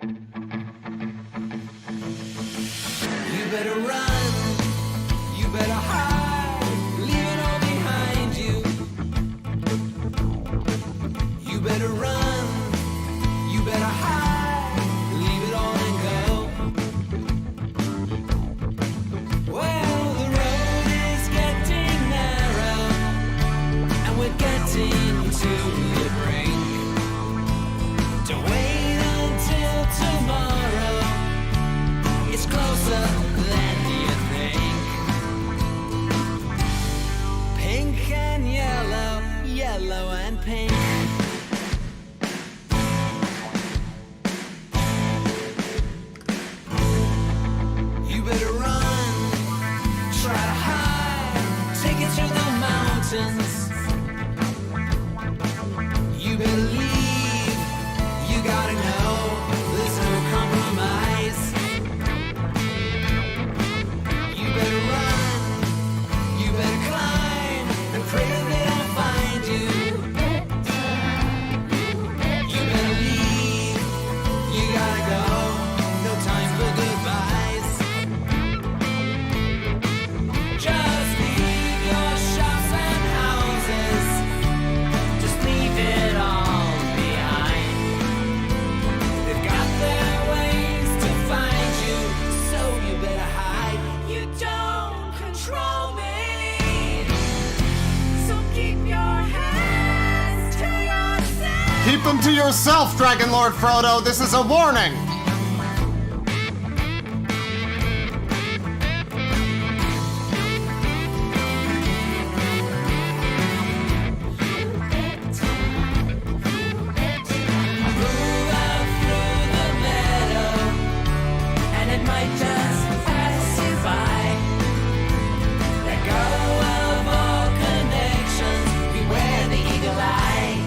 You better run, you better hide, leave it all behind you. You better run, you better hide, leave it all and go. Well, the road is getting narrow, and we're getting to the brink. Don't wait until tomorrow, it's closer than you think. Pink and yellow, yellow and pink. You better run, try to hide, take it to the mountains. You better leave, you gotta know, there's no compromise. You better run, you better climb, and pray that they don't find you. You better leave, you gotta go, no time for goodbyes. Just leave your shops and houses, just leave it all behind. They've got their ways to find you, so you better hide. You don't control me, so keep your hands to yourself. Keep them to yourself, Dragon Lord Frodo. This is a warning. Move out through the meadow, and it might just pass you by. Let go of all connections, beware the eagle eye.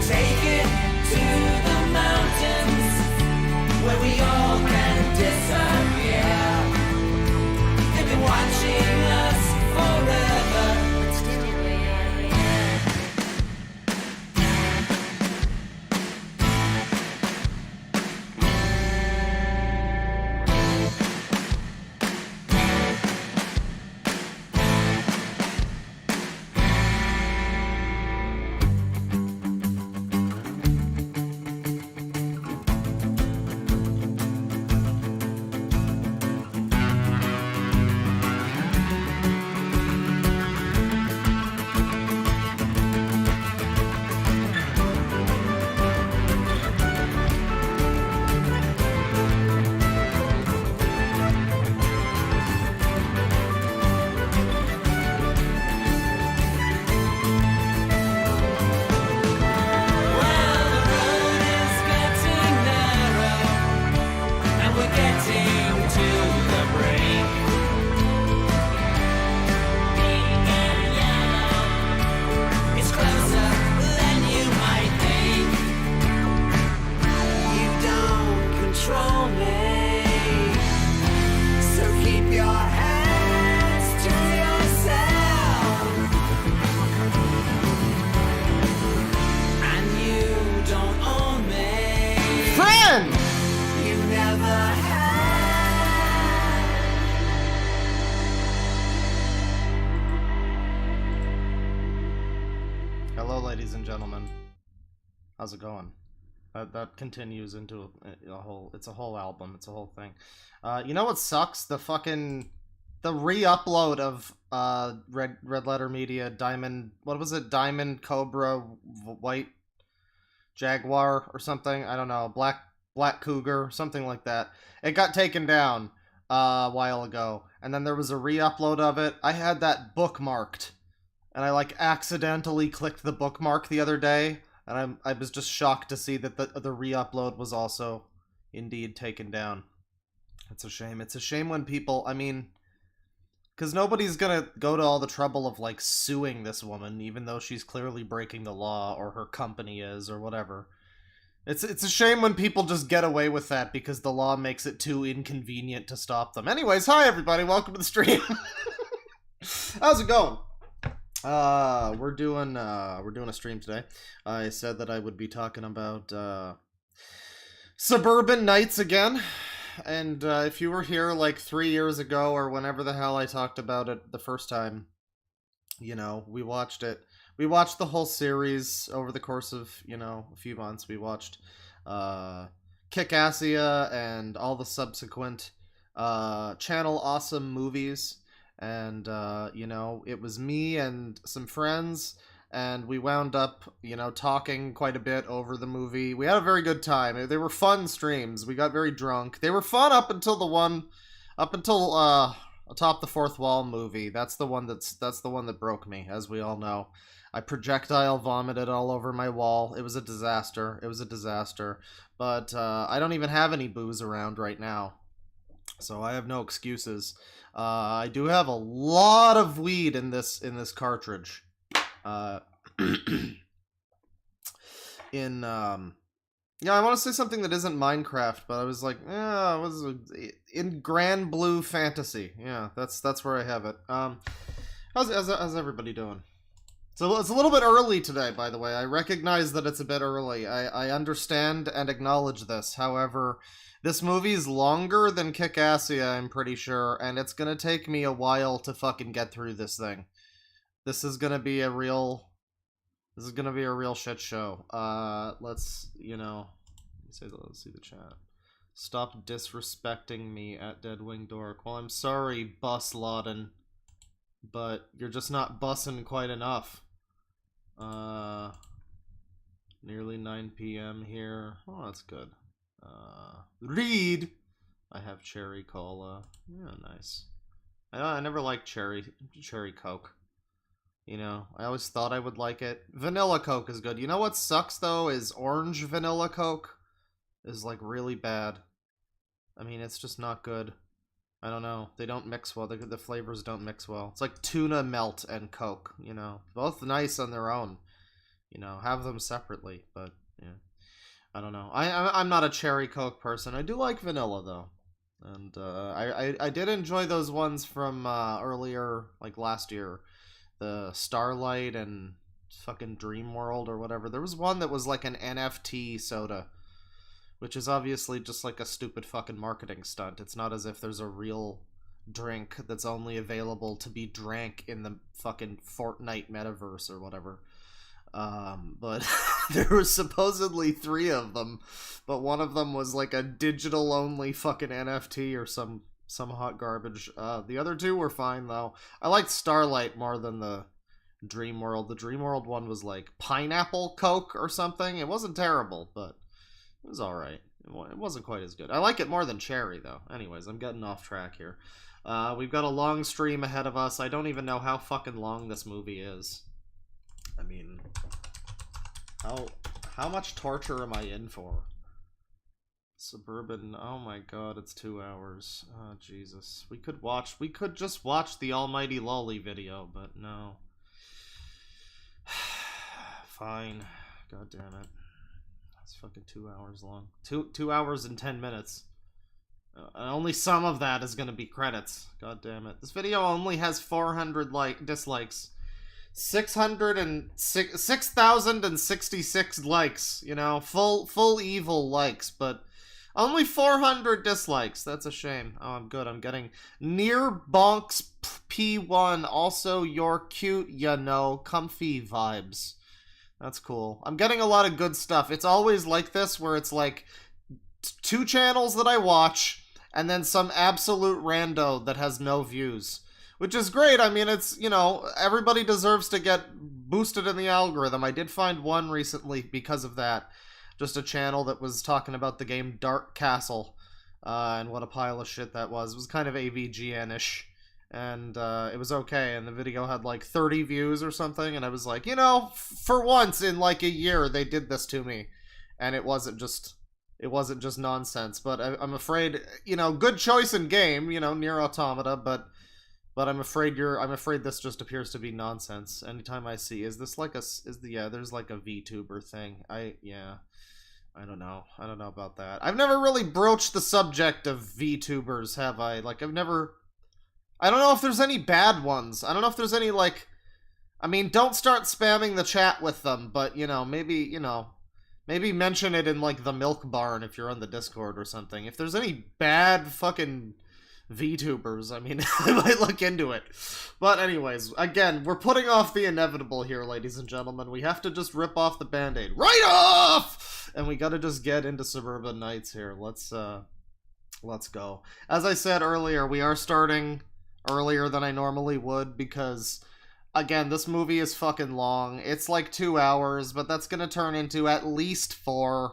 Take it to the mountains, where we all can disappear. They've been watching us forever, but still we're here. Well, the road is getting narrow, and we're getting to the brink. Pink and yellow, it's closer than you might think. You don't control me, so keep your hands to yourself. And you don't own me, Friend! you never have. Hello, ladies and gentlemen. How's it going? That continues into a whole. It's a whole album. It's a whole thing. You know what sucks? The re-upload of Red Letter Media Diamond. What was it? Diamond Cobra White Jaguar or something. I don't know. Black Cougar, something like that. It got taken down a while ago, and then there was a re-upload of it. I had that bookmarked, and I like accidentally clicked the bookmark the other day, and I was just shocked to see that the re-upload was also indeed taken down. It's a shame. It's a shame when people, I mean, because nobody's gonna go to all the trouble of like suing this woman, even though she's clearly breaking the law, or her company is, or whatever. It's a shame when people just get away with that because the law makes it too inconvenient to stop them. Anyways, hi everybody, welcome to the stream. How's it going? We're doing a stream today. I said that I would be talking about Suburban Nights again. And if you were here like 3 years ago or whenever the hell I talked about it the first time, you know, we watched it. We watched the whole series over the course of, you know, a few months. We watched Kick-Assia and all the subsequent channel awesome movies. And, you know, it was me and some friends, and we wound up, you know, talking quite a bit over the movie. We had a very good time. They were fun streams. We got very drunk. They were fun up until Atop the Fourth Wall movie. That's the one that broke me, as we all know. I projectile vomited all over my wall. It was a disaster. But I don't even have any booze around right now, so I have no excuses. I do have a lot of weed in this cartridge. Yeah, I want to say something that isn't Minecraft, but I was like, yeah, it was in Grand Blue Fantasy. Yeah, that's where I have it. How's everybody doing? So it's a little bit early today, by the way. I recognize that it's a bit early. I understand and acknowledge this. However, this movie's longer than Kick-Assia, I'm pretty sure, and it's gonna take me a while to fucking get through this thing. This is gonna be a real shit show. Let's see the chat. Stop disrespecting me at Deadwing Dork. Well, I'm sorry, Bus Laden, but you're just not bussing quite enough. Nearly 9 p.m. here. Oh, that's good. Read! I have cherry cola. Yeah, nice. I never liked cherry Coke. You know, I always thought I would like it. Vanilla Coke is good. You know what sucks, though, is orange vanilla Coke is, like, really bad. I mean, it's just not good. I don't know. They don't mix well. The flavors don't mix well. It's like tuna melt and Coke, you know. Both nice on their own. You know, have them separately, but, yeah. I don't know. I'm not a cherry Coke person. I do like vanilla, though. And I did enjoy those ones from earlier, like last year. The Starlight and fucking Dream World or whatever. There was one that was like an NFT soda, which is obviously just like a stupid fucking marketing stunt. It's not as if there's a real drink that's only available to be drank in the fucking Fortnite metaverse or whatever. But there were supposedly 3 of them, but one of them was like a digital only fucking NFT or some hot garbage. The other 2 were fine though. I liked Starlight more than the Dream World. The Dream World one was like pineapple Coke or something. It wasn't terrible, but it was alright. It wasn't quite as good. I like it more than cherry though. Anyways, I'm getting off track here. We've got a long stream ahead of us. I don't even know how fucking long this movie is. I mean, how much torture am I in for? Suburban, oh my god, it's 2 hours. Oh, Jesus. We could just watch the almighty lolly video, but no. Fine. God damn it. That's fucking 2 hours long. 2 hours and 10 minutes. Only some of that is gonna be credits. God damn it. This video only has 400 dislikes. 6,066 likes, you know, full evil likes, but only 400 dislikes. That's a shame. Oh, I'm good. I'm getting near bonks P1. Also, you're cute, you know, comfy vibes. That's cool. I'm getting a lot of good stuff. It's always like this, where it's like 2 channels that I watch, and then some absolute rando that has no views. Which is great. I mean, it's, you know, everybody deserves to get boosted in the algorithm. I did find one recently because of that. Just a channel that was talking about the game Dark Castle. And what a pile of shit that was. It was kind of AVGN-ish. And it was okay. And the video had like 30 views or something. And I was like, you know, for once in like a year, they did this to me. And it wasn't just nonsense. But I'm afraid, you know, good choice in game, you know, Nier Automata, but I'm afraid this just appears to be nonsense. Anytime I see, there's like a VTuber thing. I don't know about that. I've never really broached the subject of VTubers, have I? Like, I don't know if there's any bad ones. I don't know if there's any, like, I mean, don't start spamming the chat with them, but, maybe mention it in, like, the milk barn if you're on the Discord or something. If there's any bad fucking VTubers, I mean, I might look into it. But anyways, again, we're putting off the inevitable here, ladies and gentlemen. We have to just rip off the Band-Aid. Right off! And we gotta just get into Suburban Nights here. Let's go. As I said earlier, we are starting earlier than I normally would because, again, this movie is fucking long. It's like 2 hours, but that's gonna turn into at least 4.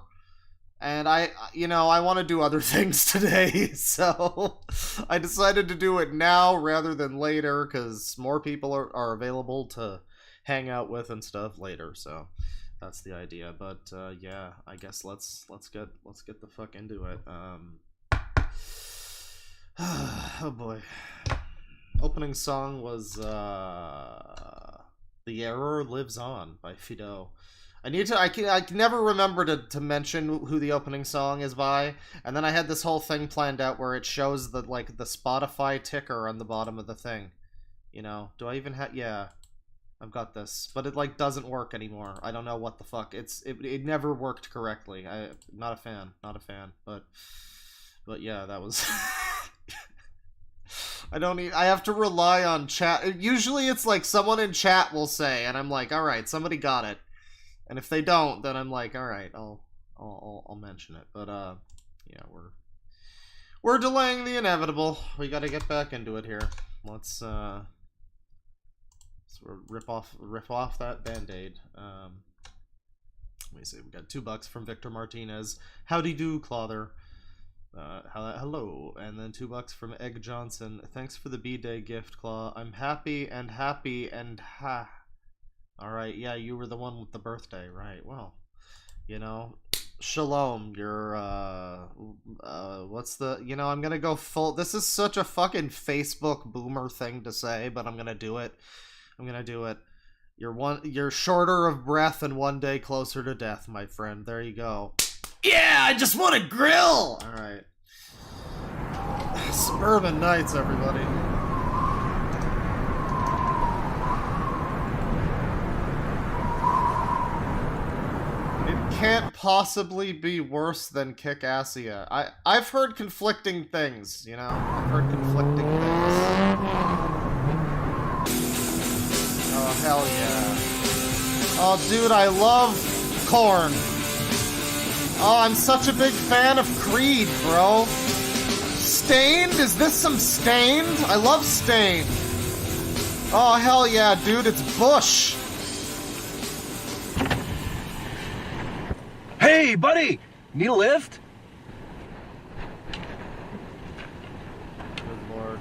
And I want to do other things today, so I decided to do it now rather than later, because more people are available to hang out with and stuff later, so that's the idea. But, yeah, I guess let's get the fuck into it. Oh boy. Opening song was, The Error Lives On by Fido. I can never remember to mention who the opening song is by, and then I had this whole thing planned out where it shows the Spotify ticker on the bottom of the thing. Do I even have, yeah, I've got this, but it doesn't work anymore. I don't know what the fuck, it never worked correctly. Not a fan, but yeah, that was, I have to rely on chat. Usually it's like someone in chat will say, and I'm like, alright, somebody got it. And if they don't, then I'm like, all right, I'll mention it. But yeah, we're delaying the inevitable. We got to get back into it here. Let's rip off that Band-Aid. Let me see. We got $2 from Victor Martinez. Howdy do, Clother. Hello, and then $2 from Egg Johnson. Thanks for the B-Day gift, Claw. I'm happy and ha. Alright, yeah, you were the one with the birthday, right? Well, Shalom, you're, what's the, I'm gonna go full, this is such a fucking Facebook boomer thing to say, but I'm gonna do it. You're shorter of breath and one day closer to death, my friend. There you go. Yeah, I just want to grill! Alright. Suburban Nights, everybody. Can't possibly be worse than Kick-Assia. I've heard conflicting things, I've heard conflicting things. Oh, hell yeah. Oh, dude, I love Korn. Oh, I'm such a big fan of Creed, bro. Stained? Is this some Stained? I love Stained. Oh, hell yeah, dude, it's Bush. Hey, buddy! Need a lift? Good lord.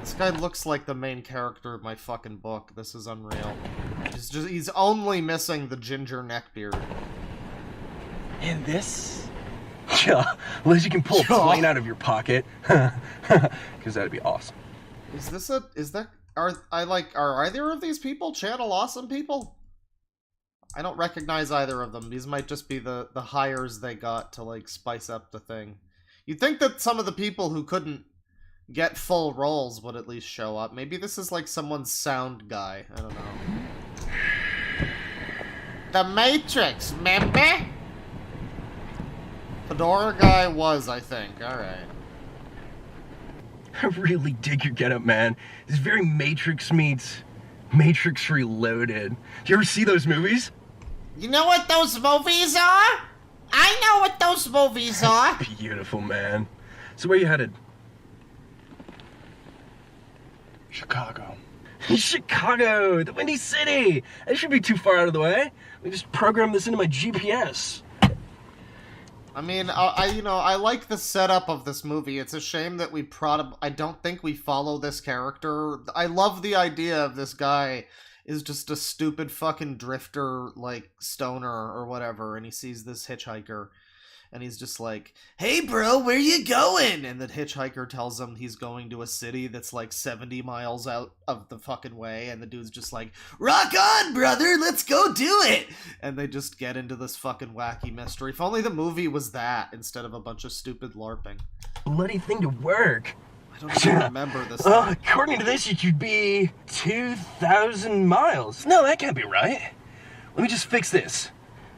This guy looks like the main character of my fucking book. This is unreal. He's only missing the ginger neckbeard. And this? Yeah, unless you can pull a plane out of your pocket. Because that'd be awesome. Are either of these people Channel Awesome people? I don't recognize either of them. These might just be the hires they got to, spice up the thing. You'd think that some of the people who couldn't get full roles would at least show up. Maybe this is, someone's sound guy. I don't know. The Matrix, remember? Fedora guy was, I think. Alright. I really dig your getup, man. It's very Matrix meets Matrix Reloaded. You ever see those movies? You know what those movies are? I know what those movies are. Beautiful, man. So where you headed? Chicago. Chicago, the Windy City. That should be too far out of the way. We just program this into my GPS. I mean, I like the setup of this movie. It's a shame that I don't think we follow this character. I love the idea of this guy is just a stupid fucking drifter, stoner or whatever, and he sees this hitchhiker, and he's just like, hey bro, where you going? And the hitchhiker tells him he's going to a city that's 70 miles out of the fucking way, and the dude's just like, rock on, brother, let's go do it! And they just get into this fucking wacky mystery. If only the movie was that, instead of a bunch of stupid LARPing. Bloody thing to work. I don't even remember this. According to this, it should be 2,000 miles. No, that can't be right. Let me just fix this.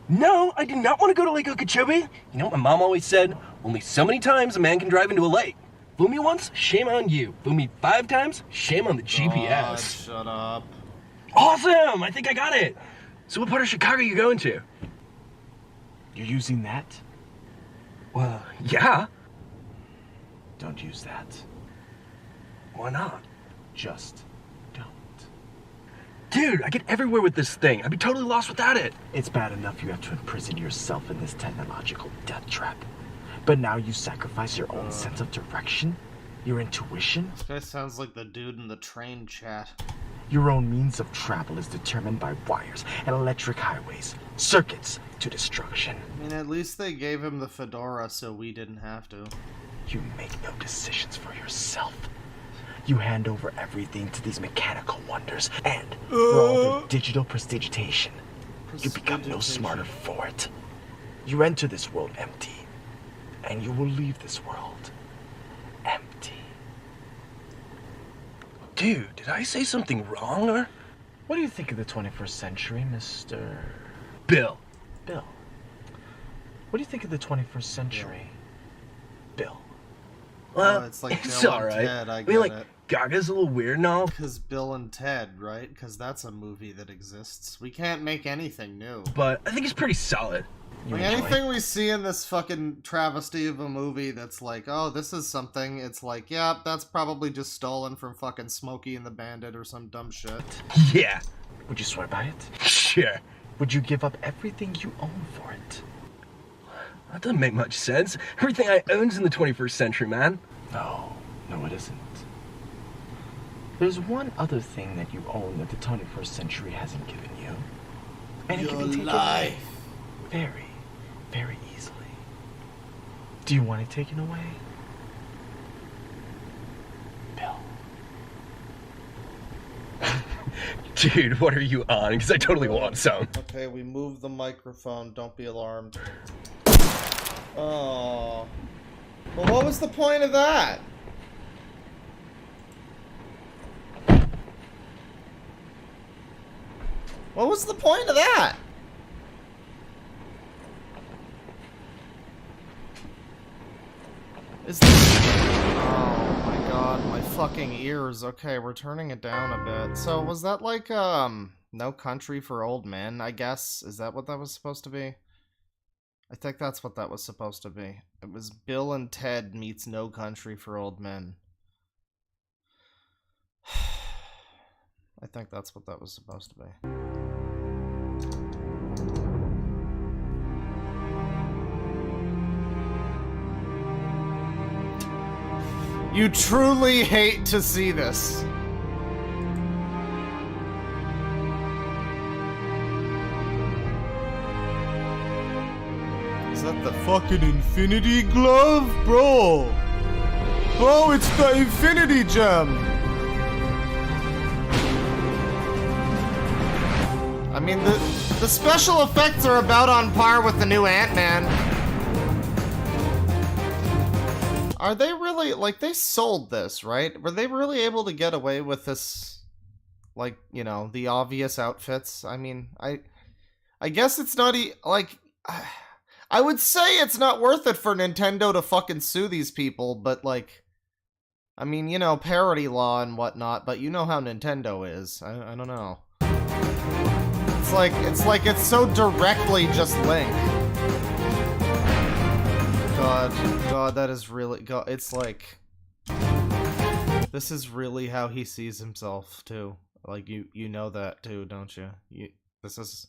No, I do not want to go to Lake Okeechobee. You know what my mom always said? Only so many times a man can drive into a lake. Fool me once, shame on you. Fool me 5 times, shame on the GPS. God, shut up. Awesome! I think I got it. So what part of Chicago are you going to? You're using that? Well, yeah. Don't use that. Why not? Just don't. Dude, I get everywhere with this thing. I'd be totally lost without it. It's bad enough you have to imprison yourself in this technological death trap. But now you sacrifice your own sense of direction, your intuition. This guy sounds like the dude in the train chat. Your own means of travel is determined by wires and electric highways, circuits to destruction. I mean, at least they gave him the fedora so we didn't have to. You make no decisions for yourself. You hand over everything to these mechanical wonders, and for all their digital prestidigitation, you become no smarter for it. You enter this world empty, and you will leave this world empty. Dude, did I say something wrong, or? What do you think of the 21st century, Mr. Bill. Bill? What do you think of the 21st century, Bill? Well, it's like it's Bill and alright. Ted, I mean, get like, it. Gaga's a little weird and all, Because Bill and Ted, right? Because that's a movie that exists. We can't make anything new. but I think it's pretty solid. You Like, enjoy anything we see in this fucking travesty of a movie that's like, oh, this is something, it's like, yeah, that's probably just stolen from fucking Smokey and the Bandit or some dumb shit. Yeah, Would you swear by it? sure. Would you give up everything you own for it? That doesn't make much sense. Everything I own's in the 21st century, man. No, it isn't. There's one other thing that you own that the 21st century hasn't given you. And it can be taken away very, very easily. Do you want it taken away? Bill. Dude, what are you on? Because I totally want some. Okay, we moved the microphone, don't be alarmed. Oh. Well, what was the point of that? What was the point of that? Is this... Oh my god, my fucking ears. Okay, we're turning it down a bit. So, was that like, No Country for Old Men, I guess? Is that what that was supposed to be? I think that's what that was supposed to be. It was Bill and Ted meets No Country for Old Men. I think that's what that was supposed to be. You truly hate to see this. Is that the fucking Infinity Glove? Bro! Bro, it's the Infinity Gem! I mean, the special effects are about on par with the new Ant-Man. Are they really, like, they sold this, right? Were they really able to get away with this, like, you know, the obvious outfits? I mean, I guess it's not, like, I would say it's not worth it for Nintendo to fucking sue these people, but, like, I mean, you know, parody law and whatnot, but you know how Nintendo is. I don't know. It's like it's so directly just Link. God, that is really... God, it's like... This is really how he sees himself, too. Like, you know that, too, don't you? This is...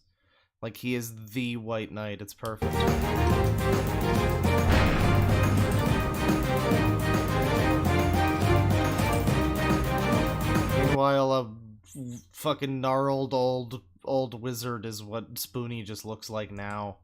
Like, he is the White Knight. It's perfect. Meanwhile, a fucking gnarled old wizard is what Spoonie just looks like now.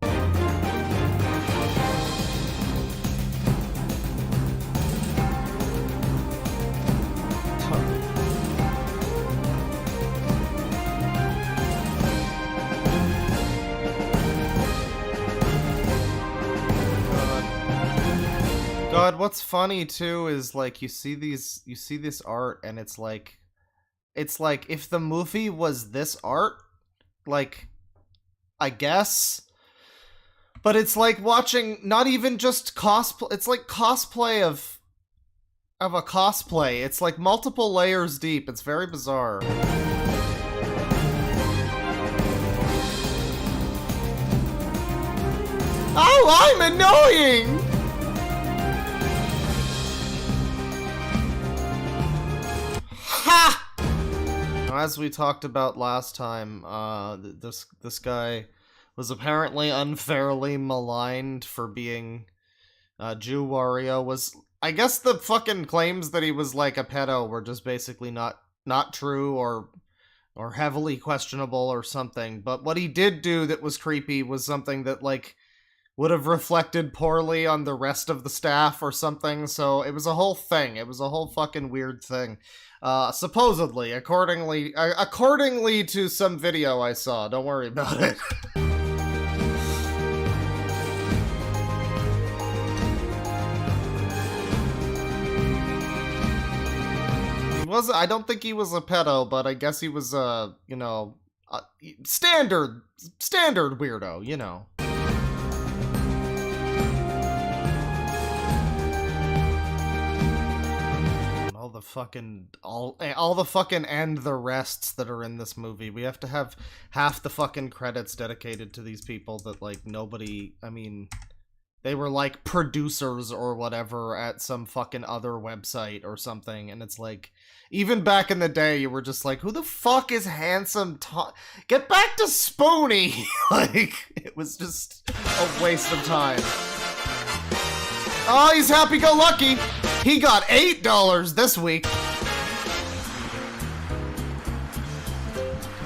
God, what's funny too is like you see this art and it's like if the movie was this art, like I guess, but it's like watching not even just cosplay. It's like cosplay of a cosplay. It's like multiple layers deep. It's very bizarre. Oh, I'm annoying! Ha! As we talked about last time, this guy was apparently unfairly maligned for being Jew Wario. Was, I guess the fucking claims that he was like a pedo were just basically not true or heavily questionable or something. But what he did do that was creepy was something that like would have reflected poorly on the rest of the staff or something. So it was a whole thing. It was a whole fucking weird thing. Supposedly, accordingly to some video I saw. Don't worry about it. I don't think he was a pedo, but I guess he was you know, standard weirdo, you know. All the fucking and the rests that are in this movie. We have to have half the fucking credits dedicated to these people that like nobody, I mean, they were like producers or whatever at some fucking other website or something, and it's like, even back in the day, you were just like, who the fuck is handsome Get back to Spoonie! Like, it was just a waste of time. Oh, he's happy-go-lucky! He got $8 this week.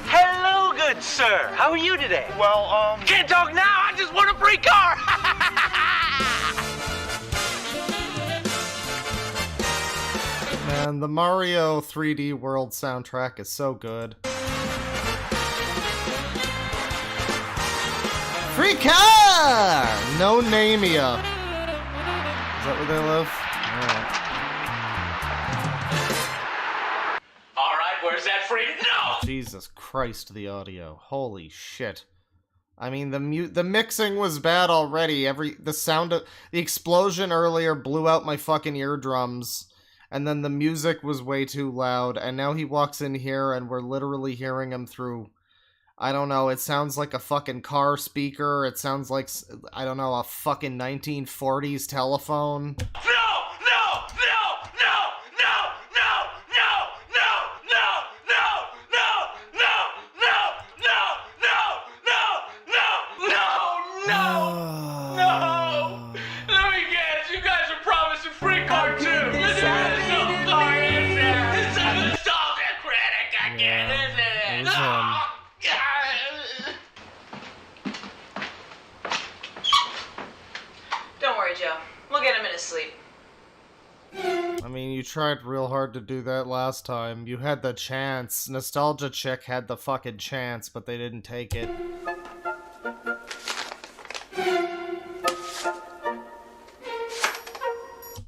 Hello, good sir. How are you today? Well, Can't talk now. I just want a free car. Man, the Mario 3D World soundtrack is so good. Free car! No Namia. Is that where they live? Alright, where's that free? No! Jesus Christ, the audio. Holy shit. I mean, the mixing was bad already. The sound of the explosion earlier blew out my fucking eardrums, and then the music was way too loud, and now he walks in here and we're literally hearing him through, I don't know, it sounds like a fucking car speaker. It sounds like, I don't know, a fucking 1940s telephone. I mean, you tried real hard to do that last time. You had the chance. Nostalgia Chick had the fucking chance, but they didn't take it.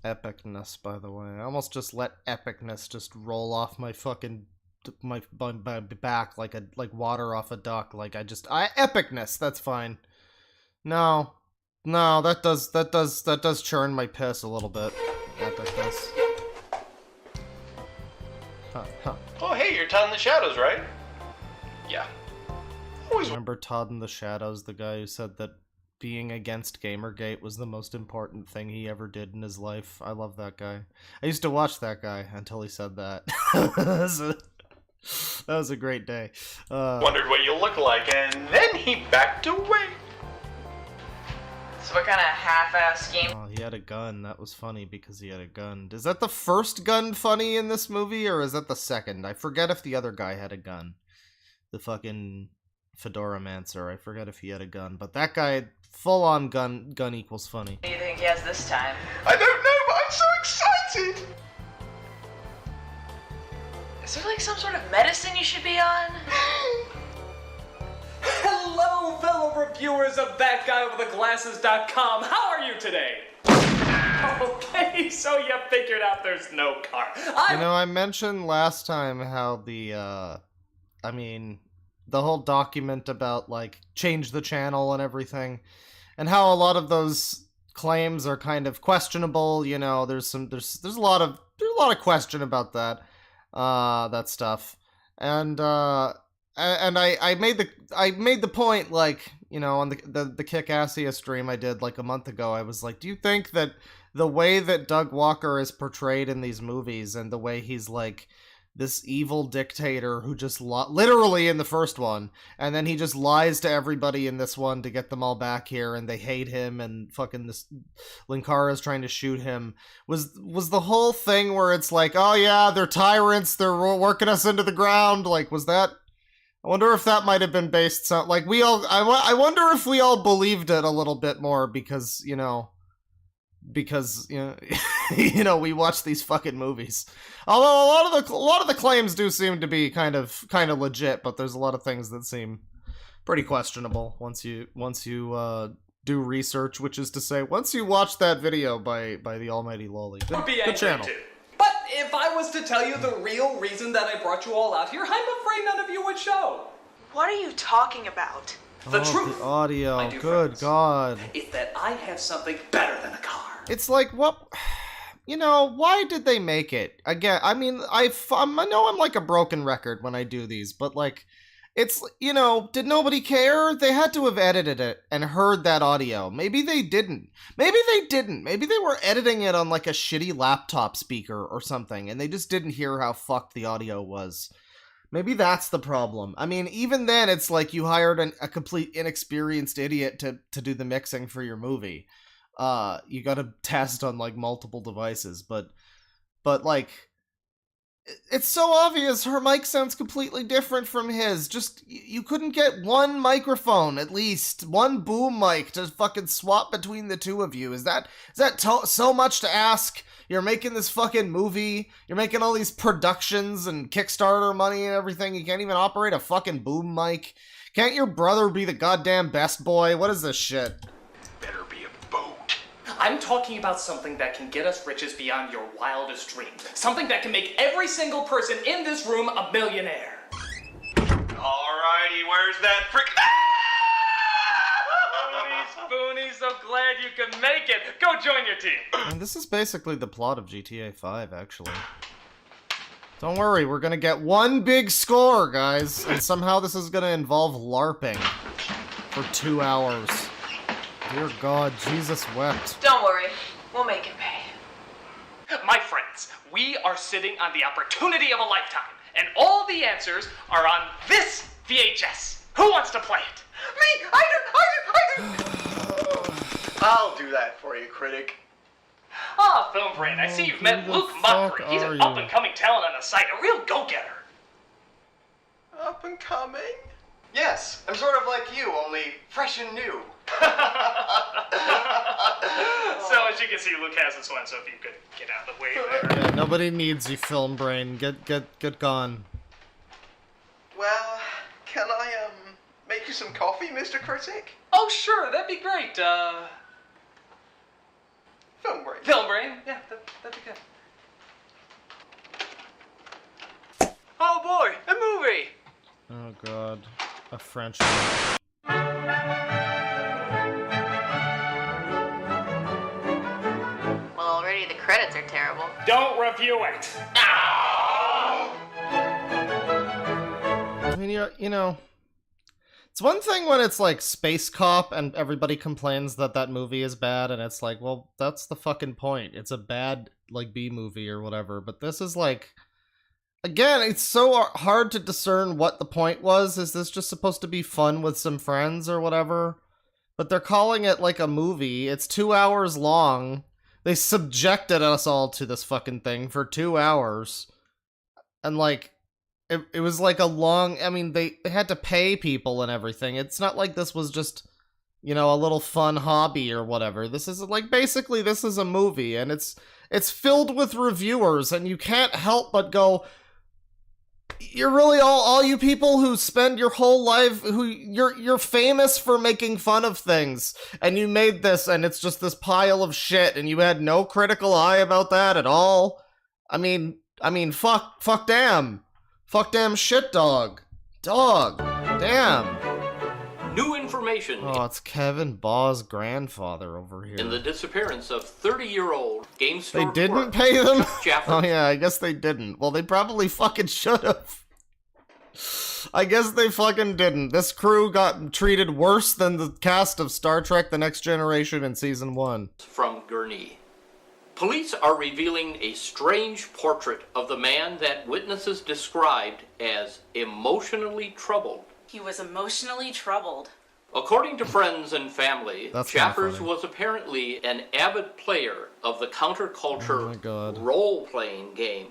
Epicness, by the way. I almost just let epicness just roll off my fucking my back like water off a duck. Like epicness. That's fine. No, that does churn my piss a little bit. Epicness. Huh. Oh, hey, you're Todd in the Shadows, right? Yeah. Always remember Todd in the Shadows, the guy who said that being against Gamergate was the most important thing he ever did in his life. I love that guy. I used to watch that guy until he said that. That was a great day. wondered what you look like, and then he backed away. So what kind of half-ass game? Oh, he had a gun. That was funny because he had a gun. Is that the first gun funny in this movie, or is that the second? I forget if the other guy had a gun. The fucking Fedora-mancer. I forget if he had a gun. But that guy, full-on gun equals funny. What do you think he has this time? I don't know, but I'm so excited! Is there like some sort of medicine you should be on? Hello, fellow reviewers of ThatGuyWithTheGlasses.com. How are you today? Okay. So you figured out there's no car. You know, I mentioned last time how the whole document about, like, change the channel and everything, and how a lot of those claims are kind of questionable. You know, there's a lot of question about that stuff, and I made the point, like, you know, on the Kick-Assia stream I did like a month ago. I was like, do you think that the way that Doug Walker is portrayed in these movies, and the way he's like this evil dictator who just literally in the first one, and then he just lies to everybody in this one to get them all back here, and they hate him, and fucking this Linkara's trying to shoot him, was the whole thing where it's like, oh yeah, they're tyrants, they're working us into the ground? Like, was that? I wonder if that might have been based so, like, I wonder if we all believed it a little bit more because you know, you know, we watch these fucking movies. Although a lot of the claims do seem to be kind of legit, but there's a lot of things that seem pretty questionable once you do research, which is to say, once you watch that video by the almighty Lolly. Good channel. But if I was to tell you the real reason that I brought you all out here, I'm afraid none of you would show. What are you talking about? The truth, the audio, my dear good friends, God. is that I have something better than a car. It's like, what, you know, why did they make it? Again, I mean, I know I'm like a broken record when I do these, but like, it's, you know, did nobody care? They had to have edited it and heard that audio. Maybe they didn't. Maybe they were editing it on like a shitty laptop speaker or something, and they just didn't hear how fucked the audio was. Maybe that's the problem. I mean, even then, it's like you hired a complete inexperienced idiot to do the mixing for your movie. You gotta test on like multiple devices, but like, it's so obvious her mic sounds completely different from his. Just, you couldn't get one microphone, at least one boom mic to fucking swap between the two of you. Is that so much to ask? You're making this fucking movie, you're making all these productions and Kickstarter money and everything, you can't even operate a fucking boom mic? Can't your brother be the goddamn best boy? What is this shit? Better be a boat. I'm talking about something that can get us riches beyond your wildest dreams. Something that can make every single person in this room a millionaire. Alrighty, where's that frick? Boonies, so glad you could make it. Go join your team. And this is basically the plot of GTA 5, actually. Don't worry, we're gonna get one big score, guys. And somehow this is gonna involve LARPing for 2 hours. Dear God, Jesus wept. Don't worry, we'll make him pay. My friends, we are sitting on the opportunity of a lifetime, and all the answers are on this VHS. Who wants to play it? Me! I do! I'll do that for you, critic. Ah, Film Brain, I see you've met Luke Mudford. He's an up-and-coming talent on the site, a real go-getter. Up and coming? Yes, I'm sort of like you, only fresh and new. So as you can see, Luke has this one, so if you could get out of the way there. Yeah, nobody needs you, Film Brain. Get gone. Well, can I, make you some coffee, Mr. Critic? Oh, sure, that'd be great. Film Brain. Film Brain? Yeah, that'd be good. Oh boy, a movie! Oh God, a French. Well, already the credits are terrible. Don't review it! I mean, you know, it's one thing when it's like Space Cop and everybody complains that movie is bad, and it's like, well, that's the fucking point. It's a bad, like, B movie or whatever. But this is like, again, it's so hard to discern what the point was. Is this just supposed to be fun with some friends or whatever? But they're calling it like a movie. It's 2 hours long. They subjected us all to this fucking thing for 2 hours. And like, it was like a long, I mean, they had to pay people and everything. It's not like this was just, you know, a little fun hobby or whatever. This is like, basically this is a movie, and it's filled with reviewers, and you can't help but go, You're really all you people who spend your whole life, who you're famous for making fun of things, and you made this, and it's just this pile of shit, and you had no critical eye about that at all. I mean, fuck damn shit dog, damn. New information Oh, it's Kevin Baugh's grandfather over here. in the disappearance of 30-year-old game store They didn't clerk pay them? Jaffers. Oh yeah, I guess they didn't. Well, they probably fucking should have. I guess they fucking didn't. This crew got treated worse than the cast of Star Trek The Next Generation in Season 1. From Gurnee. Police are revealing a strange portrait of the man that witnesses described as emotionally troubled. He was emotionally troubled. According to friends and family, That's kinda Jaffers funny. was apparently an avid player of the counterculture Oh my God. role-playing game,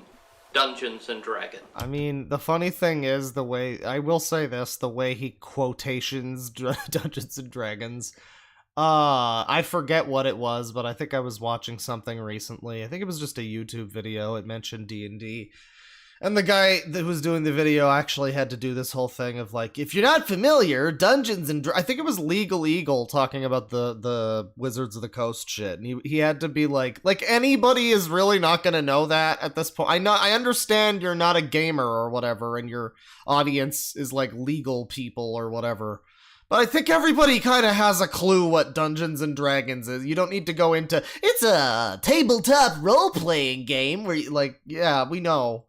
Dungeons and Dragons. I mean, the funny thing is the way, I will say this, the way he quotations Dungeons and Dragons. I forget what it was, but I think I was watching something recently. I think it was just a YouTube video. It mentioned D&D. And the guy that was doing the video actually had to do this whole thing of like, if you're not familiar, Dungeons and I think it was Legal Eagle talking about the Wizards of the Coast shit, and he had to be like anybody is really not gonna know that at this point. I understand you're not a gamer or whatever, and your audience is like legal people or whatever. But I think everybody kind of has a clue what Dungeons and Dragons is. You don't need to go into, it's a tabletop role-playing game where you, like, yeah, we know.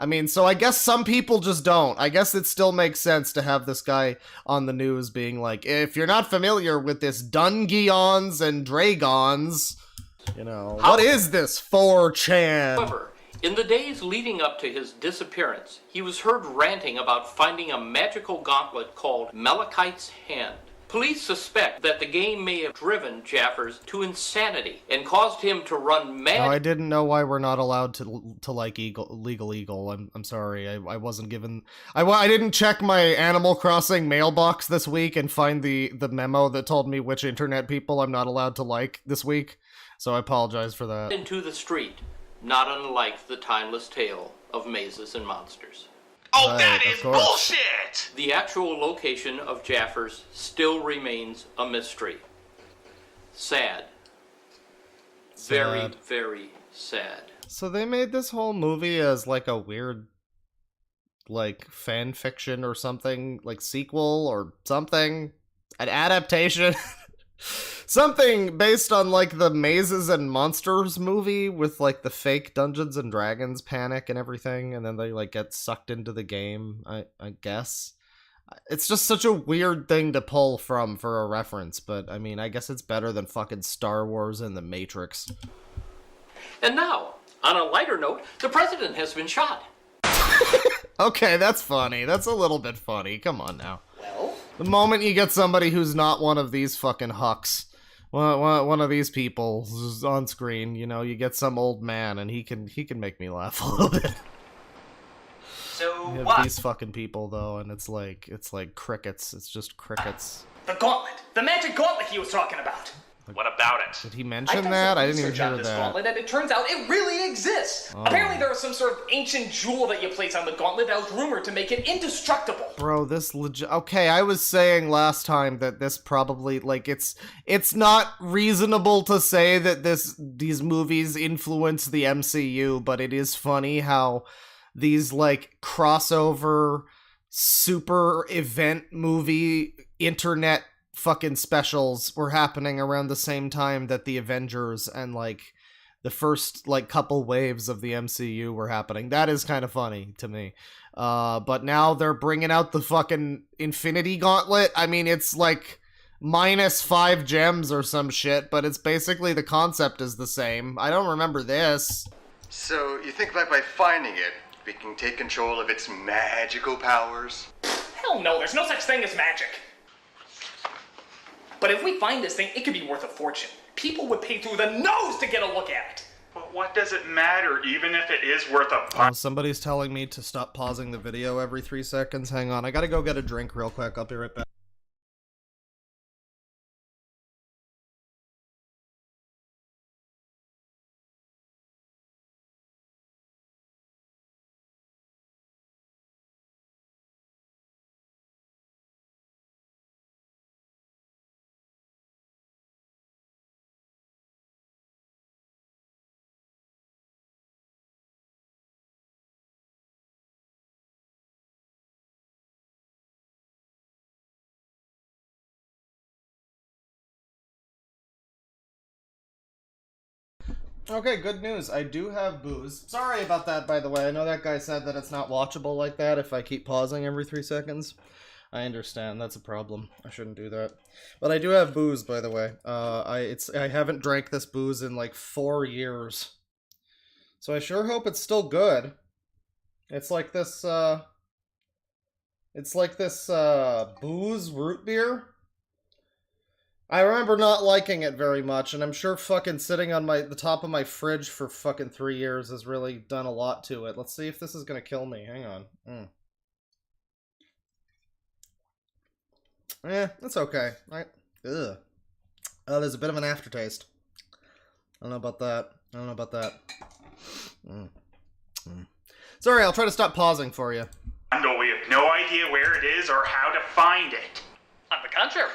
I mean, so I guess some people just don't. I guess it still makes sense to have this guy on the news being like, if you're not familiar with this Dungeons and Dragons, you know, what is this 4chan? However, in the days leading up to his disappearance, he was heard ranting about finding a magical gauntlet called Malachite's Hand. Police suspect that the game may have driven Jaffers to insanity and caused him to run mad. Oh, I didn't know why we're not allowed to like Legal Eagle. I'm sorry. I wasn't given. I didn't check my Animal Crossing mailbox this week and find the memo that told me which internet people I'm not allowed to like this week. So I apologize for that. Into the street, not unlike the timeless tale of mazes and monsters. Oh, Right, that of is course. bullshit! The actual location of Jaffers still remains a mystery. Sad. Very, Sad. very sad. So they made this whole movie as like a weird, like, fan fiction or something, like sequel or something, an adaptation. Something based on, like, the Mazes and Monsters movie with, like, the fake Dungeons and Dragons panic and everything, and then they, like, get sucked into the game, I guess. It's just such a weird thing to pull from for a reference, but, I mean, I guess it's better than fucking Star Wars and The Matrix. And now, on a lighter note, the president has been shot. Okay, that's funny. That's a little bit funny. Come on now. Well, the moment you get somebody who's not one of these fucking hucks, one of these people who's on screen, you know, you get some old man and he can make me laugh a little bit. So You have what? these fucking people though, and it's like crickets. It's just crickets. The gauntlet. The magic gauntlet he was talking about. What about it? Did he I mention done that? some I didn't even research on hear this that. gauntlet, and it turns out it really exists. Oh. Apparently there was some sort of ancient jewel that you place on the gauntlet that was rumored to make it indestructible. Bro, this legit. Okay, I was saying last time that this probably, like, it's not reasonable to say that these movies influence the MCU, but it is funny how these, like, crossover super event movie internet fucking specials were happening around the same time that the Avengers and, like, the first, like, couple waves of the MCU were happening. That is kind of funny to me. But now they're bringing out the fucking Infinity Gauntlet. I mean, it's like -5 gems or some shit, but it's basically the concept is the same. I don't remember this. So, you think that by finding it, we can take control of its magical powers? Hell no, there's no such thing as magic. But if we find this thing, it could be worth a fortune. People would pay through the nose to get a look at it. But what does it matter, even if it is worth a Oh, somebody's telling me to stop pausing the video every 3 seconds. Hang on, I gotta go get a drink real quick. I'll be right back. Okay, good news. I do have booze. Sorry about that, by the way. I know that guy said that it's not watchable like that if I keep pausing every 3 seconds. I understand. That's a problem. I shouldn't do that. But I do have booze, by the way. I haven't drank this booze in like 4 years. So I sure hope it's still good. It's like this, booze root beer. I remember not liking it very much, and I'm sure fucking sitting on the top of my fridge for fucking 3 years has really done a lot to it. Let's see if this is gonna kill me. Hang on. It's okay. Ugh. Oh, there's a bit of an aftertaste. I don't know about that. Sorry, I'll try to stop pausing for you. No, we have no idea where it is or how to find it. On the contrary.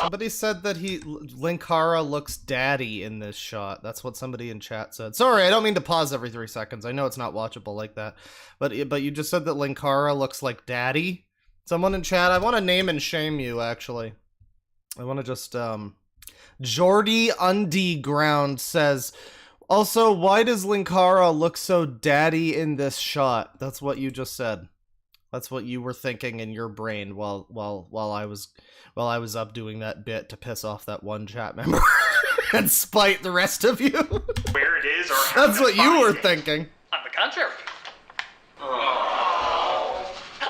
Somebody said that Linkara looks daddy in this shot. That's what somebody in chat said. Sorry, I don't mean to pause every 3 seconds. I know it's not watchable like that. But you just said that Linkara looks like daddy? Someone in chat, I want to name and shame you, actually. I want to just, Jordy Underground says, also, why does Linkara look so daddy in this shot? That's what you just said. That's what you were thinking in your brain while I was up doing that bit to piss off that one chat member and spite the rest of you. Where it is or how That's to what you find were it. thinking. On the contrary.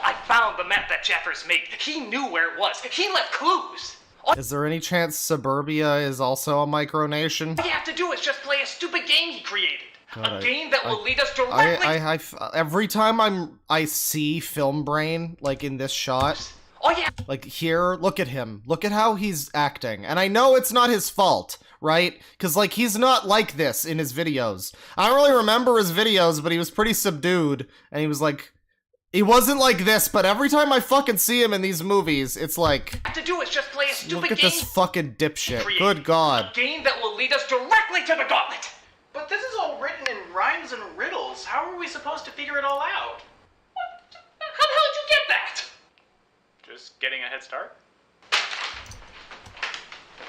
I found the map that Jeffers made. He knew where it was. He left clues. Is there any chance Suburbia is also a micronation? All you have to do is just play a stupid game he created. God, a game that will lead us directly. Every time I see Film Brain, like in this shot, like here, look at him. Look at how he's acting. And I know it's not his fault, right? Because, like, he's not like this in his videos. I don't really remember his videos, but he was pretty subdued. And he was like, he wasn't like this, but every time I fucking see him in these movies, it's like, All you have to do is just play a stupid look at game. this fucking dipshit. Good God. A game that will lead us directly to the gauntlet. But this is all written in rhymes and riddles. How are we supposed to figure it all out? How the hell did you get that? Just getting a head start?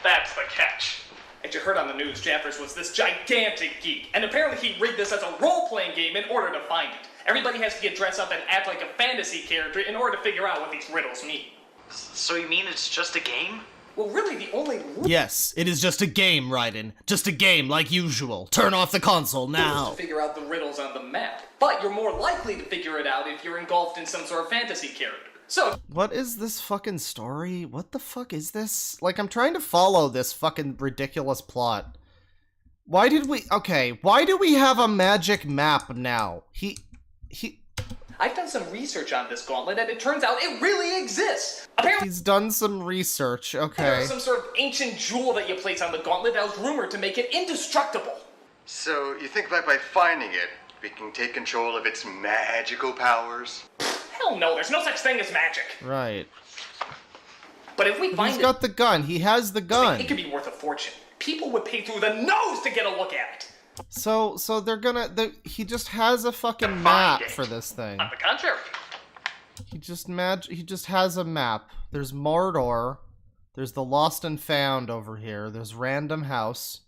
That's the catch. As you heard on the news, Jaffers was this gigantic geek, and apparently he rigged this as a role-playing game in order to find it. Everybody has to get dressed up and act like a fantasy character in order to figure out what these riddles mean. So you mean it's just a game? Well, really, the only Yes, it is just a game, Raiden. Just a game like usual. Turn off the console now. to figure out the riddles on the map. But you're more likely to figure it out if you're engulfed in some sort of fantasy character. So, What is this fucking story? What the fuck is this? Like, I'm trying to follow this fucking ridiculous plot. Why do we have a magic map now? I've done some research on this gauntlet, and it turns out it really exists. Apparently, He's done some research, okay. there's some sort of ancient jewel that you place on the gauntlet that was rumored to make it indestructible. So, you think that by finding it, we can take control of its magical powers? Hell no, there's no such thing as magic. Right. But if we find He's got the gun. He has the gun. it could be worth a fortune. People would pay through the nose to get a look at it. So he just has a fucking map for this thing. On the contrary. He just has a map. There's Mordor. There's the Lost and Found over here. There's Random House.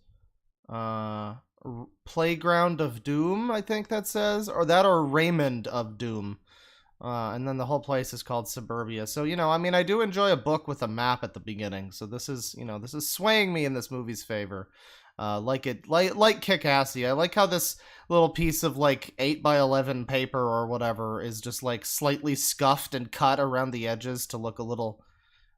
Playground of Doom, I think that says. Or Raymond of Doom. And then the whole place is called Suburbia. So, I mean, I do enjoy a book with a map at the beginning. So this is swaying me in this movie's favor. Like Kick-Assy. I like how this little piece of, like, 8x11 paper or whatever is just, like, slightly scuffed and cut around the edges to look a little,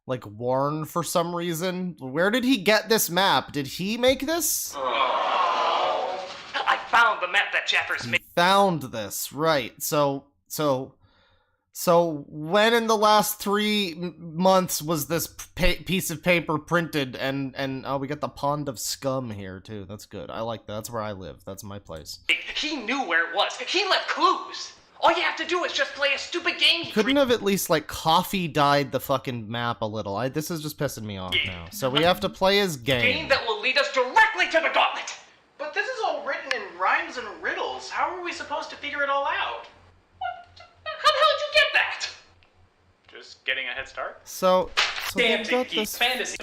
like, worn for some reason. Where did he get this map? Did he make this? I found the map that Jaffers made. Found this, right. So when in the last 3 months was this piece of paper printed? And we got the Pond of Scum here too. That's good. I like that. That's where I live. That's my place. He knew where it was. He left clues. All you have to do is just play a stupid game. Couldn't have at least, like, coffee dyed the fucking map a little. This is just pissing me off now. So we have to play his Game game. that will lead us directly to the gauntlet. But this is all written in rhymes and riddles. How are we supposed to figure it all out? How the hell did you get that? Just getting a head start? So gigantic geek fantasy.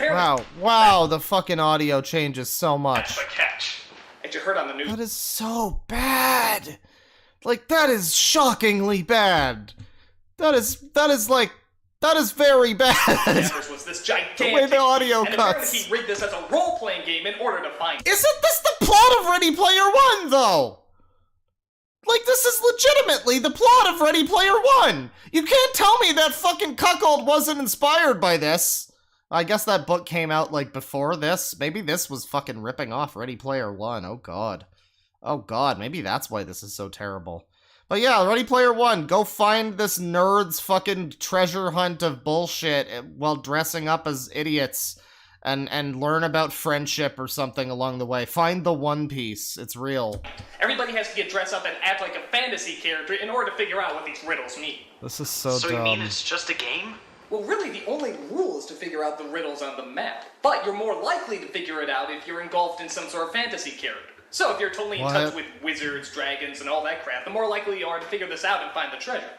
Wow, the fucking audio changes so much. That's the catch. As you heard on the news. That is so bad. Like, that is shockingly bad. That is very bad. Was this gigantic the way the audio and cuts. He rigged this as a role-playing game in order to find it. Isn't this the plot of Ready Player One, though? Like, this is legitimately the plot of Ready Player One. You can't tell me that fucking cuckold wasn't inspired by this. I guess that book came out, like, before this. Maybe this was fucking ripping off Ready Player One. Oh, God. Oh, God. Maybe that's why this is so terrible. But yeah, Ready Player One, go find this nerd's fucking treasure hunt of bullshit while dressing up as idiots and learn about friendship or something along the way. Find the One Piece. It's real. Everybody has to get dressed up and act like a fantasy character in order to figure out what these riddles mean. This is so dumb. So you mean it's just a game? Well, really, the only rule is to figure out the riddles on the map. But you're more likely to figure it out if you're engulfed in some sort of fantasy character. So if you're totally in touch with wizards, dragons, and all that crap, the more likely you are to figure this out and find the treasure.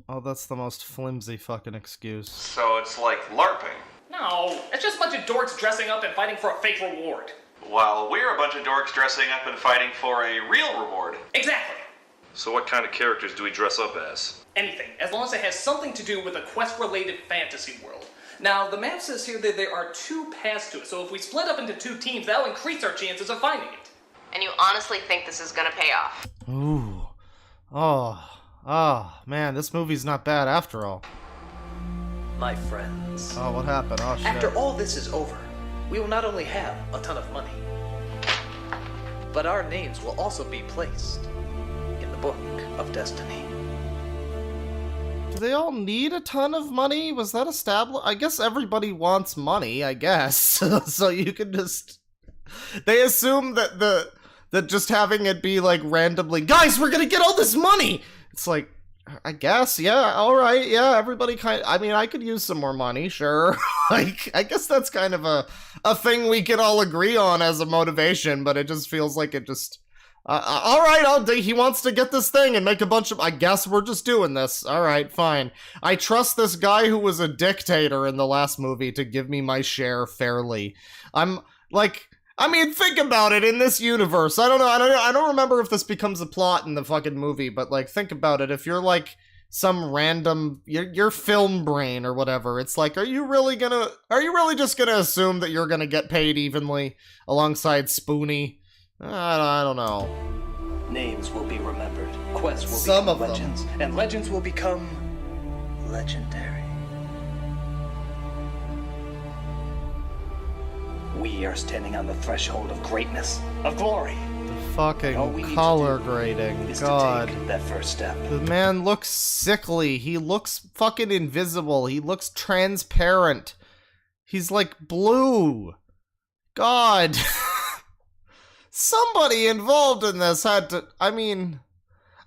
Oh, that's the most flimsy fucking excuse. So it's like LARPing. No, it's just a bunch of dorks dressing up and fighting for a fake reward. While we're a bunch of dorks dressing up and fighting for a real reward. Exactly. So what kind of characters do we dress up as? Anything, as long as it has something to do with a quest-related fantasy world. Now, the map says here that there are 2 paths to it, so if we split up into 2 teams, that'll increase our chances of finding it. And you honestly think this is gonna pay off? Ooh. Oh, man, this movie's not bad after all. My friends. Oh, what happened? Oh, shit. After all this is over, we will not only have a ton of money, but our names will also be placed in the Book of Destiny. Do they all need a ton of money? Was that established? I guess everybody wants money, I guess. So you can just... They assume that that just having it be like randomly, guys, we're gonna get all this money! It's like, I guess, yeah, alright, yeah, everybody I mean, I could use some more money, sure. Like, I guess that's kind of a thing we can all agree on as a motivation, but it just feels like it just... alright, he wants to get this thing and make a bunch of... I guess we're just doing this. Alright, fine. I trust this guy who was a dictator in the last movie to give me my share fairly. I'm, like... I mean, think about it, in this universe, I don't remember if this becomes a plot in the fucking movie, but, like, think about it, if you're, like, some random, your film brain or whatever, it's like, are you really just gonna assume that you're gonna get paid evenly alongside Spoonie? I don't know. Names will be remembered, quests will Some become of legends, and legends will become legendary. We are standing on the threshold of greatness, of glory. The fucking color grading, God. That first step. The man looks sickly. He looks fucking invisible. He looks transparent. He's like blue. God. Somebody involved in this had to... I mean,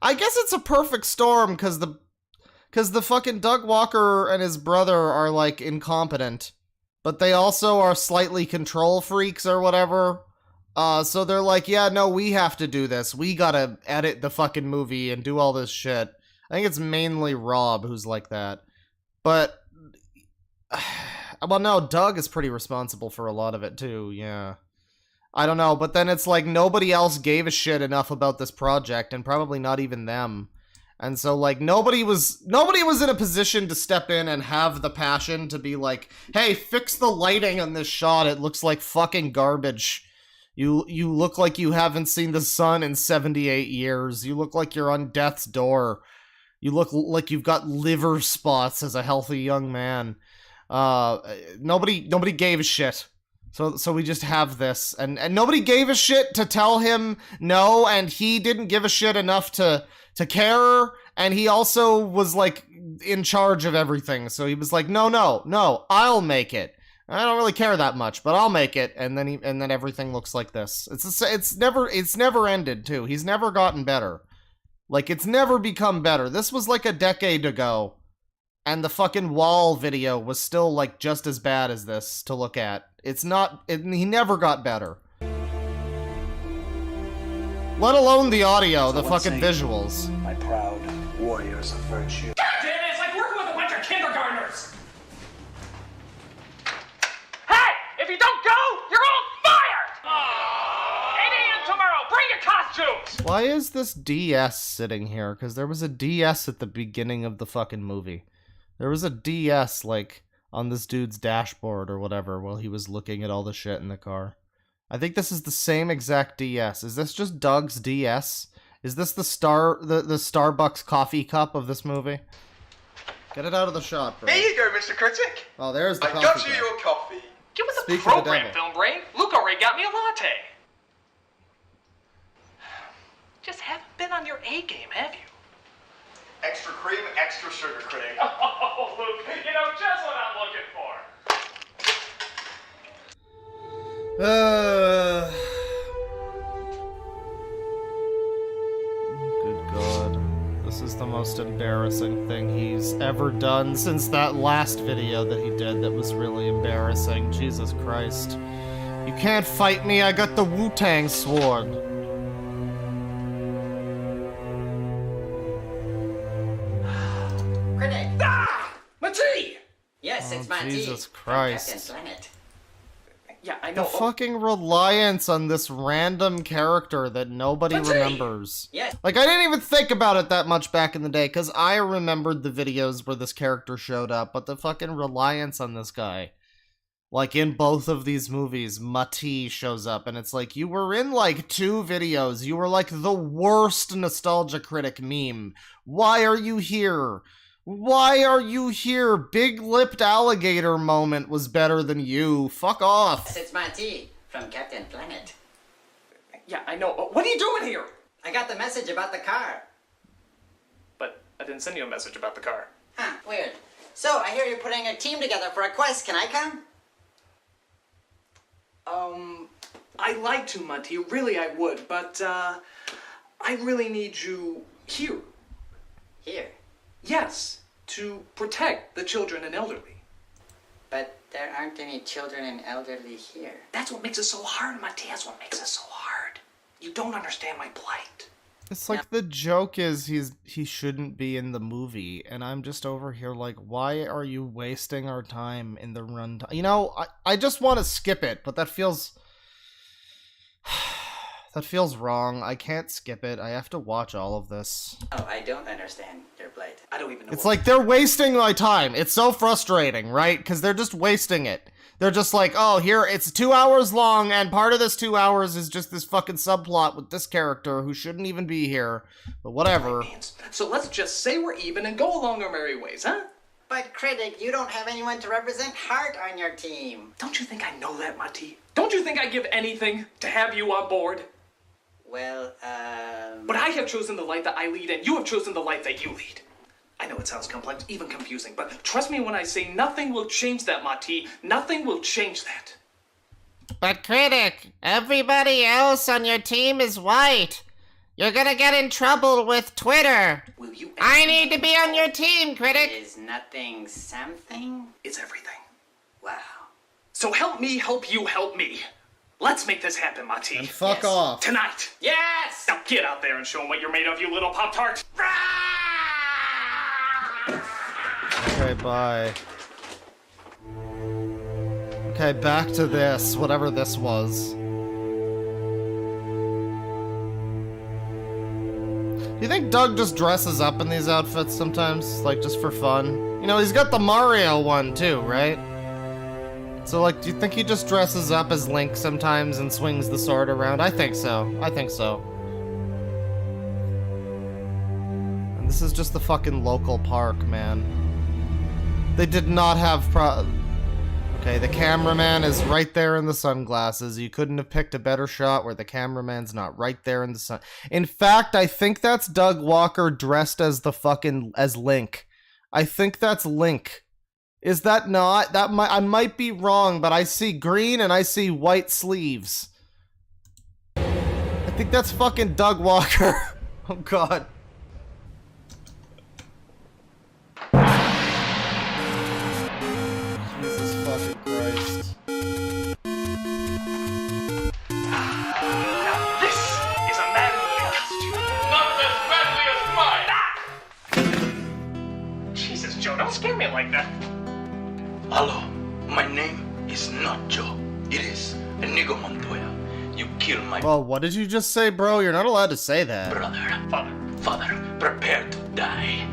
I guess it's a perfect storm because the fucking Doug Walker and his brother are like incompetent. But they also are slightly control freaks or whatever. So they're like, yeah, no, we have to do this. We gotta edit the fucking movie and do all this shit. I think it's mainly Rob who's like that. But, well, no, Doug is pretty responsible for a lot of it too, yeah. I don't know, but then it's like nobody else gave a shit enough about this project, and probably not even them. And so, like, nobody was in a position to step in and have the passion to be like, hey, fix the lighting on this shot, it looks like fucking garbage. You look like you haven't seen the sun in 78 years. You look like you're on death's door. You look like you've got liver spots as a healthy young man. Nobody gave a shit. So we just have this. And nobody gave a shit to tell him no, and he didn't give a shit enough to care, and he also was, like, in charge of everything, so he was like, no, I'll make it. I don't really care that much, but I'll make it, and then everything looks like this. It's never ended, too. He's never gotten better. Like, it's never become better. This was, like, a decade ago, and the fucking Wall video was still, like, just as bad as this to look at. He never got better. Let alone the audio, the fucking visuals. My proud warriors of virtue. God damn it, it's like working with a bunch of kindergartners! Why is this DS sitting here? Because there was a DS at the beginning of the fucking movie. There was a DS, like, on this dude's dashboard or whatever while he was looking at all the shit in the car. I think this is the same exact DS. Is this just Doug's DS? Is this the Starbucks coffee cup of this movie? Get it out of the shot, bro. Here you go, Mr. Critic. Oh, there's the coffee I got you cup. your coffee. Get with the Speak for the program, devil. Film Brain. Luke already got me a latte. Just haven't been on your A game, have you? Extra cream, extra sugar, Critic. Oh, Luke, you know just what I'm looking for. Good God. This is the most embarrassing thing he's ever done since that last video that he did that was really embarrassing. Jesus Christ. You can't fight me, I got the Wu-Tang sword. Critic! Ah! My tea! Yes, it's my tea. Jesus From Christ. Captain Planet. Yeah, I The know. fucking reliance on this random character that nobody remembers. Yes. Like, I didn't even think about it that much back in the day, because I remembered the videos where this character showed up, but the fucking reliance on this guy. Like, in both of these movies, Mati shows up, and it's like, you were in, like, 2 videos. You were, like, the worst Nostalgia Critic meme. Why are you here? Why are you here? Big-lipped alligator moment was better than you. Fuck off. Yes, it's my tea. From Captain Planet. Yeah, I know. What are you doing here? I got the message about the car. But I didn't send you a message about the car. Huh, weird. So, I hear you're putting a team together for a quest. Can I come? I'd like to, Monty. Really, I would. But, I really need you here. Here? Yes, to protect the children and elderly. But there aren't any children and elderly here. That's what makes it so hard, Monty. That's what makes it so hard. You don't understand my plight. It's like the joke is he shouldn't be in the movie, and I'm just over here like, why are you wasting our time in the runtime? You know, I just want to skip it, but that feels that feels wrong. I can't skip it. I have to watch all of this. Oh, I don't understand your plight. I don't even know. It's like they're wasting my time. It's so frustrating, right? Because they're just wasting it. They're just like, oh, here, it's 2 hours long, and part of this 2 hours is just this fucking subplot with this character who shouldn't even be here. But whatever. So let's just say we're even and go along our merry ways, huh? But, Critic, you don't have anyone to represent Hark on your team. Don't you think I know that, Monty? Don't you think I'd give anything to have you on board? Well, But I have chosen the life that I lead, and you have chosen the life that you lead. I know it sounds complex, even confusing, but trust me when I say nothing will change that, Mati. Nothing will change that. But Critic, everybody else on your team is white. You're gonna get in trouble with Twitter. Will you? I need to be on your team, Critic. Is nothing something? It's everything. Wow. So help me help you help me. Let's make this happen, Mati. And fuck off. Tonight. Yes! Now get out there and show them what you're made of, you little Pop-Tart. Okay, bye. Okay, back to this, whatever this was. Do you think Doug just dresses up in these outfits sometimes, like just for fun? You know, he's got the Mario one too, right? So, like, do you think he just dresses up as Link sometimes and swings the sword around? I think so. I think so. And this is just the fucking local park, man. They did not have Okay, the cameraman is right there in the sunglasses. You couldn't have picked a better shot where the cameraman's not right there in the sun. In fact, I think that's Doug Walker dressed as as Link. I think that's Link. Is that not? I might be wrong, but I see green and I see white sleeves. I think that's fucking Doug Walker. Oh god. Jesus fucking Christ. Now this is a manly costume. Not as manly as mine. Jesus, Joe, don't scare me like that. Hello, my name is not Joe. It is Inigo Montoya. You kill my Well, what did you just say, bro? You're not allowed to say that. brother. Father, prepare to die.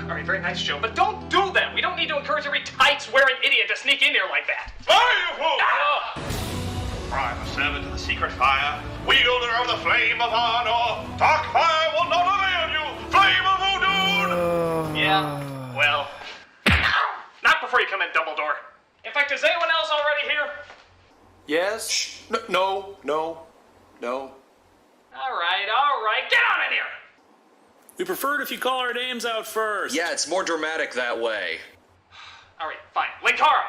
Alright, very nice, Joe, but don't do that! We don't need to encourage every tights-wearing idiot to sneak in here like that! I am a servant of the secret fire, wielder of the flame of honor. Dark fire will not avail you, flame of Udun! Yeah, well... Not before you come in, Dumbledore. In fact, is anyone else already here? Yes? No. Alright, get on in here! We prefer it if you call our names out first. Yeah, it's more dramatic that way. Alright, fine. Linkara!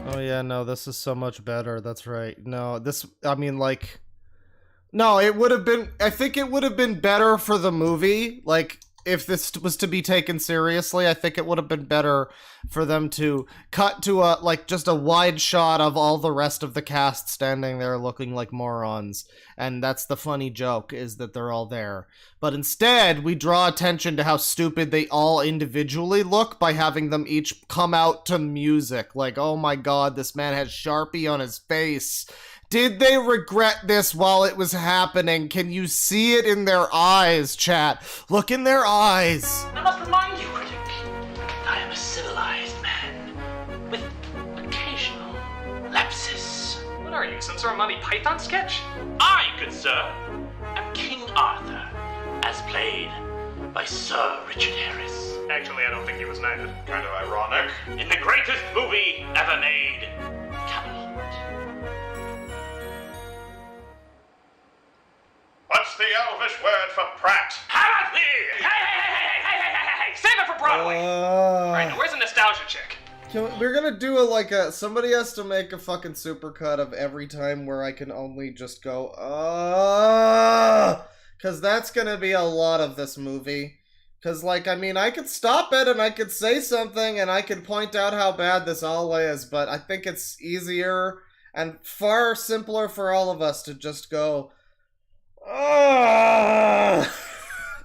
Oh yeah, no, this is so much better. That's right. No, this, I mean, like, no, it would have been, I think it would have been better for the movie, like, if this was to be taken seriously. I think it would have been better for them to cut to a, like, just a wide shot of all the rest of the cast standing there looking like morons. And that's the funny joke, is that they're all there. But instead, we draw attention to how stupid they all individually look by having them each come out to music. Like, oh my god, this man has Sharpie on his face. Did they regret this while it was happening? Can you see it in their eyes, chat? Look in their eyes. I must remind you, critic, I am a civilized man with occasional lapses. what are you, some sort of Monty Python sketch? I, good sir, am King Arthur, as played by Sir Richard Harris. Actually, I don't think he was knighted. Kind of ironic. In the greatest movie ever made, Camelot. What's the Elvish word for prat? Harry! Hey! Save it for Broadway! Alright, now where's the nostalgia chick? We're gonna do a, somebody has to make a fucking supercut of every time where I can only just go, cause that's gonna be a lot of this movie. Cause, I mean, I could stop it and I could say something and I could point out how bad this all is, but I think it's easier and far simpler for all of us to just go,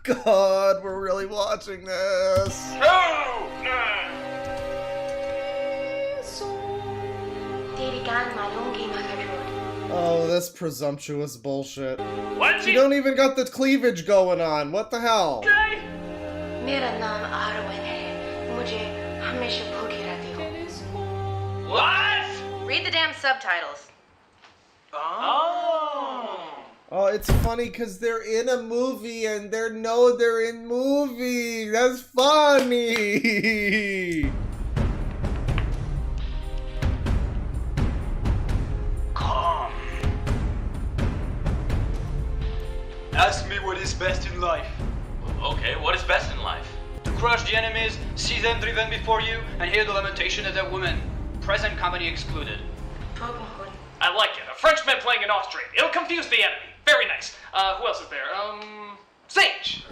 God, we're really watching this. Oh, this presumptuous bullshit. What? You don't even got the cleavage going on. What the hell? What? Read the damn subtitles. Oh, it's funny because they're in a movie and they're in movie. That's funny. Come. Ask me what is best in life. Okay, what is best in life? To crush the enemies, see them driven before you, and hear the lamentation of their women. Present company excluded. I like it. A Frenchman playing an Austrian. It'll confuse the enemy. Very nice. Who else is there? Sage!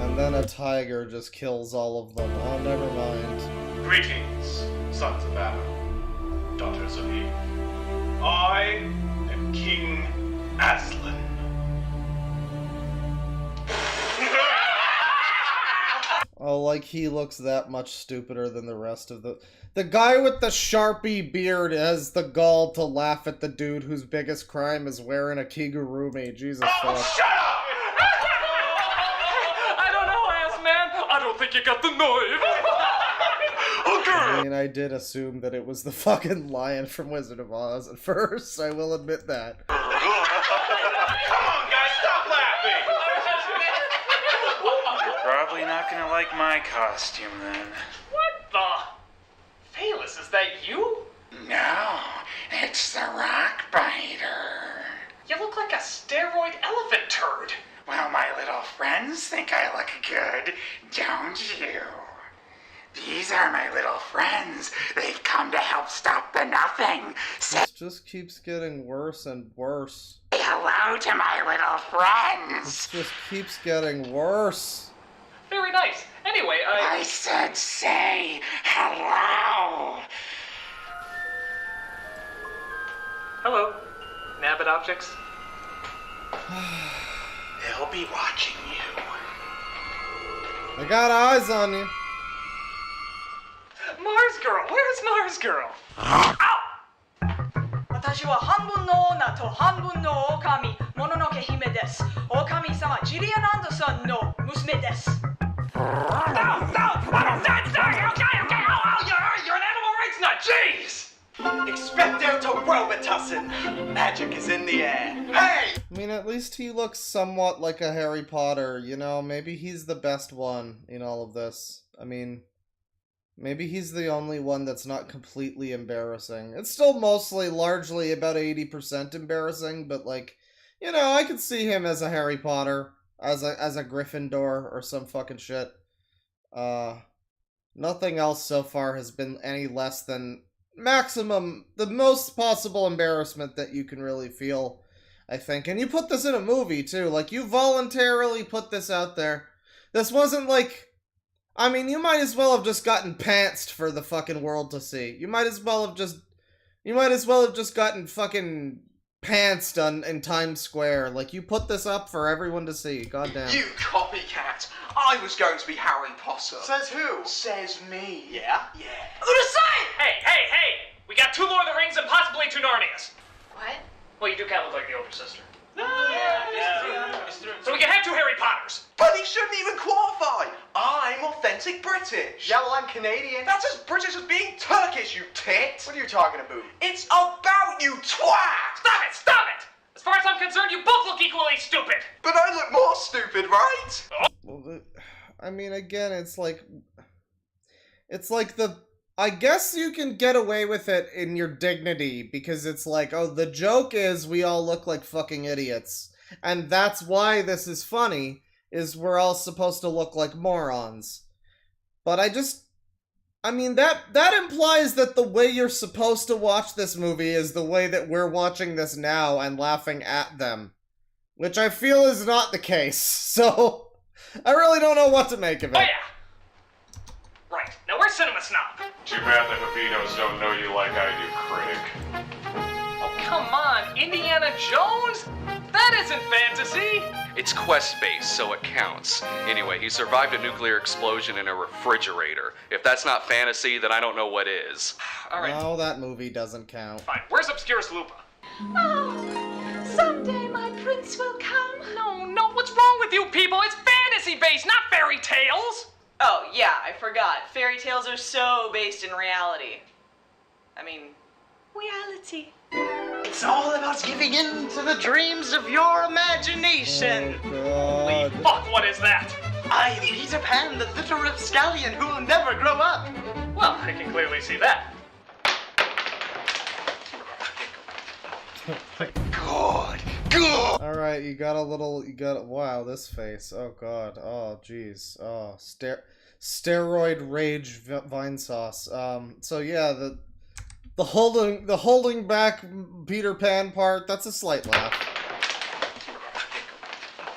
And then a tiger just kills all of them. Oh, never mind. Greetings, sons of Adam, daughters of Eve. I am King Aslan. Oh, like he looks that much stupider than the rest of the... The guy with the Sharpie beard has the gall to laugh at the dude whose biggest crime is wearing a kigurumi. Jesus fuck. Shut up! I don't know, ass man. I don't think you got the knife. I mean, I did assume that it was the fucking lion from Wizard of Oz at first. I will admit that. Come on, guys, stop laughing! You're probably not gonna like my costume then. What the? Phaelus, is that you? No, it's the rock biter. You look like a steroid elephant turd. Well, my little friends think I look good, don't you? These are my little friends. They've come to help stop the nothing. This just keeps getting worse and worse. Say hello to my little friends. This just keeps getting worse. Very nice. Anyway, I said say hello. Hello, Nabbit objects. They'll be watching you. I got eyes on you. Mars Girl! Where's Mars Girl? 私は半分の女と半分の狼、もののけ姫です。狼様ジリアン・アンダーソンの娘です。You're an animal rights nut, jeez! Expecto Robitussin! Magic is in the air. Hey! I mean, at least he looks somewhat like a Harry Potter, you know? Maybe he's the best one in all of this. I mean, maybe he's the only one that's not completely embarrassing. It's still mostly, largely, about 80% embarrassing, but, like, you know, I could see him as a Harry Potter, as a Gryffindor, or some fucking shit. Nothing else so far has been any less than maximum, the most possible embarrassment that you can really feel, I think. And you put this in a movie, too. Like, you voluntarily put this out there. This wasn't like... I mean, you might as well have just gotten pantsed for the fucking world to see. You might as well have just gotten fucking pantsed in Times Square. Like, you put this up for everyone to see. Goddamn. You copycat! I was going to be Harry Potter. Says who? Says me. Yeah? Yeah. Who to say? Hey! We got 2 Lord of the Rings and possibly 2 Narnias. What? Well, you do kind of look like the older sister. It's true. So we can have 2 Harry Potters. But he shouldn't even qualify. I'm authentic British. Yeah, well, I'm Canadian. That's as British as being Turkish, you tit. What are you talking about? It's about you, twat. Stop it! As far as I'm concerned, you both look equally stupid. But I look more stupid, right? Well, I mean, again, it's like the... I guess you can get away with it in your dignity, because it's like, oh, the joke is we all look like fucking idiots. And that's why this is funny, is we're all supposed to look like morons. But I mean, that implies that the way you're supposed to watch this movie is the way that we're watching this now and laughing at them. Which I feel is not the case, so I really don't know what to make of it. Oh yeah! Right, now where's Cinema Snob? Too bad the Habitos don't know you like I do, critic. Oh, come on, Indiana Jones? That isn't fantasy! It's quest-based, so it counts. Anyway, he survived a nuclear explosion in a refrigerator. If that's not fantasy, then I don't know what is. Alright. No, that movie doesn't count. Fine, where's Obscurus Lupa? Oh, someday my prince will come. No, what's wrong with you people? It's fantasy-based, not fairy tales! Oh, yeah, I forgot. Fairy tales are so based in reality. I mean, reality. It's all about giving in to the dreams of your imagination. Oh, Holy fuck, what is that? I'm Peter Pan, the little rapscallion who will never grow up. Well, I can clearly see that. Good. Alright, wow, this face. Oh god. Oh jeez. Oh, steroid rage vine sauce. So yeah, the holding back Peter Pan part, that's a slight laugh.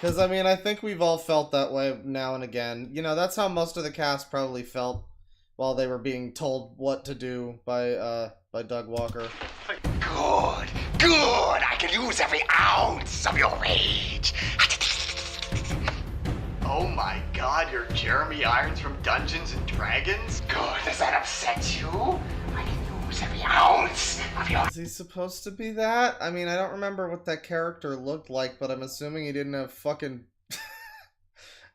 Because, I mean, I think we've all felt that way now and again. You know, that's how most of the cast probably felt while they were being told what to do by Doug Walker. Good. I can use every ounce of your rage. Oh my god, you're Jeremy Irons from Dungeons and Dragons? Good, does that upset you? I can use every ounce of your... Is he supposed to be that? I mean, I don't remember what that character looked like, but I'm assuming he didn't have fucking...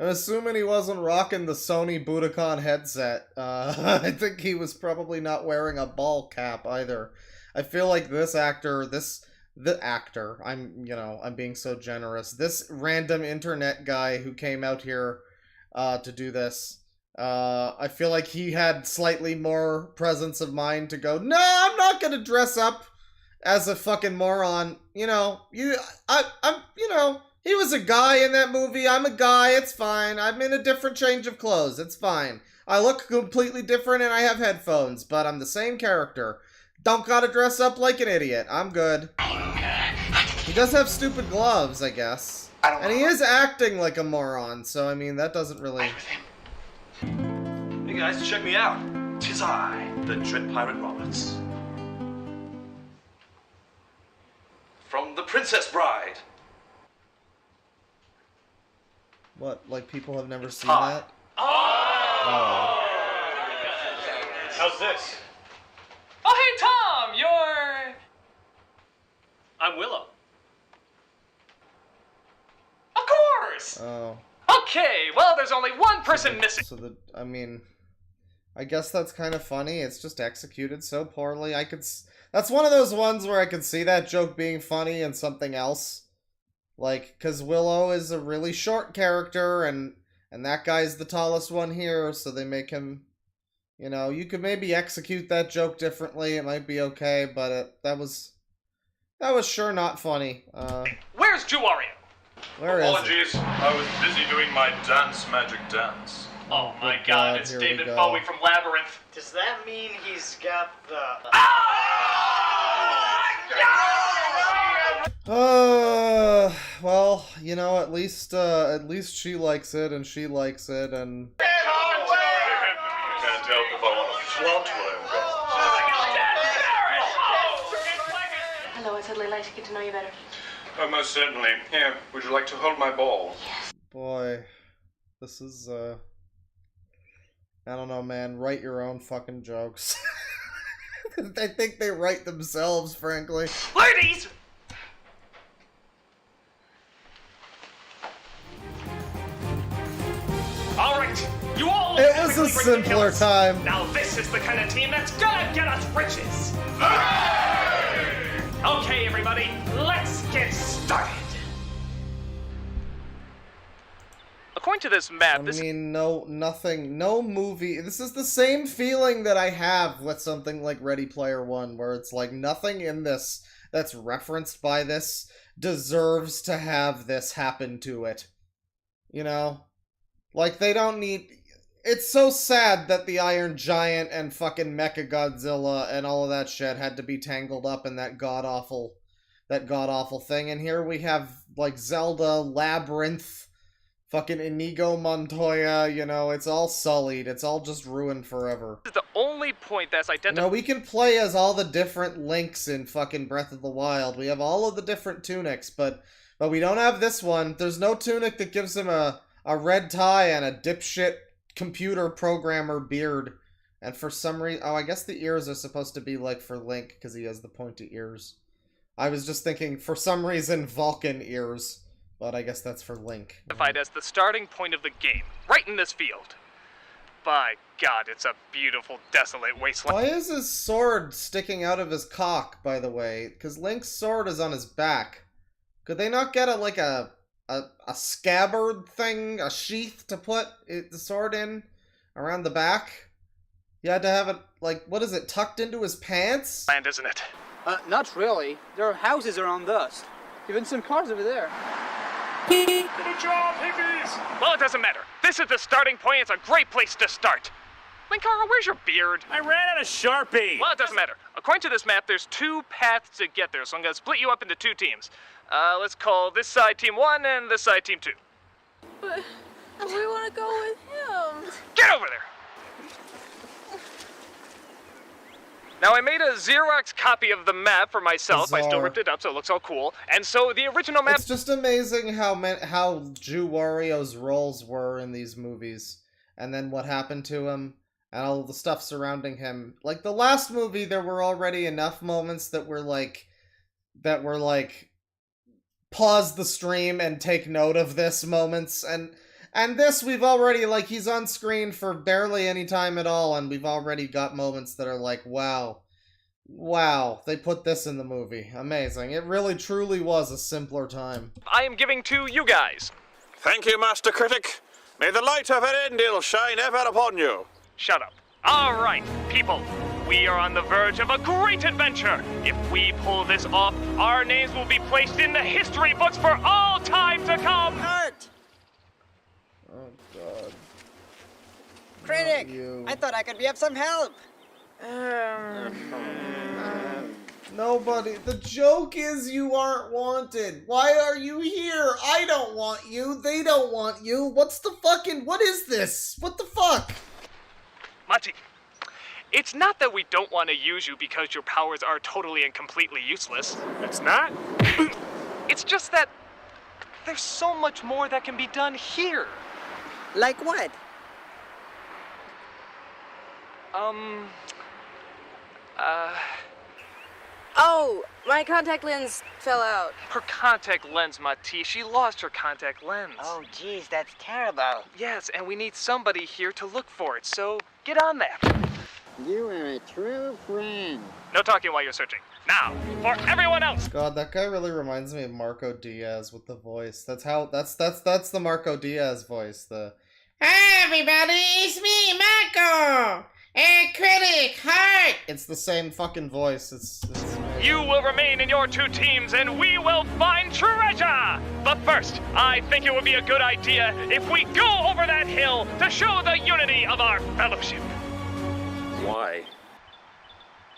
I'm assuming he wasn't rocking the Sony Budokan headset. I think he was probably not wearing a ball cap either. I feel like the actor, I'm being so generous. This random internet guy who came out here to do this, I feel like he had slightly more presence of mind to go, no, I'm not gonna dress up as a fucking moron. You know, he was a guy in that movie. I'm a guy. It's fine. I'm in a different change of clothes. It's fine. I look completely different and I have headphones, but I'm the same character. Don't gotta dress up like an idiot. I'm good. He does have stupid gloves, I guess. And he is acting like a moron, so I mean, that doesn't really... Hey guys, check me out. 'Tis I, the Dread Pirate Roberts. From The Princess Bride. What, like people have never seen that? How's this? Oh, hey, Tom! You're... I'm Willow. Of course! Oh. Okay, well, there's only one person missing. So I mean, I guess that's kind of funny. It's just executed so poorly. That's one of those ones where I could see that joke being funny and something else. Like, because Willow is a really short character, and that guy's the tallest one here, so they make him, you know, you could maybe execute that joke differently. It might be okay, but that was sure not funny. Where's Juwario? Where is it? Apologies, I was busy doing my dance magic dance. Oh my god, it's here David we go. Bowie from Labyrinth. Does that mean he's got the... Well, you know, at least she likes it, and she likes it, and... Can't help if I want to flaunt what I've got. Hello, I'd certainly like to get to know you better. Oh, most certainly. Here, would you like to hold my ball? Boy, this is, I don't know, man. Write your own fucking jokes. I think they write themselves, frankly. Ladies! Alright, you all It was a simpler time. Now this is the kind of team that's gonna get us riches! Okay, everybody, let's get started! According to this map, I mean, no movie. This is the same feeling that I have with something like Ready Player One, where it's like nothing in this that's referenced by this deserves to have this happen to it. You know? Like, they don't need... It's so sad that the Iron Giant and fucking Mechagodzilla and all of that shit had to be tangled up in that god-awful thing. And here we have, like, Zelda, Labyrinth, fucking Inigo Montoya, you know, it's all sullied. It's all just ruined forever. This is the only point that's identified. No, we can play as all the different Links in fucking Breath of the Wild. We have all of the different tunics, but we don't have this one. There's no tunic that gives him a red tie and a dipshit computer programmer beard. And for some reason... Oh, I guess the ears are supposed to be, like, for Link, because he has the pointy ears. I was just thinking, for some reason, Vulcan ears. But I guess that's for Link. Identified as the starting point of the game, right in this field. By God, it's a beautiful, desolate wasteland. Why is his sword sticking out of his cock, by the way? Because Link's sword is on his back. Could they not get a scabbard thing, a sheath to put the sword in around the back? You had to have it, like, what is it, tucked into his pants? Land, isn't it? Not really. There are houses around us. Even some cars over there. Good job, hippies! Well, it doesn't matter. This is the starting point. It's a great place to start. Linkara, where's your beard? I ran out of Sharpie! Well, it doesn't matter. According to this map, there's two paths to get there, so I'm gonna split you up into two teams. Let's call this side Team 1 and this side Team 2. But we want to go with him. Get over there! Now, I made a Xerox copy of the map for myself. Bizarre. I still ripped it up, so it looks all cool. And so the original map... It's just amazing how Juwario's roles were in these movies. And then what happened to him, and all the stuff surrounding him. Like, the last movie, there were already enough moments that were like, pause the stream and take note of this moments. And this, we've already, like, he's on screen for barely any time at all, and we've already got moments that are like, wow, they put this in the movie. Amazing. It really, truly was a simpler time. I am giving to you guys. Thank you, Master Critic. May the light of Erendil shine ever upon you. Shut up. All right, people. We are on the verge of a great adventure. If we pull this off, our names will be placed in the history books for all time to come. Hurt! Oh, God. Critic! I thought I could be of some help. Nobody. The joke is you aren't wanted. Why are you here? I don't want you. They don't want you. What is this? What the fuck? Machi, it's not that we don't want to use you because your powers are totally and completely useless. It's not? It's just that there's so much more that can be done here. Like what? Oh, my contact lens fell out. Her contact lens, Mati. She lost her contact lens. Oh, geez, that's terrible. Yes, and we need somebody here to look for it, so get on that. You are a true friend. No talking while you're searching. Now, for everyone else! God, that guy really reminds me of Marco Diaz with the voice. That's the Marco Diaz voice. Hi everybody, it's me, Marco! Hey, critic, Hark! It's the same fucking voice. It's You will remain in your two teams and we will find treasure! But first, I think it would be a good idea if we go over that hill to show the unity of our fellowship. Why?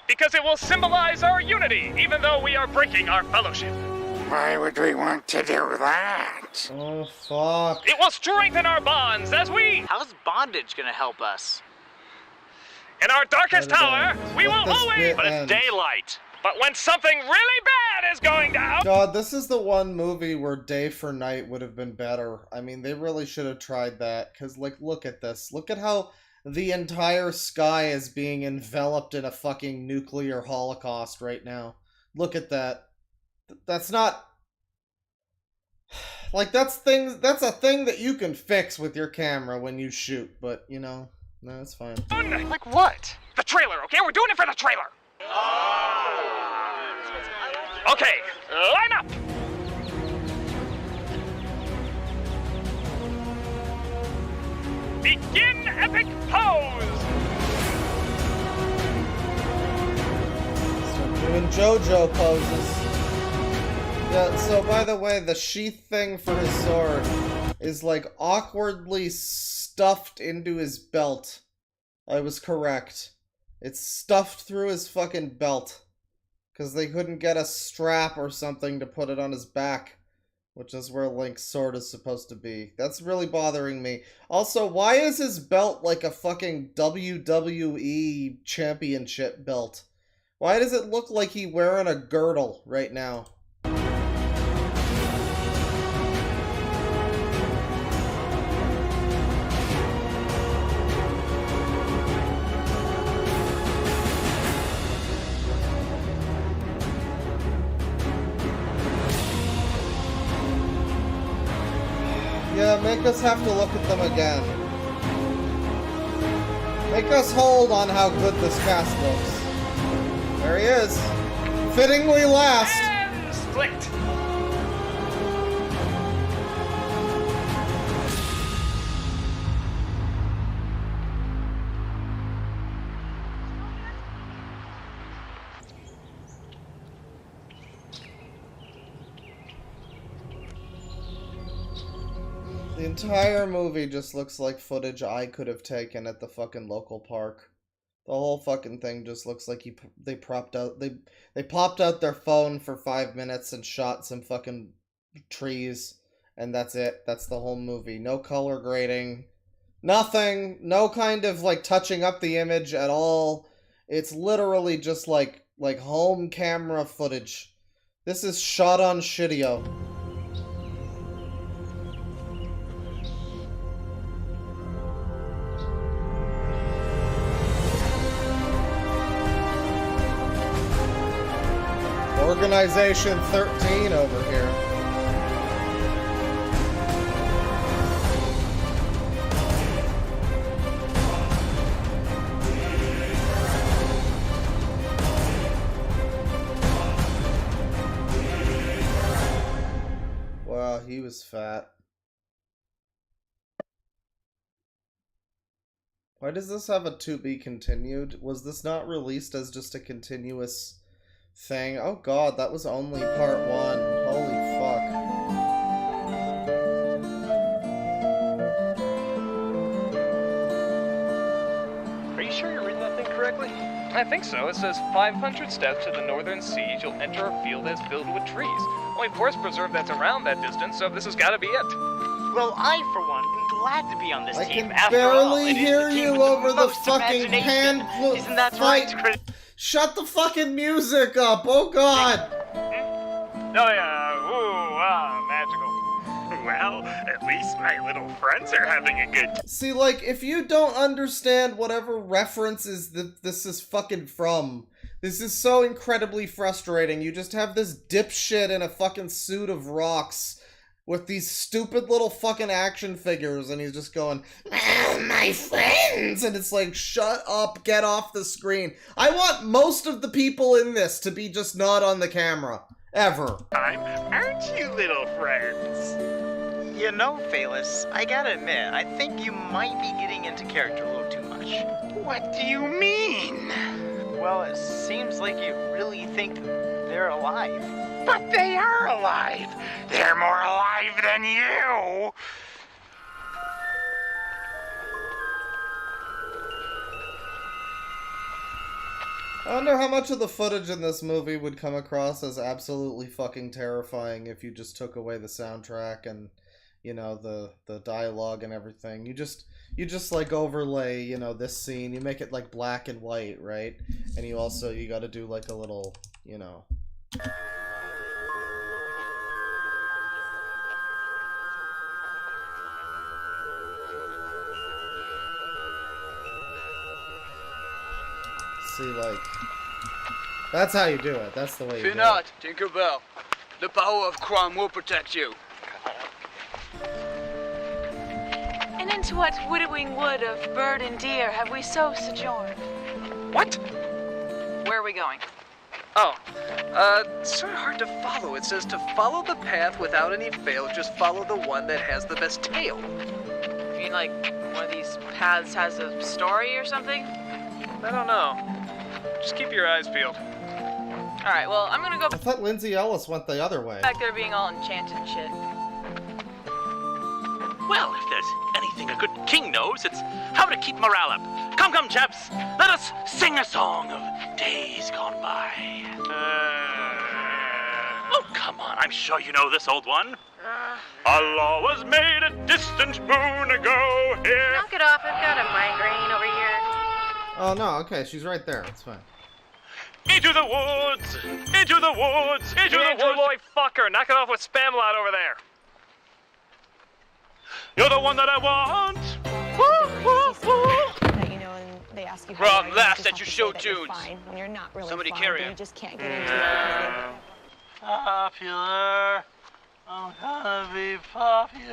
Because it will symbolize our unity, even though we are breaking our fellowship. Why would we want to do that? Oh, fuck. It will strengthen our bonds as we... How's bondage gonna help us? In our darkest hour, we will always... But it's daylight. But when something really bad is going down... God, this is the one movie where Day for Night would have been better. I mean, they really should have tried that. Because, like, look at this. Look at how the entire sky is being enveloped in a fucking nuclear holocaust right now. Look at that. That's not... Like, that's a thing that you can fix with your camera when you shoot. But, you know, no, it's fine. Like what? The trailer, okay? We're doing it for the trailer! Okay, line up! Begin epic pose! Start doing JoJo poses. Yeah, so by the way, the sheath thing for his sword is like awkwardly stuffed into his belt. I was correct. It's stuffed through his fucking belt. Because they couldn't get a strap or something to put it on his back. Which is where Link's sword is supposed to be. That's really bothering me. Also, why is his belt like a fucking WWE championship belt? Why does it look like he's wearing a girdle right now? Yeah, make us have to look at them again. Make us hold on how good this cast looks. There he is. Fittingly last. And split. The entire movie just looks like footage I could have taken at the fucking local park. The whole fucking thing just looks like they popped out their phone for 5 minutes and shot some fucking trees, and that's it. That's the whole movie. No color grading, nothing, no kind of like touching up the image at all. It's literally just like home camera footage. This is shot on Shitio. Organization 13 over here. Wow, he was fat. Why does this have a to be continued? Was this not released as just a continuous thing? Oh god, that was only part 1. Holy fuck. Are you sure you're reading that thing correctly? I think so. It says 500 steps to the northern seas, you'll enter a field that's filled with trees. Only forest preserve that's around that distance, so this has got to be it. Well, I, for one, am glad to be on this team. I After can all, barely it is hear the team you with the over the most fucking imagination. hand Isn't that fight. right, Chris? Shut the fucking music up! Oh god! Oh yeah, ooh, magical. Well, at least my little friends are having a good... See, like, if you don't understand whatever references that this is fucking from, This is so incredibly frustrating. You just have this dipshit in a fucking suit of rocks with these stupid little fucking action figures, and he's just going, "Oh, my friends!" And it's like, shut up, get off the screen. I want most of the people in this to be just not on the camera. Ever. Aren't you, little friends? You know, Phaelus, I gotta admit, I think you might be getting into character a little too much. What do you mean? Well, it seems like you really think they're alive. But they are alive! They're more alive than you! I wonder how much of the footage in this movie would come across as absolutely fucking terrifying if you just took away the soundtrack and, you know, the dialogue and everything. You just like overlay, you know, this scene, you make it like black and white, right? And you gotta do like a little, you know... See, like, that's how you do it. That's the way you do it. Fear not, Tinkerbell. The power of crime will protect you. And into what widowing wood of bird and deer have we so sojourned? What? Where are we going? Oh, it's sort of hard to follow. It says to follow the path without any fail, just follow the one that has the best tail. You mean like one of these paths has a story or something? I don't know. Just keep your eyes peeled. Alright, well, I'm gonna go I thought Lindsay Ellis went the other way. back there being all enchanted and shit. Well, if there's anything a good king knows, it's how to keep morale up. Come, come, chaps. Let us sing a song of days gone by. Oh, come on. I'm sure you know this old one. A law was made a distant moon ago here. Knock it off. I've got a migraine over here. Oh, no, okay, she's right there. It's fine. Into the woods! Into the woods! Into the Andrew woods! Lloyd fucker, knock it off with Spamalot over there. You're the one that I want! Woo, woo, woo! You know, and they ask you Rob how laughs at your show tunes. when you're not really Somebody fine, carry but him. you just can't get into it. Popular. I'm gonna be popular.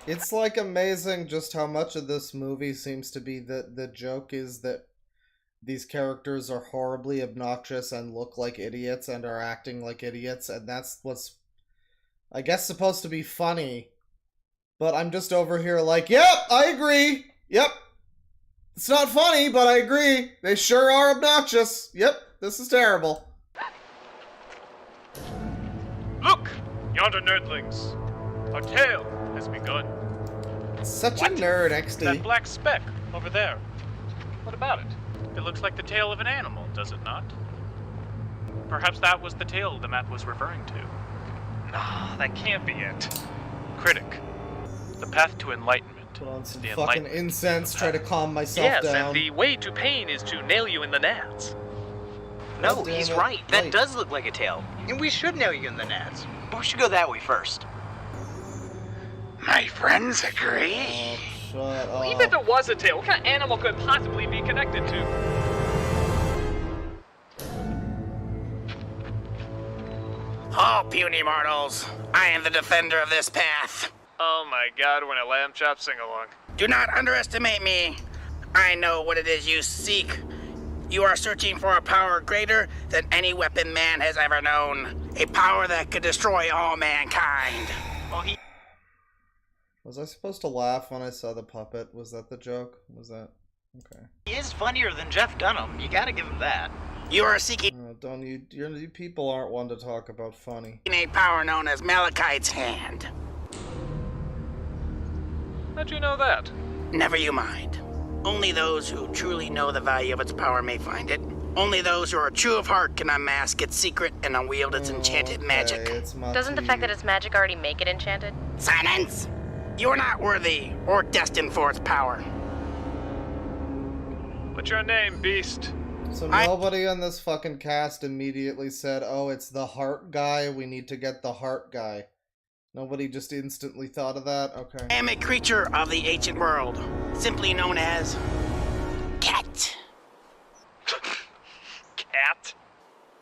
It's like amazing just how much of this movie seems to be that the joke is that these characters are horribly obnoxious and look like idiots and are acting like idiots, and that's what's, I guess, supposed to be funny. But I'm just over here like, yep, I agree. Yep. It's not funny, but I agree. They sure are obnoxious. Yep, this is terrible. Look, yonder nerdlings. Our tale has begun. Such a nerd, XD. That black speck over there. What about it? It looks like the tail of an animal, does it not? Perhaps that was the tail the map was referring to. No, that can't be it. Critic, the path to enlightenment. Put on some The fucking enlightenment. incense, try to calm myself Yes, down. and the way to pain is to nail you in the nads. No, God damn he's it. right. That Wait. does look like a tail. And we should nail you in the nads. But we should go that way first. My friends agree. Shut up. Even if it was a tail, what kind of animal could it possibly be connected to? Oh, puny mortals, I am the defender of this path. Oh my god, we're in a lamb chop sing-along. Do not underestimate me. I know what it is you seek. You are searching for a power greater than any weapon man has ever known. A power that could destroy all mankind. Well, he... Was I supposed to laugh when I saw the puppet? Was that the joke? Was that... Okay. He is funnier than Jeff Dunham. You gotta give him that. You are seeking Don't you people aren't one to talk about funny. a power known as Malachite's Hand. How'd you know that? Never you mind. Only those who truly know the value of its power may find it. Only those who are true of heart can unmask its secret and unwield its enchanted magic. Doesn't the fact that it's magic already make it enchanted? Silence! You are not worthy or destined for its power. What's your name, beast? So nobody on this fucking cast immediately said, oh, it's the heart guy, we need to get the heart guy. Nobody just instantly thought of that? Okay. I am a creature of the ancient world, simply known as Cat.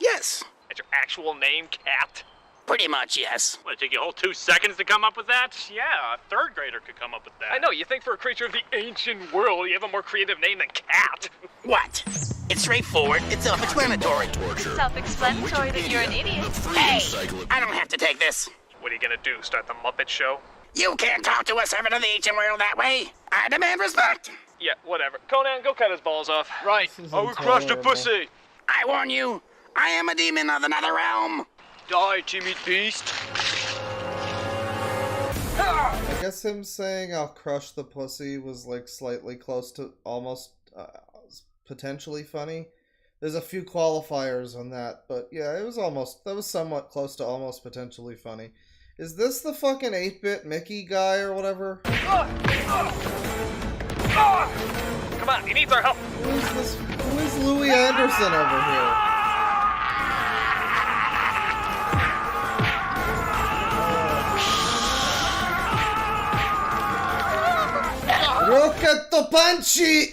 Yes. That's your actual name, Cat? Pretty much, yes. What, it take you a whole 2 seconds to come up with that? Yeah, a 3rd grader could come up with that. I know, you think for a creature of the ancient world, you have a more creative name than Cat. What? It's straightforward. It's self-explanatory. It's self-explanatory that you're an idiot. Hey, I don't have to take this. What are you gonna do, start the Muppet Show? You can't talk to a servant of the ancient world that way. I demand respect. Yeah, whatever. Conan, go cut his balls off. Right. I will crush the pussy. I warn you, I am a demon of another realm. Die, Jimmy Beast. I guess him saying I'll crush the pussy was like slightly close to almost potentially funny. There's a few qualifiers on that, but yeah, that was somewhat close to almost potentially funny. Is this the fucking 8-bit Mickey guy or whatever? Come on, he needs our help. Who is Louis Anderson over here? Rocket punchy!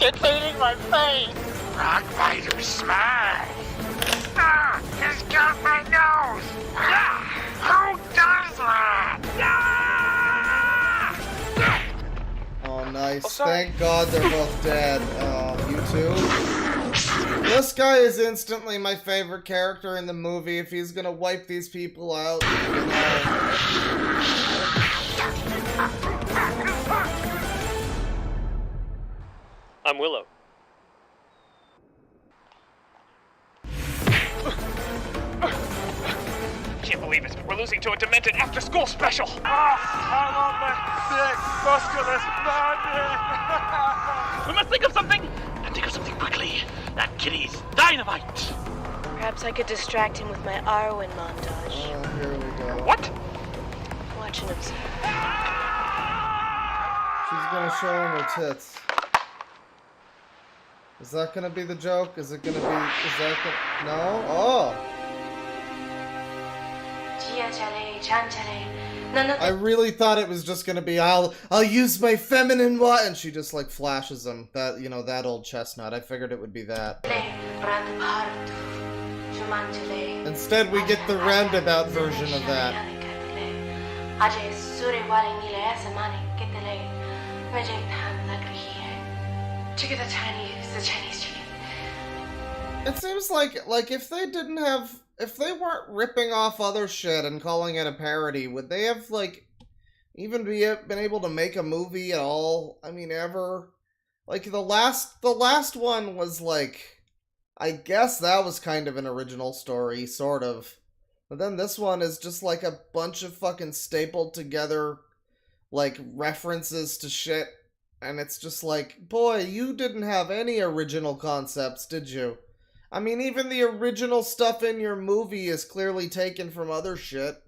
It's eating my face. Rock fighter smash. Ah, he's got my nose. Ah, who does that? Ah! Oh, nice. Thank God they're both dead. You too? This guy is instantly my favorite character in the movie. If he's gonna wipe these people out, you know. I'm Willow. Can't believe it. We're losing to a demented after-school special. I want my sick, muscular body. We must think of something, and think of something quickly. That kitty's dynamite. Perhaps I could distract him with my Arwen montage. Oh, here we go. What? Watching him. She's gonna show him her tits. Is that gonna be the joke? Is it gonna be? Is that gonna, no? Oh! I really thought it was just gonna be I'll use my feminine what, and she just like flashes him. That, you know, that old chestnut. I figured it would be that. Instead, we get the roundabout version of that. The Chinese chicken. It seems like if they didn't have, if they weren't ripping off other shit and calling it a parody, would they have like even been able to make a movie at all? I mean, ever? Like the last one was like, I guess that was kind of an original story, sort of. But then this one is just like a bunch of fucking stapled together like references to shit. And it's just like, boy, you didn't have any original concepts, did you? I mean, even the original stuff in your movie is clearly taken from other shit.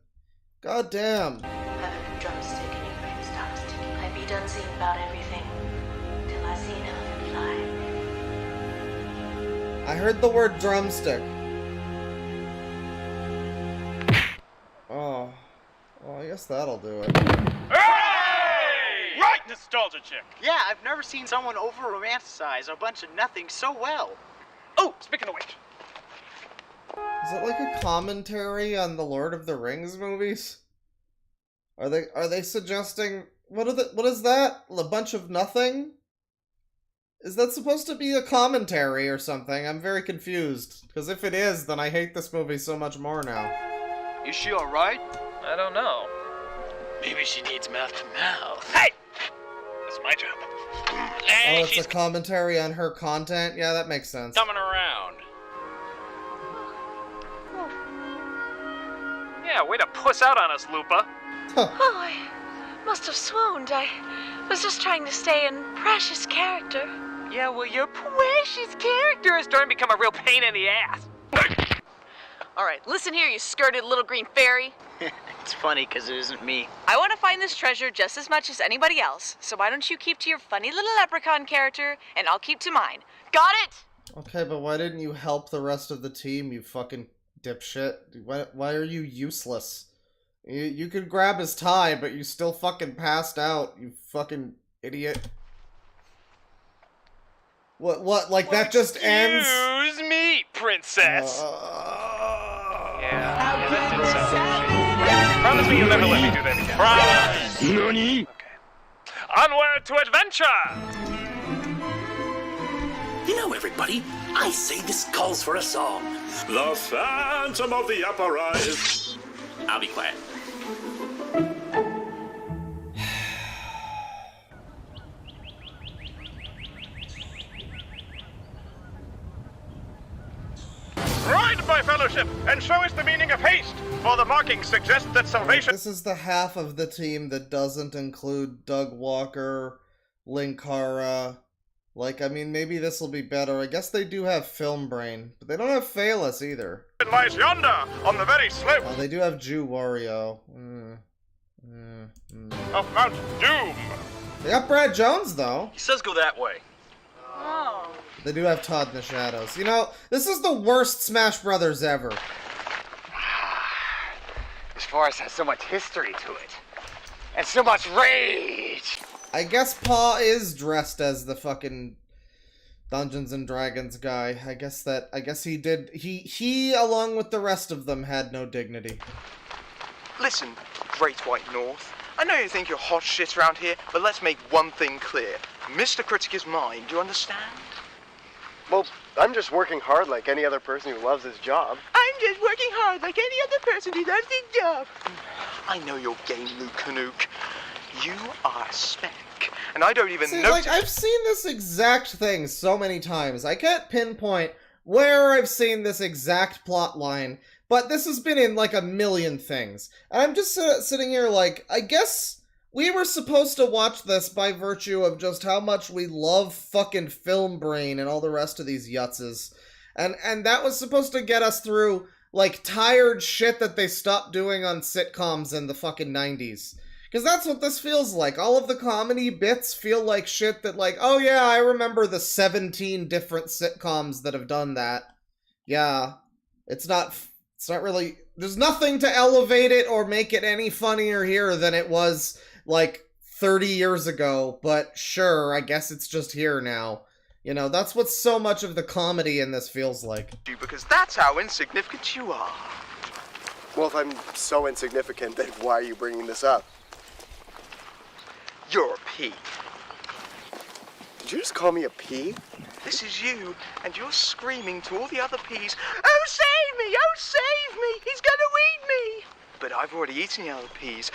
God damn. Have a drumstick and your brain stops ticking. I be done seeing about everything till I see an elephant fly. I heard the word drumstick. Oh. Well, I guess that'll do it. Right, nostalgia chick. Yeah, I've never seen someone over-romanticize a bunch of nothing so well. Oh, speaking of which. Is it like a commentary on the Lord of the Rings movies? Are they suggesting what is that? A bunch of nothing? Is that supposed to be a commentary or something? I'm very confused. Because if it is, then I hate this movie so much more now. Is she alright? I don't know. Maybe she needs mouth to mouth. Hey! That's my job. Hey, Oh, it's a commentary on her content? Yeah, that makes sense. coming around. Yeah, way to puss out on us, Lupa. Oh, I must have swooned. I was just trying to stay in precious character. Yeah, well, your precious character is starting to become a real pain in the ass. Alright, listen here, you skirted little green fairy. It's funny because it isn't me. I want to find this treasure just as much as anybody else, so why don't you keep to your funny little leprechaun character, and I'll keep to mine. Got it? Okay, but why didn't you help the rest of the team, you fucking dipshit? Why are you useless? You could grab his tie, but you still fucking passed out, you fucking idiot. What? Like that just ends? Excuse me, princess. Yeah, that did sound fishy. Promise me you'll never let me do that again. Promise. Nani? Onward to adventure! You know, everybody, I say this calls for a song. The Phantom of the Upper Rise. I'll be quiet. Ride, my fellowship, and show us the meaning of haste, for the markings suggest that salvation... This is the half of the team that doesn't include Doug Walker, Linkara. Like, I mean, maybe this will be better. I guess they do have Film Brain, but they don't have Phaelus either. It lies yonder, on the very slope Oh, they do have Jew Wario. of Mount Doom. They got Brad Jones, though. He says go that way. Oh. They do have Todd in the Shadows. You know, this is the worst Smash Brothers ever. This forest has so much history to it. And so much rage! I guess Pa is dressed as the fucking Dungeons and Dragons guy. I guess he did. He, along with the rest of them, had no dignity. Listen, Great White North. I know you think you're hot shit around here, but let's make one thing clear. Mr. Critic is mine, do you understand? Well, I'm just working hard like any other person who loves his job. I'm just working hard like any other person who loves his job. I know your game, Luke Canuck. You are a speck, and I don't even See, notice. like, I've seen this exact thing so many times. I can't pinpoint where I've seen this exact plot line, but this has been in, like, a million things. And I'm just sitting here like, I guess we were supposed to watch this by virtue of just how much we love fucking Film Brain and all the rest of these yutzes. And that was supposed to get us through, like, tired shit that they stopped doing on sitcoms in the fucking 90s. Because that's what this feels like. All of the comedy bits feel like shit that, like, oh yeah, I remember the 17 different sitcoms that have done that. Yeah. It's not really... There's nothing to elevate it or make it any funnier here than it was, like, 30 years ago. But sure, I guess it's just here now. You know, that's what so much of the comedy in this feels like. Because that's how insignificant you are. Well, if I'm so insignificant, then why are you bringing this up? You're a pea. Did you just call me a pea? This is you, and you're screaming to all the other peas, "Oh, save me! Oh, save me! He's gonna eat me!" But I've already eaten the other peas.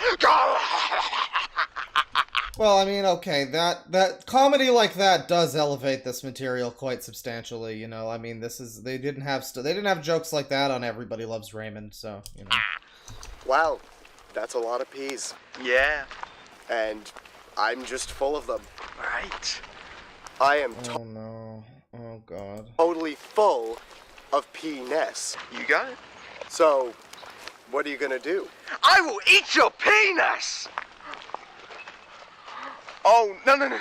Well, I mean, okay, that comedy like that does elevate this material quite substantially, you know. I mean, they didn't have jokes like that on Everybody Loves Raymond, so, you know. Wow, that's a lot of peas. Yeah. And I'm just full of them. Right. I am Oh no. Oh god. totally full of pea-ness. You got it. So, what are you gonna do? I will eat your penis! Oh, no.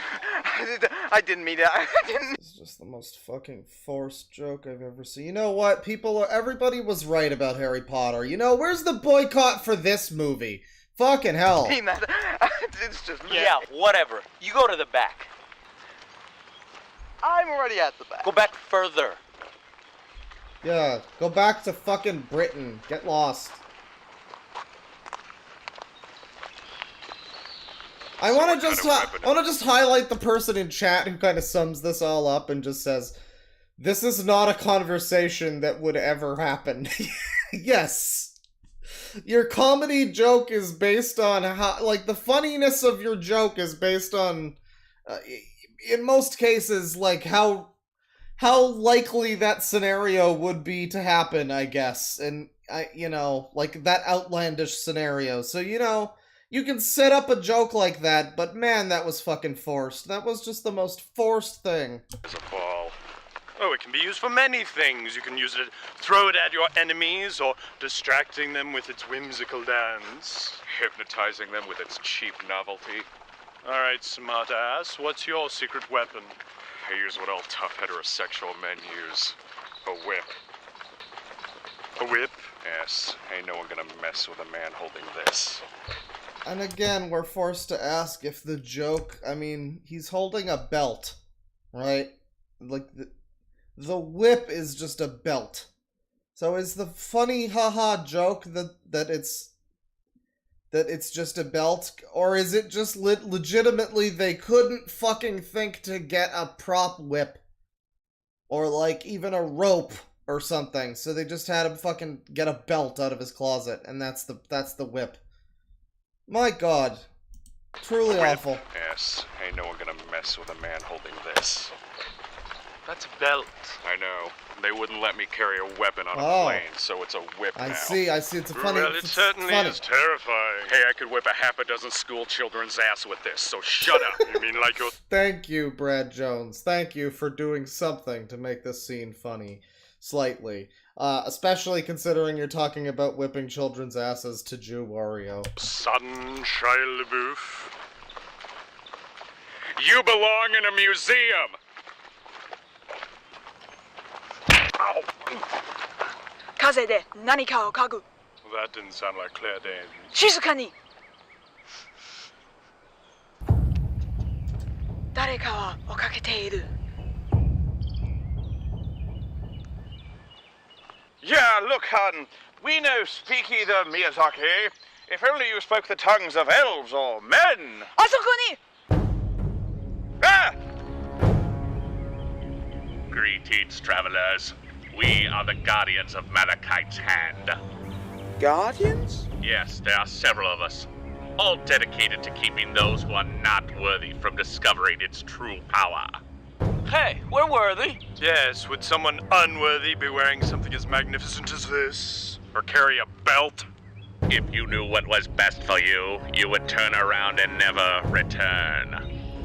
I didn't mean that. I didn't. This is just the most fucking forced joke I've ever seen. You know what? Everybody was right about Harry Potter. You know, where's the boycott for this movie? Fucking hell. I mean that. It's just... Yeah, whatever. You go to the back. I'm already at the back. Go back further. Yeah, go back to fucking Britain. Get lost. I want to just highlight the person in chat who kind of sums this all up and just says, "This is not a conversation that would ever happen." Yes. Your comedy joke is based on how, like, the funniness of your joke is based on, in most cases, like, how likely that scenario would be to happen, I guess. And, you know, like, that outlandish scenario. So, you know, you can set up a joke like that, but man, that was fucking forced. That was just the most forced thing. As a ball. Oh, it can be used for many things. You can use it to throw it at your enemies, or distracting them with its whimsical dance. Hypnotizing them with its cheap novelty. Alright, smartass, what's your secret weapon? I use what all tough heterosexual men use. A whip. A whip? Yes, ain't no one gonna mess with a man holding this. And again, we're forced to ask if the joke, I mean, he's holding a belt, right? like, the whip is just a belt. So is the funny haha joke that it's just a belt, or is it just legitimately they couldn't fucking think to get a prop whip, or like even a rope or something, so they just had him fucking get a belt out of his closet, and that's the whip. My God, truly awful. Yes, ain't no one gonna mess with a man holding this. That's a belt. I know. They wouldn't let me carry a weapon on a plane, so it's a whip now. I see, it's a funny... Well, it certainly is terrifying. Hey, I could whip a half a dozen school children's ass with this, so shut up. You mean like you're... Thank you, Brad Jones. Thank you for doing something to make this scene funny. Slightly. Especially considering you're talking about whipping children's asses to Jew Wario. Son Shia LaBeouf. You belong in a museum! Ow! Kaze de nanika o kagu. That didn't sound like Claire Danes. Shizuka ni. Dareka wa okakete iru. Yeah, look, hon. We know speak either Miyazaki. If only you spoke the tongues of elves or men. Asoko ni! Ah! Greetings, travelers. We are the guardians of Malachite's hand. Guardians? Yes, there are several of us, all dedicated to keeping those who are not worthy from discovering its true power. Hey, we're worthy. Yes, would someone unworthy be wearing something as magnificent as this? Or carry a belt? If you knew what was best for you, you would turn around and never return.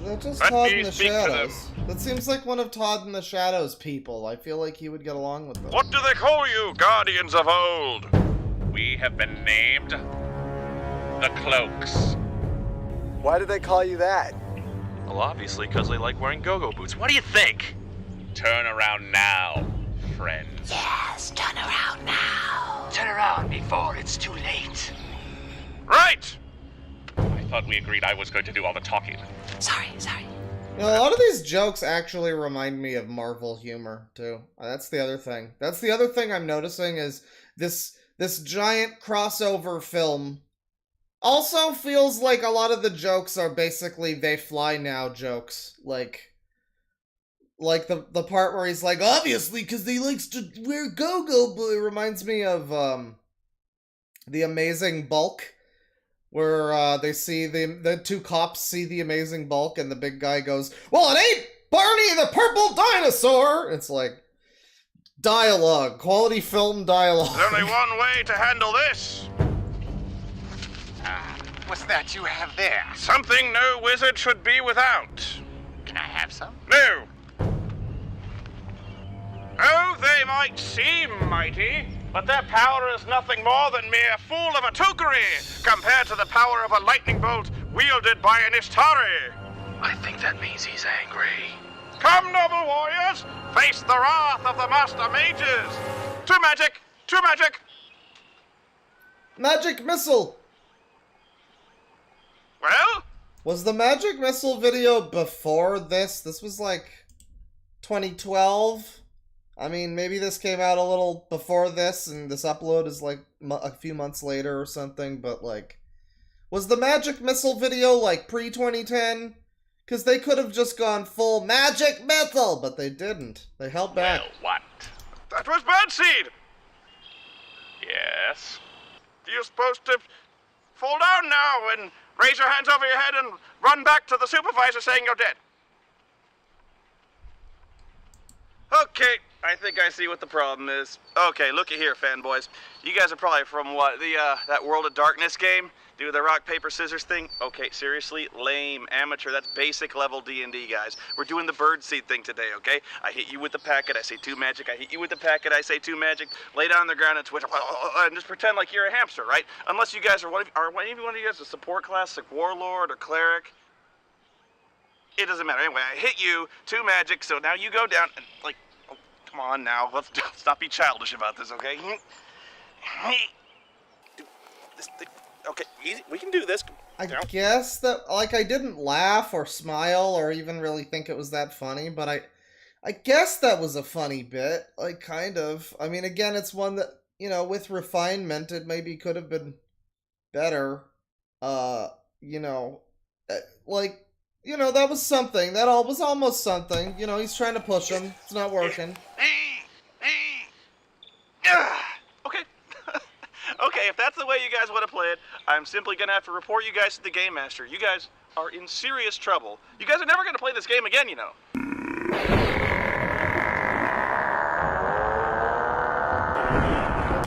Is that just Todd in the Shadows? That seems like one of Todd in the Shadows people. I feel like he would get along with them. What do they call you, guardians of old? We have been named the Cloaks. Why do they call you that? Well, obviously, because they like wearing go-go boots. What do you think? Turn around now, friends. Yes, turn around now. Turn around before it's too late. Right! I thought we agreed I was going to do all the talking. Sorry. You know, a lot of these jokes actually remind me of Marvel humor, too. That's the other thing. That's the other thing I'm noticing is this giant crossover film also feels like a lot of the jokes are basically They Fly Now jokes. Like the part where he's like, obviously, because he likes to wear go-go, but it reminds me of The Amazing Bulk, where they see the two cops see the Amazing Bulk, and the big guy goes, well, it ain't Barney the Purple Dinosaur! It's like, dialogue, quality film dialogue. There's only one way to handle this. What's that you have there? Something no wizard should be without. Can I have some? No. Oh, they might seem mighty, but their power is nothing more than mere fool of a tokery compared to the power of a lightning bolt wielded by an Ishtari. I think that means he's angry. Come, noble warriors, face the wrath of the master mages. To magic, to magic. Magic missile. Well? Was the magic missile video before this? This was like 2012. I mean, maybe this came out a little before this, and this upload is like a few months later or something, but like, was the magic missile video like pre-2010? Because they could have just gone full magic missile, but they didn't. They held back. Well, what? That was birdseed. Yes? You're supposed to fall down now and raise your hands over your head and run back to the supervisor saying you're dead. Okay, I think I see what the problem is. Okay, looky here, fanboys. You guys are probably from what, that World of Darkness game? Do the rock, paper, scissors thing? Okay, seriously? Lame, amateur, that's basic level D&D, guys. We're doing the birdseed thing today, okay? I hit you with the packet, I say 2 magic. I hit you with the packet, I say 2 magic. Lay down on the ground and twitch, and just pretend like you're a hamster, right? Unless you guys are one of you guys a support class, like warlord or cleric. It doesn't matter. Anyway, I hit you, 2 magic, so now you go down and, like, oh, come on now. Let's not be childish about this, okay? Okay, easy. We can do this. I guess that, like, I didn't laugh or smile or even really think it was that funny, but I guess that was a funny bit, like, kind of. I mean, again, it's one that, you know, with refinement, it maybe could have been better. You know, like, you know, that was something. That all was almost something. You know, he's trying to push him. It's not working. Okay. Okay, if that's the way you guys want to play it, I'm simply gonna have to report you guys to the Game Master. You guys are in serious trouble. You guys are never gonna play this game again, you know.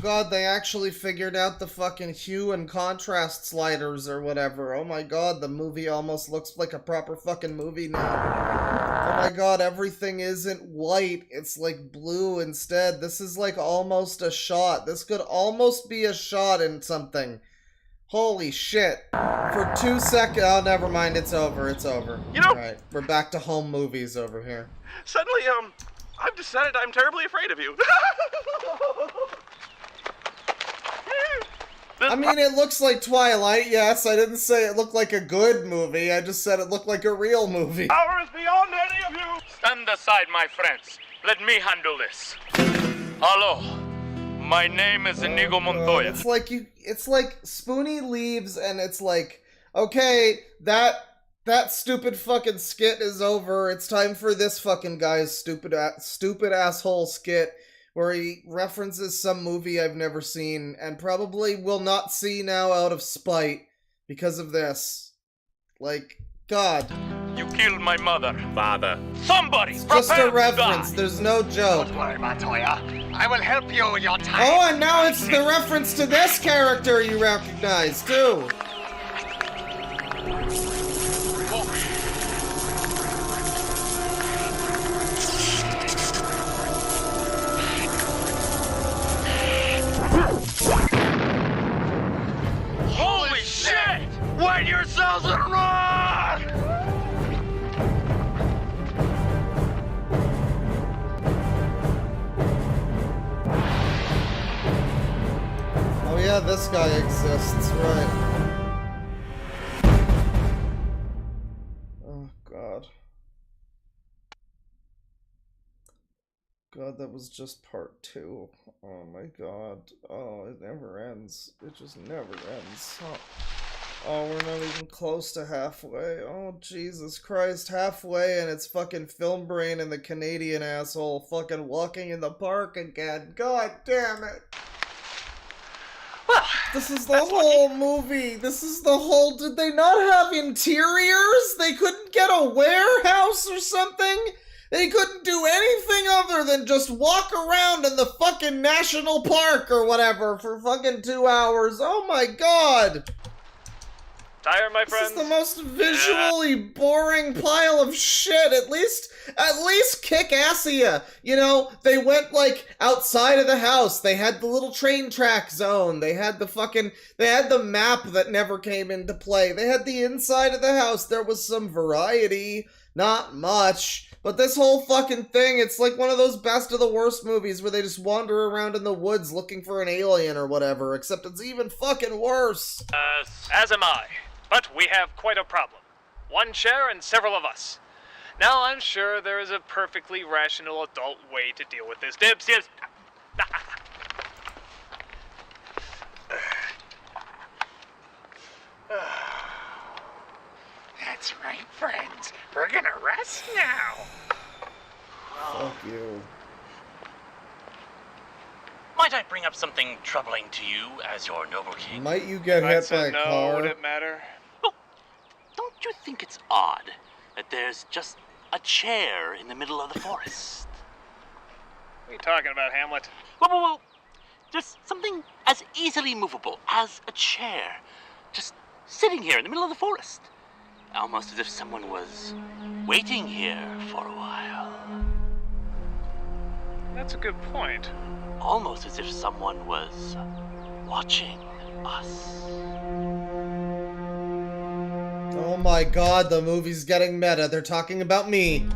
God, they actually figured out the fucking hue and contrast sliders or whatever. Oh my god, the movie almost looks like a proper fucking movie now. Oh my god, everything isn't white. It's like blue instead. This is like almost a shot. This could almost be a shot in something. Holy shit. For 2 seconds. Oh, never mind. It's over. It's over. You know, alright, we're back to home movies over here. Suddenly, I've decided I'm terribly afraid of you. I mean, it looks like Twilight, yes. I didn't say it looked like a good movie. I just said it looked like a real movie. Power is beyond any of you! Stand aside, my friends. Let me handle this. Hello. My name is Inigo Montoya. It's like Spoonie leaves and it's like, okay, that stupid fucking skit is over. It's time for this fucking guy's stupid asshole skit where he references some movie I've never seen and probably will not see now out of spite because of this. Like, God. You killed my mother. Father. Somebody! It's just a reference. There's no joke. Don't worry, Montoya. I will help you with your time. Oh, and now it's the reference to this character you recognize, too. Holy shit! Wait yourselves and run! Oh yeah, this guy exists, right. Oh god. God, that was just part 2. Oh my god. Oh, it never ends. It just never ends. Oh, we're not even close to halfway. Oh, Jesus Christ. Halfway and it's fucking Film Brain and the Canadian asshole fucking walking in the park again. God damn it. Well, this is the whole movie. This is the whole... Did they not have interiors? They couldn't get a warehouse or something? They couldn't do anything other than just walk around in the fucking national park or whatever for fucking 2 hours. Oh my god. Tired, my friends? This is the most visually boring pile of shit. At least kick Assia. You know, they went like outside of the house. They had the little train track zone. They had the map that never came into play. They had the inside of the house. There was some variety. Not much. But this whole fucking thing, it's like one of those best of the worst movies where they just wander around in the woods looking for an alien or whatever, except it's even fucking worse. As am I. But we have quite a problem. One chair and several of us. Now I'm sure there is a perfectly rational adult way to deal with this. Dibs. That's right, friends. We're gonna rest now. Fuck you. Might I bring up something troubling to you as your noble king? Might you get hit by a car? Would it matter? Well, don't you think it's odd that there's just a chair in the middle of the forest? What are you talking about, Hamlet? Well, just something as easily movable as a chair. Just sitting here in the middle of the forest. Almost as if someone was waiting here for a while. That's a good point. Almost as if someone was watching us. Oh my god, the movie's getting meta. They're talking about me.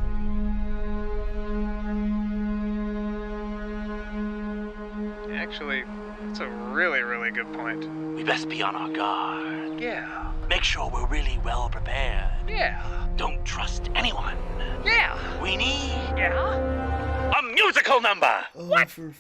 Actually, that's a really, really good point. We best be on our guard. Yeah. Make sure we're really well prepared. Yeah. Yeah. Don't trust anyone. Yeah. We need Yeah? a musical number. What? We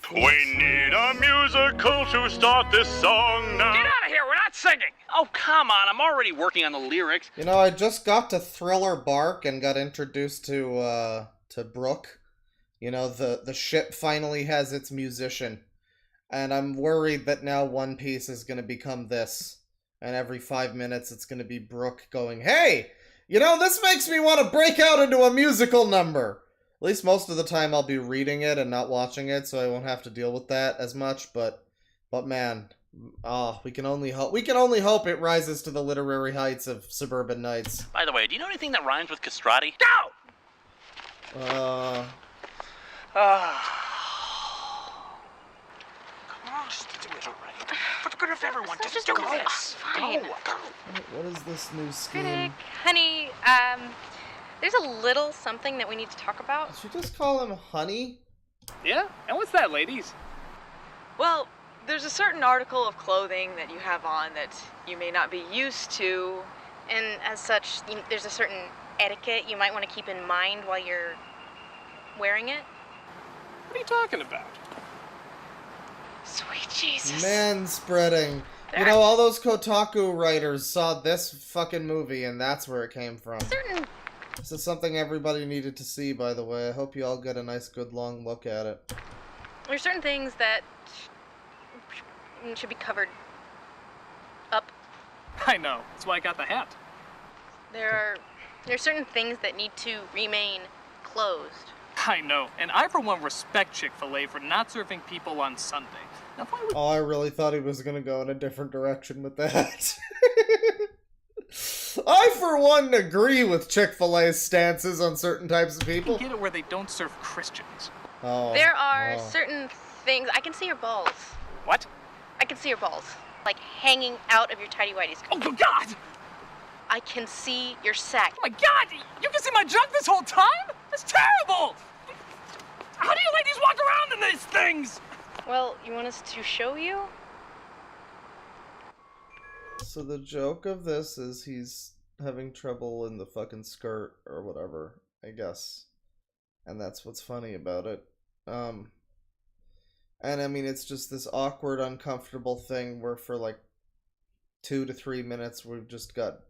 need a musical to start this song now. Get out of here, we're not singing! Oh, come on, I'm already working on the lyrics. You know, I just got to Thriller Bark and got introduced to Brooke. You know, the ship finally has its musician. And I'm worried that now One Piece is gonna become this. And every 5 minutes it's gonna be Brooke going, "Hey! You know, this makes me want to break out into a musical number!" At least most of the time I'll be reading it and not watching it, so I won't have to deal with that as much, but man, we can only hope it rises to the literary heights of Suburban Nights. By the way, do you know anything that rhymes with castrati? Go! Come on, just do it already. For the good of everyone, just do this. this. Fine. Go. What is this new scheme? Critic, honey, there's a little something that we need to talk about. Did you just call him Honey? Yeah? And what's that, ladies? Well, there's a certain article of clothing that you have on that you may not be used to. And as such, there's a certain etiquette you might want to keep in mind while you're wearing it. What are you talking about? Sweet Jesus. Manspreading. You know, all those Kotaku writers saw this fucking movie, and that's where it came from. This is something everybody needed to see, by the way. I hope you all get a nice, good, long look at it. There's certain things that should be covered up. I know. That's why I got the hat. There are certain things that need to remain closed. I know. And I, for one, respect Chick-fil-A for not serving people on Sunday. Now, why would... Oh, I really thought he was gonna go in a different direction with that. I, for one, agree with Chick-fil-A's stances on certain types of people. You can get it where they don't serve Christians. Oh. There are certain things. I can see your balls. What? I can see your balls. Like hanging out of your tighty-whities. Oh, God! I can see your sack. Oh, my God! You can see my junk this whole time? That's terrible! How do you ladies walk around in these things? Well, you want us to show you? So the joke of this is he's having trouble in the fucking skirt or whatever, I guess. And that's what's funny about it. And I mean, it's just this awkward, uncomfortable thing where for like 2 to 3 minutes we've just got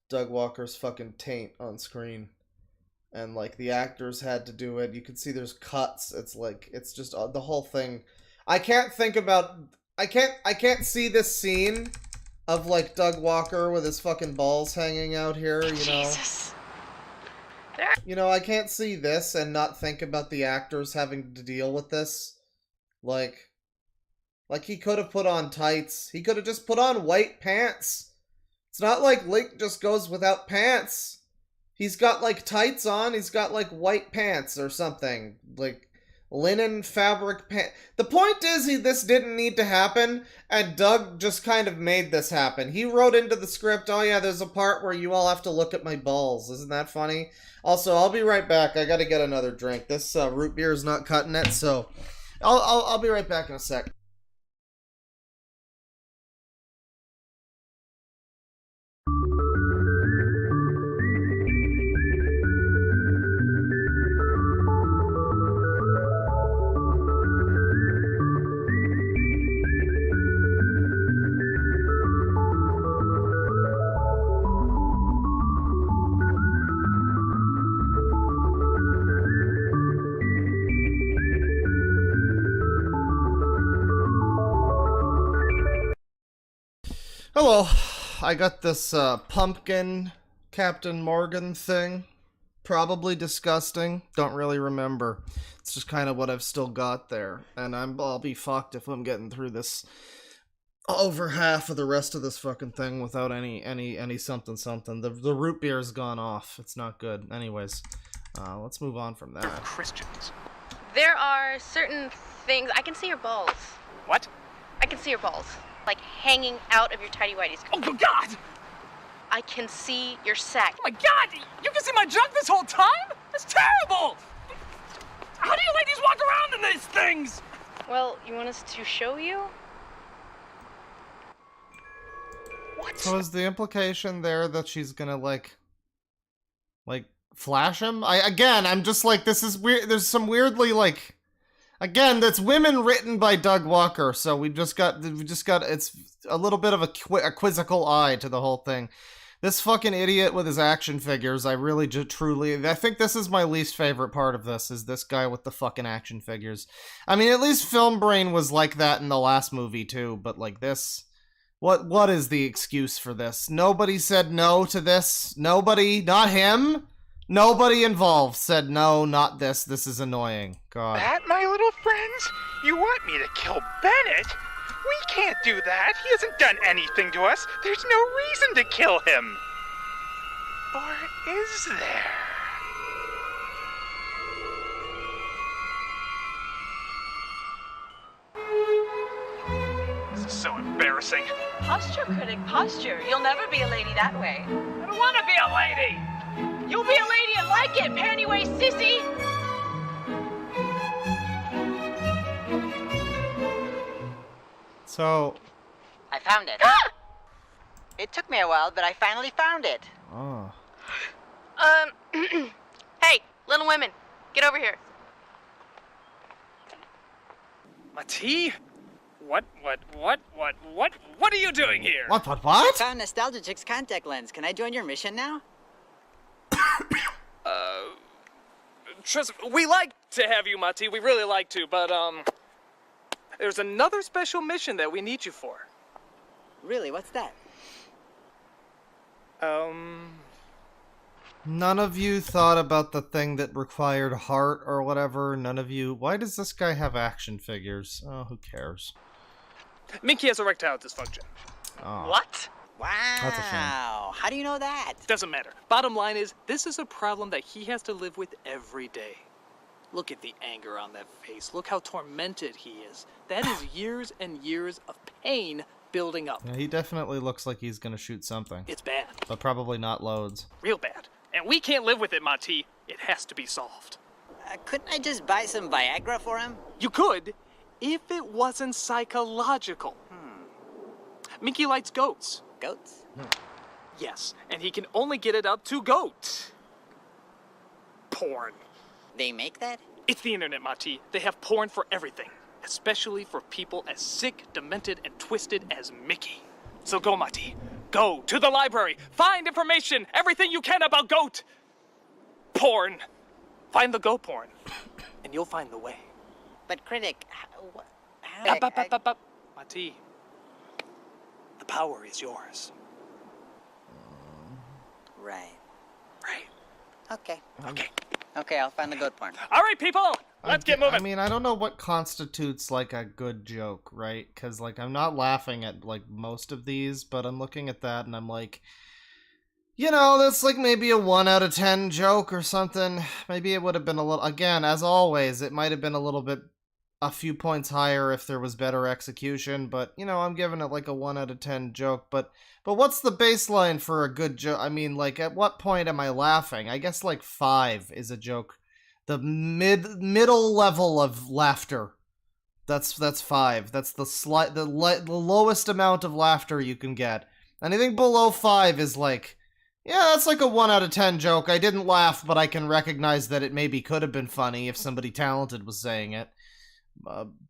Doug Walker's fucking taint on screen. And like the actors had to do it. You can see there's cuts. It's like, it's just the whole thing. I can't see this scene of like Doug Walker with his fucking balls hanging out here, you know. Jesus. You know, I can't see this and not think about the actors having to deal with this. Like he could have put on tights. He could have just put on white pants. It's not like Link just goes without pants. He's got like tights on. He's got like white pants or something. Like linen fabric pants. The point is this didn't need to happen, and Doug just kind of made this happen. He wrote into the script, "Oh yeah, there's a part where you all have to look at my balls." Isn't that funny? Also, I'll be right back. I gotta get another drink. This root beer is not cutting it, so I'll be right back in a sec. Hello, I got this pumpkin Captain Morgan thing. Probably disgusting. Don't really remember. It's just kind of what I've still got there. And I'll be fucked if I'm getting through this over half of the rest of this fucking thing without any something. The root beer's gone off. It's not good. Anyways, let's move on from that. Christians. There are certain things. I can see your balls. What? I can see your balls. Like hanging out of your tighty-whities. Oh, God! I can see your sack. Oh, my God! You can see my junk this whole time? That's terrible! How do you ladies walk around in these things? Well, you want us to show you? What? So is the implication there that she's gonna, like, Like, flash him? I'm just like, this is weird. There's some weirdly, like, again, that's women written by Doug Walker, so we just got, it's a little bit of a quizzical eye to the whole thing. This fucking idiot with his action figures, I really I think this is my least favorite part of this, is this guy with the fucking action figures. I mean, at least Film Brain was like that in the last movie, too, but like this, what is the excuse for this? Nobody said no to this. Nobody, not him, nobody involved said no, not this. This is annoying. God. That, my little friends? You want me to kill Bennett? We can't do that. He hasn't done anything to us. There's no reason to kill him. Or is there? This is so embarrassing. Posture, critic, posture. You'll never be a lady that way. I don't want to be a lady. You'll be a lady and like it, panty-waist sissy! So... I found it. It took me a while, but I finally found it. Oh. Hey, little women, get over here. Mati? What are you doing here? What? I found Nostalgia Chick's contact lens. Can I join your mission now? Trust we like to have you, Mati. We really like to, but, there's another special mission that we need you for. Really? What's that? None of you thought about the thing that required heart or whatever. None of you... Why does this guy have action figures? Oh, who cares? Minky has erectile dysfunction. Oh. What? Wow. That's a shame. How do you know that? Doesn't matter. Bottom line is, this is a problem that he has to live with every day. Look at the anger on that face. Look how tormented he is. That is years and years of pain building up. Yeah, he definitely looks like he's gonna shoot something. It's bad. But probably not loads. Real bad. And we can't live with it, Mati. It has to be solved. Couldn't I just buy some Viagra for him? You could, if it wasn't psychological. Minky likes goats. Goats? Yes, and he can only get it up to goat porn. They make that? It's the internet, Mati. They have porn for everything, especially for people as sick, demented, and twisted as Mickey. So go, Mati. Go to the library. Find information, everything you can about goat porn. Find the goat porn, and you'll find the way. But critic, Mati, the power is yours. Right. Right. Okay. Okay, I'll find the goat porn. All right, people, let's get moving. I mean, I don't know what constitutes, like, a good joke, right? Because, like, I'm not laughing at, like, most of these, but I'm looking at that and I'm like, you know, that's, like, maybe a 1 out of 10 joke or something. Maybe it would have been a little, again, as always, it might have been a little bit, a few points higher if there was better execution, but, you know, I'm giving it, like, a 1 out of 10 joke, but what's the baseline for a good joke? I mean, like, at what point am I laughing? I guess, like, 5 is a joke. The middle level of laughter. That's 5. That's the lowest amount of laughter you can get. Anything below 5 is like, yeah, that's like a 1 out of 10 joke. I didn't laugh, but I can recognize that it maybe could have been funny if somebody talented was saying it.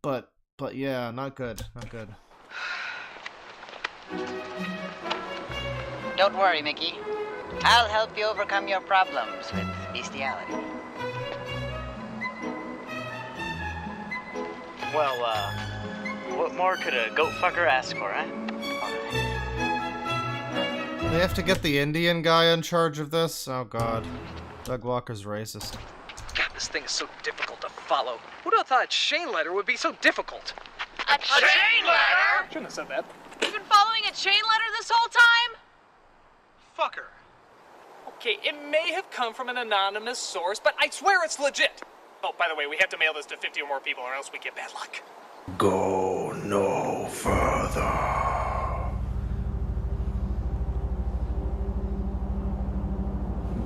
But yeah, not good. Not good. Don't worry, Mickey. I'll help you overcome your problems with bestiality. Well, what more could a goat fucker ask for, eh? They have to get the Indian guy in charge of this? Oh god. Doug Walker's racist. God, this thing is so difficult to follow. Who'd have thought chain letter would be so difficult? A chain letter? Shouldn't have said that. You've been following a chain letter this whole time? Fucker. Okay, it may have come from an anonymous source, but I swear it's legit. Oh, by the way, we have to mail this to 50 or more people or else we get bad luck. Go no further.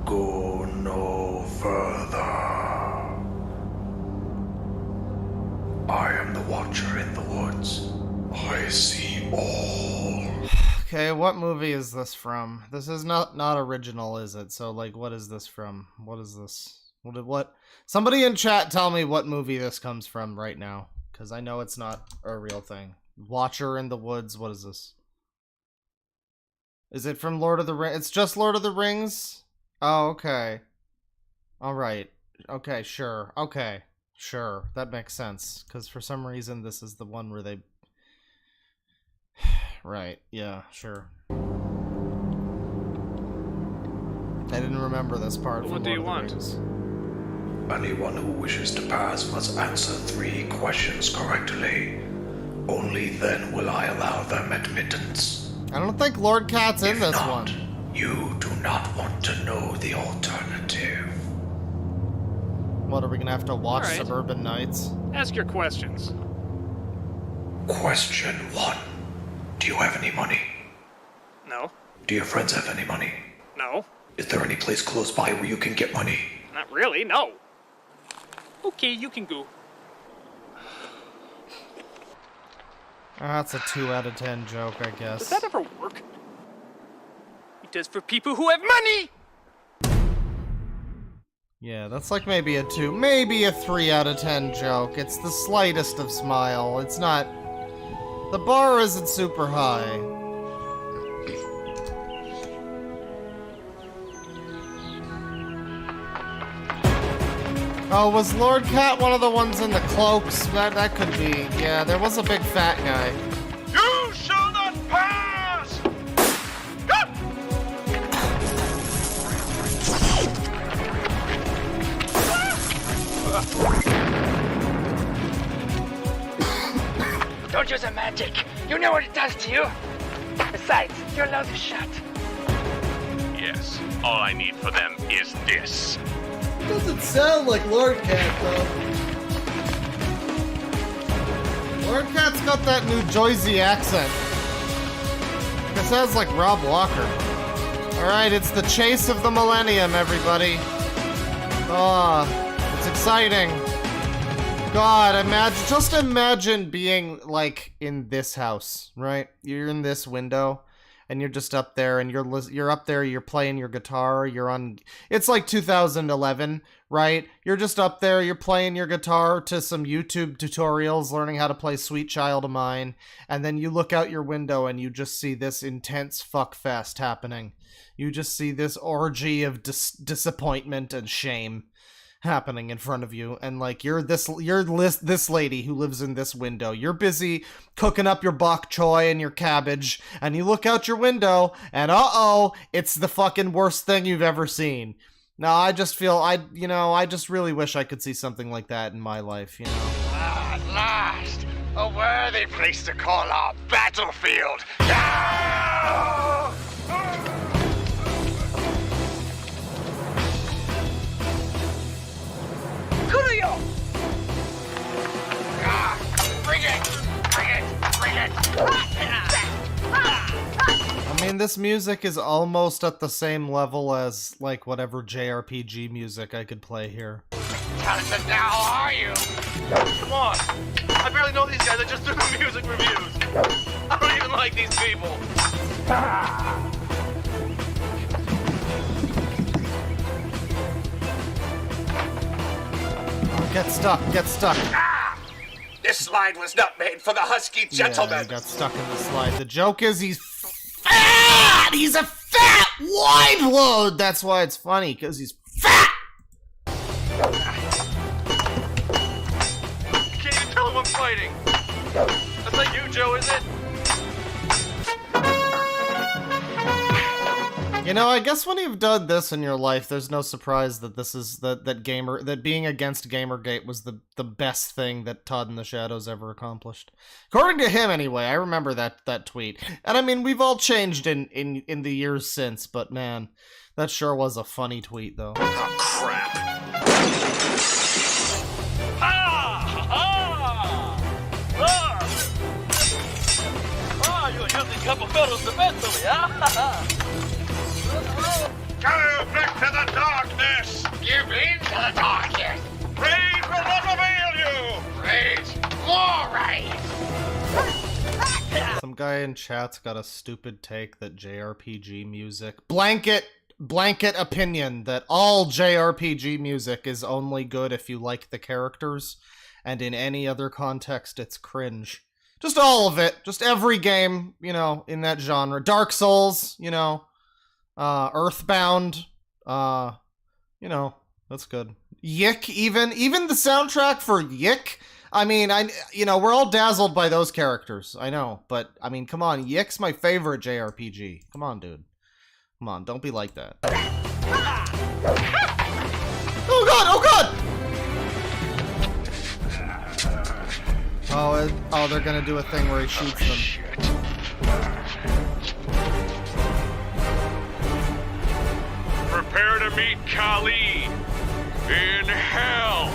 Go no further. I am the watcher in the woods. I see all. Okay, what movie is this from? This is not original, is it? So, like, what is this from? What is this? What? Somebody in chat tell me what movie this comes from right now, because I know it's not a real thing. Watcher in the Woods, what is this? Is it from Lord of the Rings? It's just Lord of the Rings? Oh, okay. Alright. Okay, sure. Okay. Sure. That makes sense, because for some reason this is the one where they... Right, yeah, sure. I didn't remember this part. What do you want? Anyone who wishes to pass must answer 3 questions correctly. Only then will I allow them admittance. I don't think Lord Cat's in this one. You do not want to know the alternative. What, are we gonna have to watch All right. Suburban Nights? Ask your questions. Question 1. Do you have any money? No. Do your friends have any money? No. Is there any place close by where you can get money? Not really, no. Okay, you can go. That's a 2 out of 10 joke, I guess. Does that ever work? It does for people who have money! Yeah, that's like maybe a 2, maybe a 3 out of 10 joke. It's the slightest of smile. It's not... The bar isn't super high. Oh, was Lord Cat one of the ones in the cloaks? That could be. Yeah, there was a big fat guy. You shall not pass! Don't use a magic. You know what it does to you. Besides, your nose is shut. Yes, all I need for them is this. Doesn't sound like Lord Cat, though. Lord Cat's got that New Jersey accent. It sounds like Rob Walker. Alright, it's the chase of the millennium, everybody. Oh, it's exciting. God, just imagine being, like, in this house, right? You're in this window, and you're just up there, and you're up there, you're playing your guitar, you're on... It's like 2011, right? You're just up there, you're playing your guitar to some YouTube tutorials, learning how to play Sweet Child of Mine, and then you look out your window, and you just see this intense fuckfest happening. You just see this orgy of disappointment and shame happening in front of you, and like you're this lady who lives in this window. You're busy cooking up your bok choy and your cabbage, and you look out your window, and it's the fucking worst thing you've ever seen. No, I just feel I just really wish I could see something like that in my life, you know. Ah, at last, a worthy place to call our battlefield. Kuruyo! Bring it! Bring it! Bring it! I mean, this music is almost at the same level as, like, whatever JRPG music I could play here. Talented now, are you? Come on! I barely know these guys, I just do the music reviews! I don't even like these people! Get stuck, get stuck. This slide was not made for the husky gentleman! Yeah, he got stuck in the slide. The joke is he's fat! He's a fat wine load! That's why it's funny, because he's fat! I can't even tell who I'm fighting! That's not you, Joe, is it? You know, I guess when you've done this in your life, there's no surprise that this is that being against Gamergate was the best thing that Todd in the Shadows ever accomplished. According to him, anyway. I remember that tweet. And I mean, we've all changed in the years since, but man, that sure was a funny tweet, though. Oh, crap. You're using a couple photos defensively, huh? Go back to the darkness! Give in to the darkness! Rage will not avail you! Rage! More rage! guy in chat's got a stupid take that JRPG music... Blanket opinion that all JRPG music is only good if you like the characters, and in any other context it's cringe. Just all of it. Just every game, you know, in that genre. Dark Souls, you know. Earthbound. You know, that's good. Yick, even the soundtrack for Yick. I mean, you know, we're all dazzled by those characters. I know, but I mean, come on, Yick's my favorite JRPG. Come on, dude. Come on, don't be like that. Oh god! Oh god! Oh, they're gonna do a thing where he shoots them. Prepare to meet Kali in hell.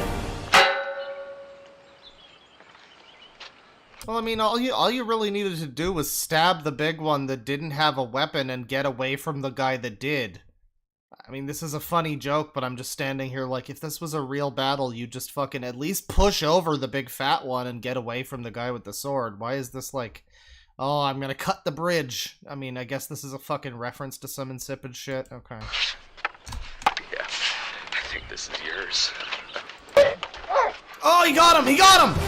Well, I mean, all you really needed to do was stab the big one that didn't have a weapon and get away from the guy that did. I mean, this is a funny joke, but I'm just standing here like, if this was a real battle, you just fucking at least push over the big fat one and get away from the guy with the sword. Why is this like, oh, I'm gonna cut the bridge? I mean, I guess this is a fucking reference to some insipid shit. Okay. Yeah, I think this is yours. Oh, he got him! He got him!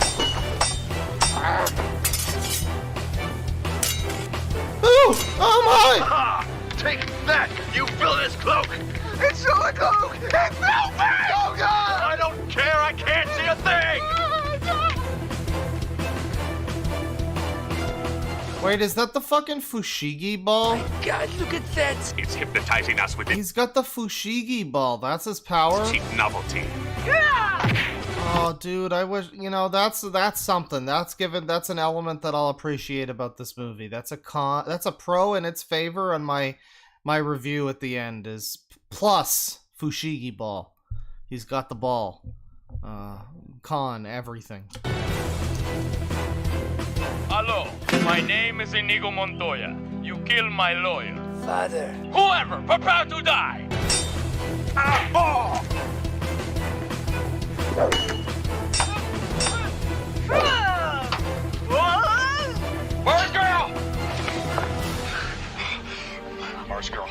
Ooh! Oh my! Ha! Take that, you villainous cloak! It's not a cloak! It fell back! Oh god! I don't care, I can't see a thing! Wait, is that the fucking Fushigi ball? God, look at that! It's hypnotizing us with He's got the Fushigi ball. That's his power? cheap novelty. Oh, dude, I wish, you know, that's something. That's an element that I'll appreciate about this movie. That's a pro in its favor, and my review at the end is plus Fushigi ball. He's got the ball. Con, everything. Hello, my name is Inigo Montoya. You killed my lawyer. Father. Whoever, prepare to die! Oh! Mars girl! Mars girl.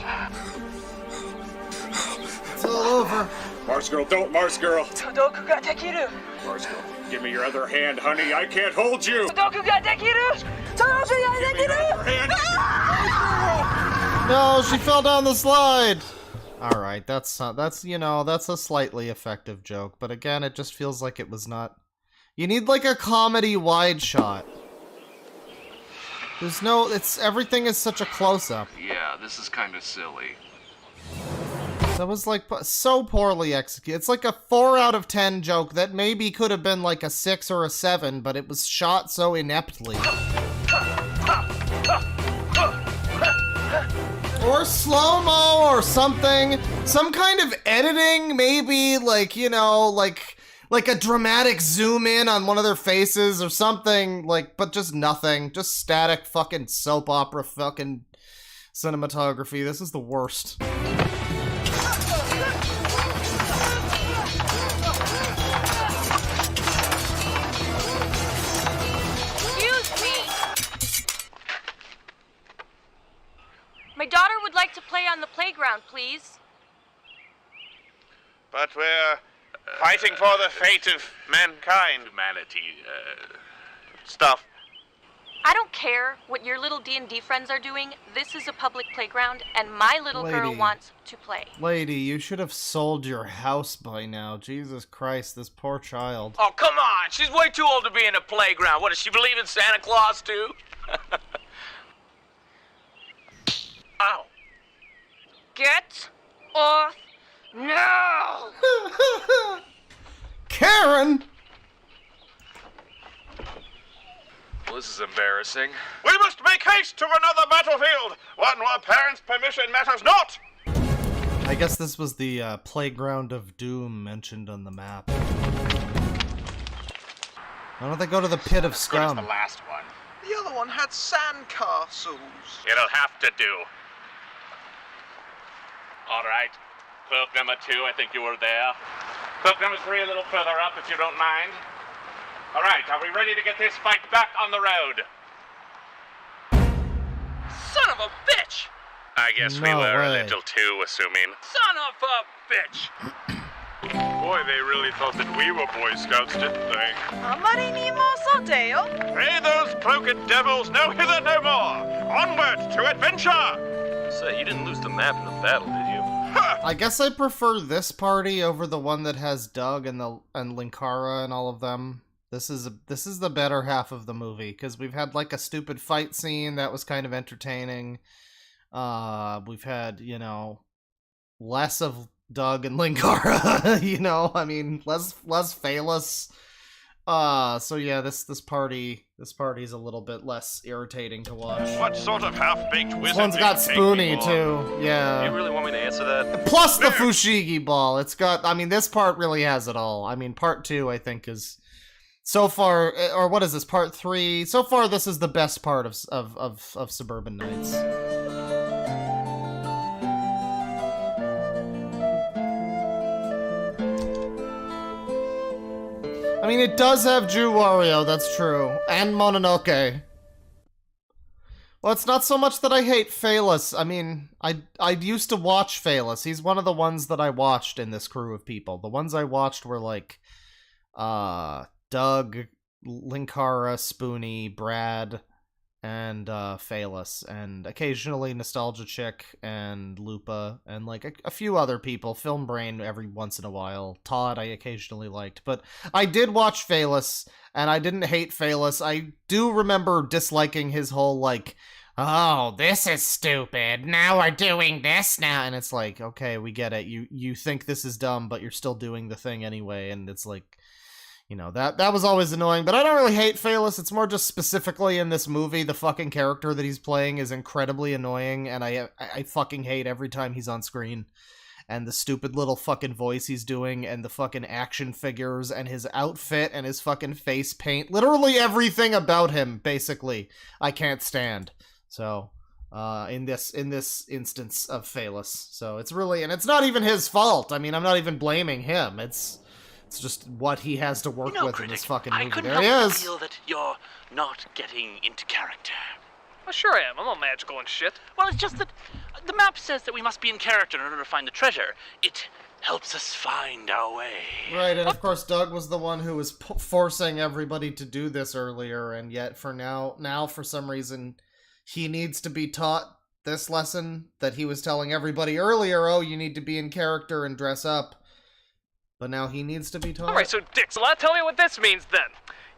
It's all over. Mars girl, don't Mars girl. Sudoku ga dekiru. Mars girl, give me your other hand, honey. I can't hold you. Sudoku ga dekiru. Sudoku ga dekiru. No, she fell down the slide. All right, that's you know, that's a slightly effective joke, but again, it just feels like it was not. You need like a comedy wide shot. There's no, everything is such a close up. Yeah, this is kind of silly. That was like so poorly executed. It's like a 4 out of 10 joke that maybe could have been like a 6 or a 7, but it was shot so ineptly. Or slow-mo or something. Some kind of editing, maybe, like, you know, like a dramatic zoom in on one of their faces or something, like, but just nothing. Just static fucking soap opera fucking cinematography. This is the worst. My daughter would like to play on the playground, please. But we're fighting for the fate of mankind. Humanity, stuff. I don't care what your little D&D friends are doing. This is a public playground, and my little girl Lady. wants to play. Lady, you should have sold your house by now. Jesus Christ, this poor child. Oh, come on! She's way too old to be in a playground. What, does she believe in Santa Claus, too? Ow. Get off now! Karen! Well, this is embarrassing. We must make haste to another battlefield, one where parents' permission matters not. I guess this was the playground of doom mentioned on the map. Why don't they go to the pit of scum? The last one. The other one had sand castles. It'll have to do. All right. Cloak number 2, I think you were there. Cloak number 3 a little further up, if you don't mind. All right, are we ready to get this fight back on the road? of a bitch! I guess we No were a way. little too assuming. Son of a bitch! Boy, they really thought that we were Boy Scouts, didn't they? あまりにもそうてよ。 May those cloaked devils no hither no more! Onward to adventure! Say, you didn't lose the map in the battle, did you? I guess I prefer this party over the one that has Doug and Linkara and all of them. This is the better half of the movie, because we've had like a stupid fight scene that was kind of entertaining. We've had, you know, less of Doug and Linkara, you know, I mean, less Phalus. So yeah, this party's a little bit less irritating to watch. What sort of half-baked wizard? This one's got do you Spoonie take me for? too, yeah. You really want me to answer that? Plus the Fushigi ball. It's got, I mean, this part really has it all. I mean, part 2, I think, is so far, or what is this, part 3? So far, this is the best part of Suburban Nights. I mean, it does have Jew Wario, that's true. And Mononoke. Well, it's not so much that I hate Phalus. I mean, I used to watch Phalus. He's one of the ones that I watched in this crew of people. The ones I watched were like, Doug, Linkara, Spoonie, Brad, and Phalus, and occasionally Nostalgia Chick and Lupa, and like a few other people. Film Brain every once in a while. Todd I occasionally liked, but I did watch Phalus, and I didn't hate Phalus. I do remember disliking his whole like, oh, this is stupid, now we're doing this now, and it's like, okay, we get it. You think this is dumb, but you're still doing the thing anyway, and it's like, you know, that was always annoying, but I don't really hate Phalus. It's more just specifically in this movie, the fucking character that he's playing is incredibly annoying, and I fucking hate every time he's on screen. And the stupid little fucking voice he's doing, and the fucking action figures, and his outfit, and his fucking face paint. Literally everything about him, basically, I can't stand. So, in this instance of Phalus. So it's really, and it's not even his fault. I mean, I'm not even blaming him. It's just what he has to work with in this fucking movie. I couldn't There he help but is. feel that you're not getting into character. Well, sure I am. I'm all magical and shit. Well, it's just that the map says that we must be in character in order to find the treasure. It helps us find our way. Right, and of course Doug was the one who was forcing everybody to do this earlier, and yet for now for some reason he needs to be taught this lesson that he was telling everybody earlier. Oh, you need to be in character and dress up. But now he needs to be taught. Alright, so Dixela, tell me what this means then.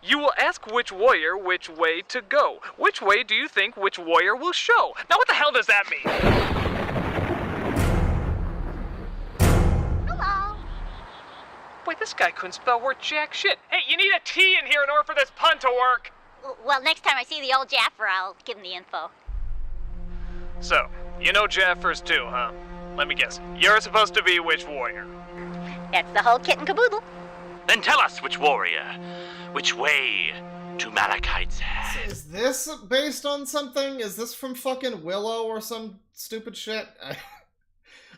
You will ask which warrior which way to go. Which way do you think which warrior will show? Now what the hell does that mean? Hello. Wait, this guy couldn't spell worth jack shit. Hey, you need a T in here in order for this pun to work. Well, next time I see the old Jaffer, I'll give him the info. So, you know Jaffers too, huh? Let me guess. You're supposed to be which warrior? That's the whole kit and caboodle. Then tell us which warrior, which way to Malachite's head. Is this based on something? Is this from fucking Willow or some stupid shit?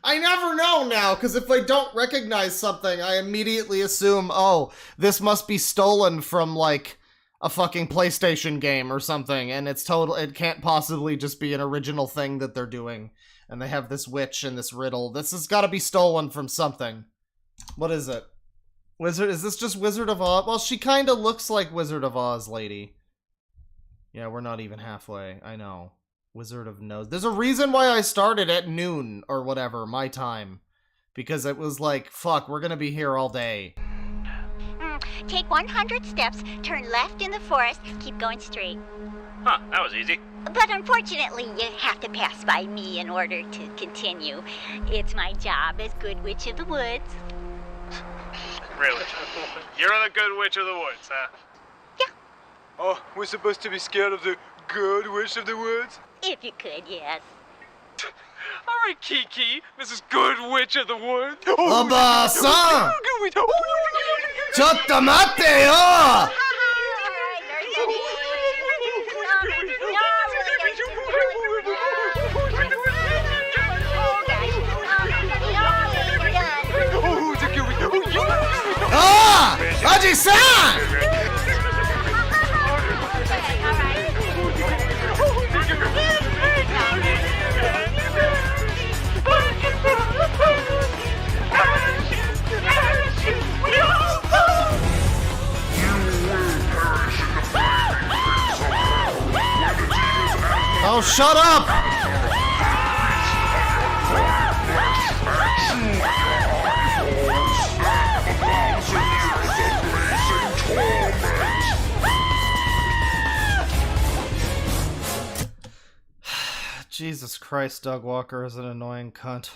I never know now, because if I don't recognize something, I immediately assume, oh, this must be stolen from, like, a fucking PlayStation game or something, and it can't possibly just be an original thing that they're doing. And they have this witch and this riddle. This has got to be stolen from something. What is it? Is this just Wizard of Oz? Well, she kind of looks like Wizard of Oz lady. Yeah, we're not even halfway. I know. Wizard of Nose. There's a reason why I started at noon or whatever, my time. Because it was like, fuck, we're gonna be here all day. Take 100 steps, turn left in the forest, keep going straight. Huh, that was easy. But unfortunately, you have to pass by me in order to continue. It's my job as Good Witch of the Woods. Really? You're the good witch of the woods, huh? Yeah. Oh, we're supposed to be scared of the Good Witch of the Woods? If you could, yes. Alright, Kiki, this is Good Witch of the Woods. Oba-san! Chotto matte yo! Ah! Aji-san! shut up! Jesus Christ, Doug Walker is an annoying cunt.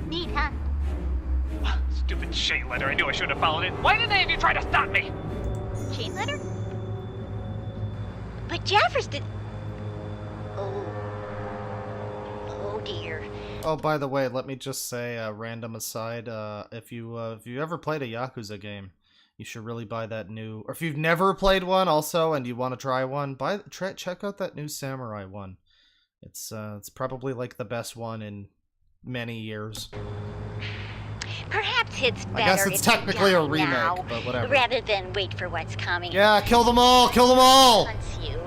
Neat, huh? Stupid chain letter. I knew I shouldn't have followed it. Why did any of you try to stop me? Chain letter? But Jaffers did... Oh. Oh dear. Oh, by the way, let me just say, random aside, if you ever played a Yakuza game, you should really buy that new... Or if you've never played one also and you want to try one, check out that new Samurai one. It's probably like the best one in many years. Perhaps it's better I guess it's if you technically a die remake, now, but whatever. rather than wait for what's coming. Yeah, kill them all! Kill them all! Hunts you.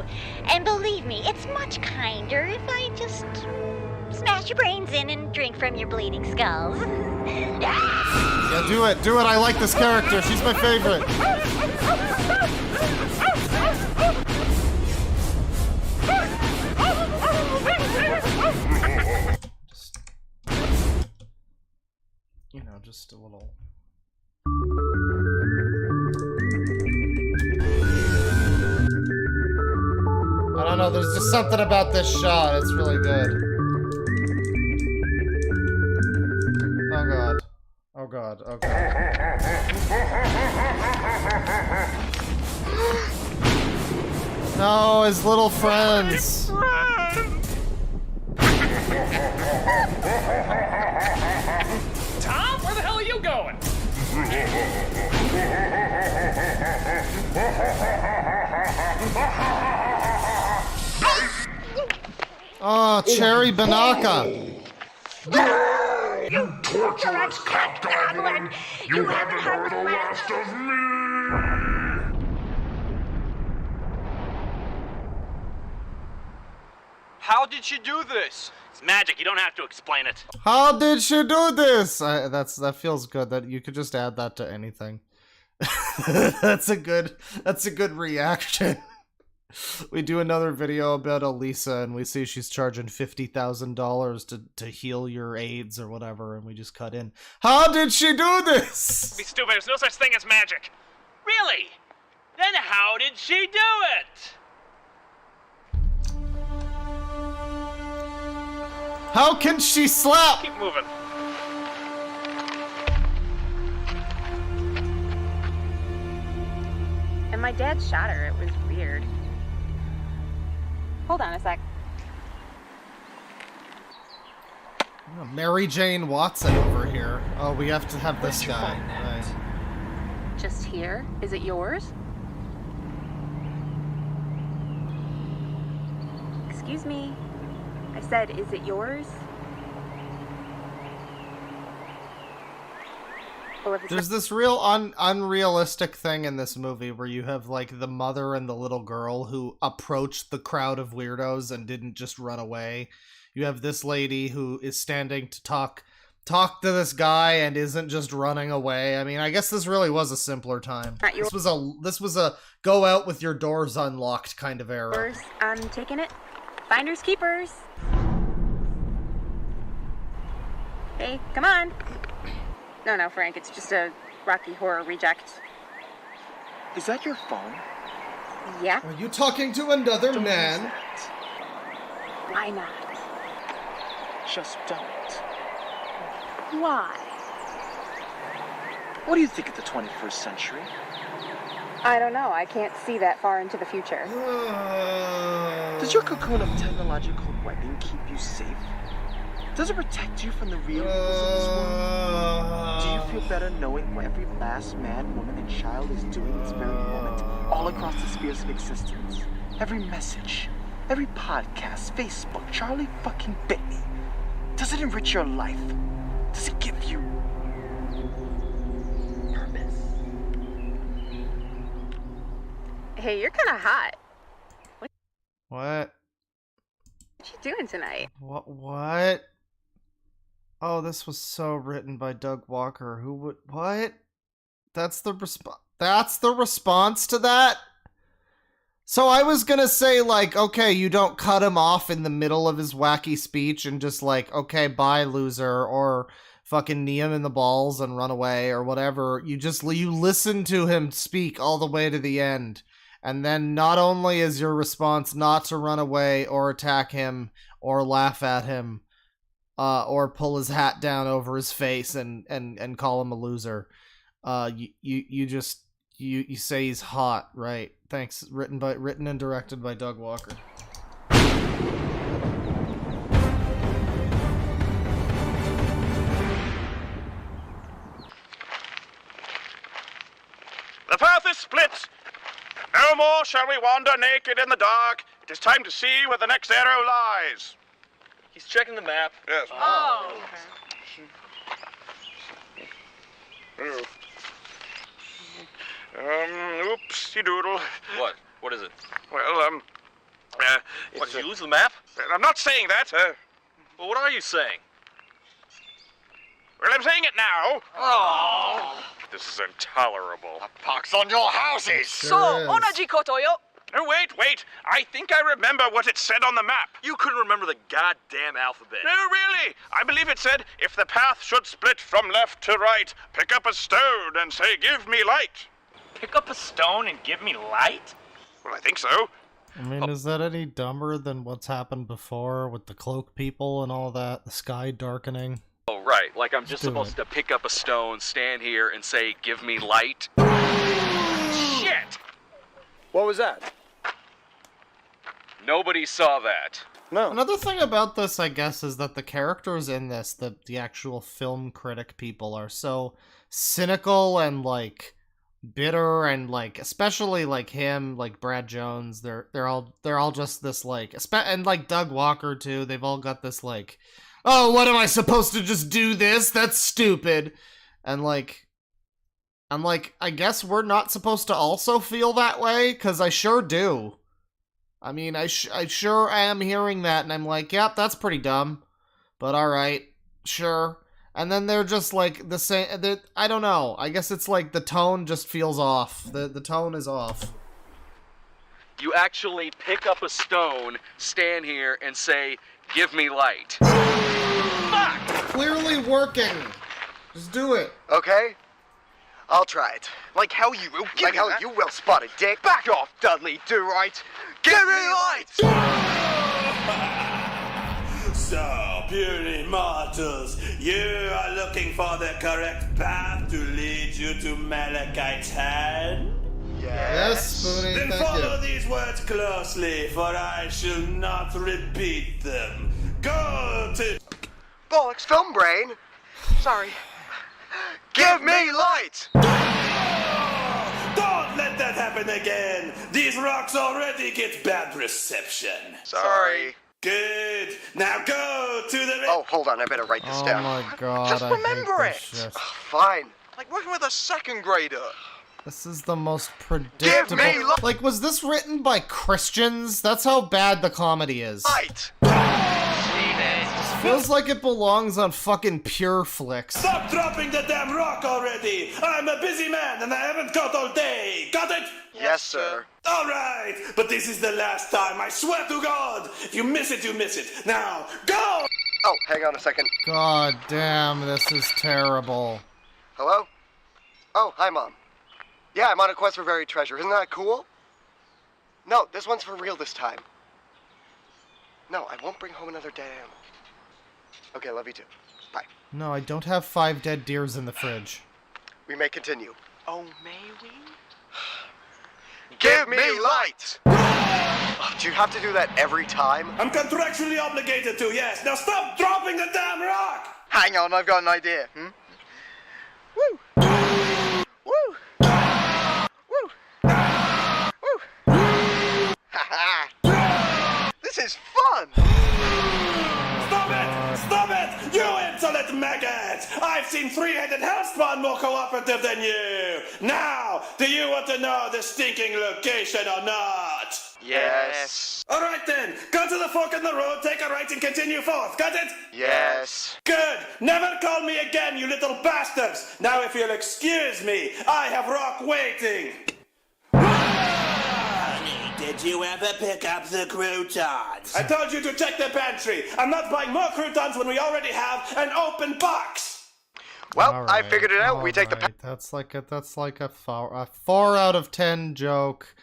And believe me, it's much kinder if I just smash your brains in and drink from your bleeding skulls. Yeah, do it, do it. I like this character. She's my favorite. Just a little. I don't know, there's just something about this shot. It's really good. Oh god. Oh god. Oh god. No, his little friends. Tom, where the hell are you going? Oh, Cherry Banaka. You torturous goblin! You haven't heard the last of me! How did she do this? It's magic. You don't have to explain it. How did she do this? That feels good. That you could just add that to anything. That's a good reaction. We do another video about Elisa, and we see she's charging $50,000 to heal your AIDS or whatever, and we just cut in. How did she do this? Be stupid. There's no such thing as magic. Really? Then how did she do it? How can she slap? Keep moving. And my dad shot her. It was weird. Hold on a sec. Oh, Mary Jane Watson over here. Oh, we have to have this guy. Right. Just here? Is it yours? Excuse me. I said, is it yours? Well, if it's There's this real unrealistic thing in this movie where you have like the mother and the little girl who approached the crowd of weirdos and didn't just run away. You have this lady who is standing to talk to this guy and isn't just running away. I mean, I guess this really was a simpler time. This was a go out with your doors unlocked kind of era. yours, I'm taking it. Finders keepers. Hey, come on. No, Frank, it's just a Rocky Horror reject. Is that your phone? Yeah. Are you talking to another man? Why not? Just don't. Why? What do you think of the 21st century? I don't know. I can't see that far into the future. Does your cocoon of technological webbing keep you safe? Does it protect you from the real evils of this world? Do you feel better knowing what every last man, woman, and child is doing this very moment, all across the spheres of existence? Every message, every podcast, Facebook, Charlie fucking bit me. Does it enrich your life? Does it give you purpose? Hey, you're kind of hot. What? What you doing tonight? What? Oh, this was so written by Doug Walker. Who would... What? That's the response... That's the response to that? So I was gonna say, like, okay, you don't cut him off in the middle of his wacky speech and just like, okay, bye, loser, or fucking knee him in the balls and run away, or whatever. You listen to him speak all the way to the end. And then not only is your response not to run away or attack him or laugh at him, or pull his hat down over his face and call him a loser. You say he's hot, right? Thanks. Written and directed by Doug Walker. The path is split. No more shall we wander naked in the dark. It is time to see where the next arrow lies. He's checking the map. Yes. Oh. Okay. Oopsie doodle. What? What is it? Well, What, did you lose the map? I'm not saying that, Well, what are you saying? Well, I'm saying it now. Oh. This is intolerable. A pox on your houses! So, onaji koto yo. Oh, wait. I think I remember what it said on the map. You couldn't remember the goddamn alphabet. No, really. I believe it said, if the path should split from left to right, pick up a stone and say, give me light. Pick up a stone and give me light? Well, I think so. I mean, is that any dumber than what's happened before with the cloak people and all that? The sky darkening? Oh, right. Like I'm just supposed to pick up a stone, stand here, and say, give me light? Shit! What was that? Nobody saw that. No. Another thing about this, I guess, is that the characters in this, the actual film critic people, are so cynical and, like, bitter, and, like, especially, like, him, like, Brad Jones, they're all just this, like, and, like, Doug Walker, too, they've all got this, like, oh, what am I supposed to just do this? That's stupid. And, like, I'm like, I guess we're not supposed to also feel that way, because I sure do. I mean, I sure am hearing that, and I'm like, yep, that's pretty dumb. But alright, sure. And then they're just like the same, I don't know. I guess it's like the tone just feels off. The tone is off. You actually pick up a stone, stand here, and say, give me light. Fuck! Clearly working. Just do it. Okay? I'll try it. Like how you will. Like how you will, spotted dick. Back off, Dudley Do-Right. Give me light! So, puny mortals, you are looking for the correct path to lead you to Malachite's hand? Yes, Spoonie, Then thank follow you. these words closely, for I shall not repeat them. Go to... Bollocks, film brain! Sorry. Give me light! Don't let that happen again! These rocks already get bad reception. Sorry. Good. Now go to the... Oh, hold on, I better write this down. Oh my god, Just I hate remember this it. shit. Fine. Like working with a second grader. This is the most predictable. Give me like, was this written by Christians? That's how bad the comedy is. Light! Feels like it belongs on fucking Pure Flicks. Stop dropping the damn rock already! I'm a busy man and I haven't got all day. Got it? Yes, sir. All right, but this is the last time. I swear to God. If you miss it, you miss it. Now, go! Oh, hang on a second. God damn, this is terrible. Hello? Oh, hi, Mom. Yeah, I'm on a quest for buried treasure. Isn't that cool? No, this one's for real this time. No, I won't bring home another dead animal. Okay, love you too. Bye. No, I don't have 5 dead deers in the fridge. We may continue. Oh, may we? Give me light! Oh, do you have to do that every time? I'm contractually obligated to, yes. Now stop dropping the damn rock! Hang on, I've got an idea. Woo! Woo! Woo! Woo! Ha-ha! This is fun! Stop it! Stop it! You insolent maggot! I've seen 3-headed hellspawn more cooperative than you! Now, do you want to know the stinking location or not? Yes. Alright then, go to the fork in the road, take a right and continue forth, got it? Yes. Good! Never call me again, you little bastards! Now if you'll excuse me, I have Rock waiting! Did you ever pick up the croutons? I told you to check the pantry! I'm not buying more croutons when we already have an open box! Well, I figured it out. We take the... That's like a 4 out of 10 joke.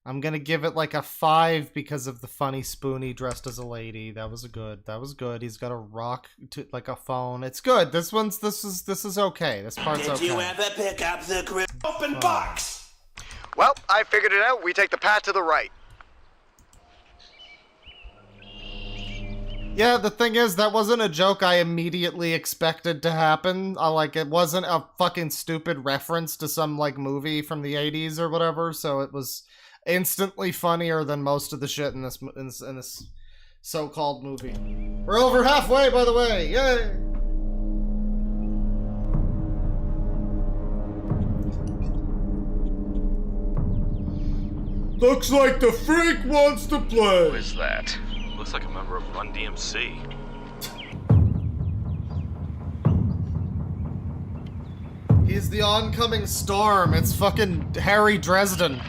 I'm gonna give it like a 5 because of the funny Spoonie dressed as a lady. That was good. He's got a rock to like a phone. It's good. This is okay. This part's okay. Did you ever pick up the open box? Well, I figured it out. We take the path to the right. Yeah, the thing is, that wasn't a joke I immediately expected to happen. It wasn't a fucking stupid reference to some, like, movie from the 80s or whatever, so it was instantly funnier than most of the shit in this so-called movie. We're over halfway, by the way! Yay! Looks like the freak wants to play! Who is that? Looks like a member of Run DMC. He's the oncoming storm. It's fucking Harry Dresden.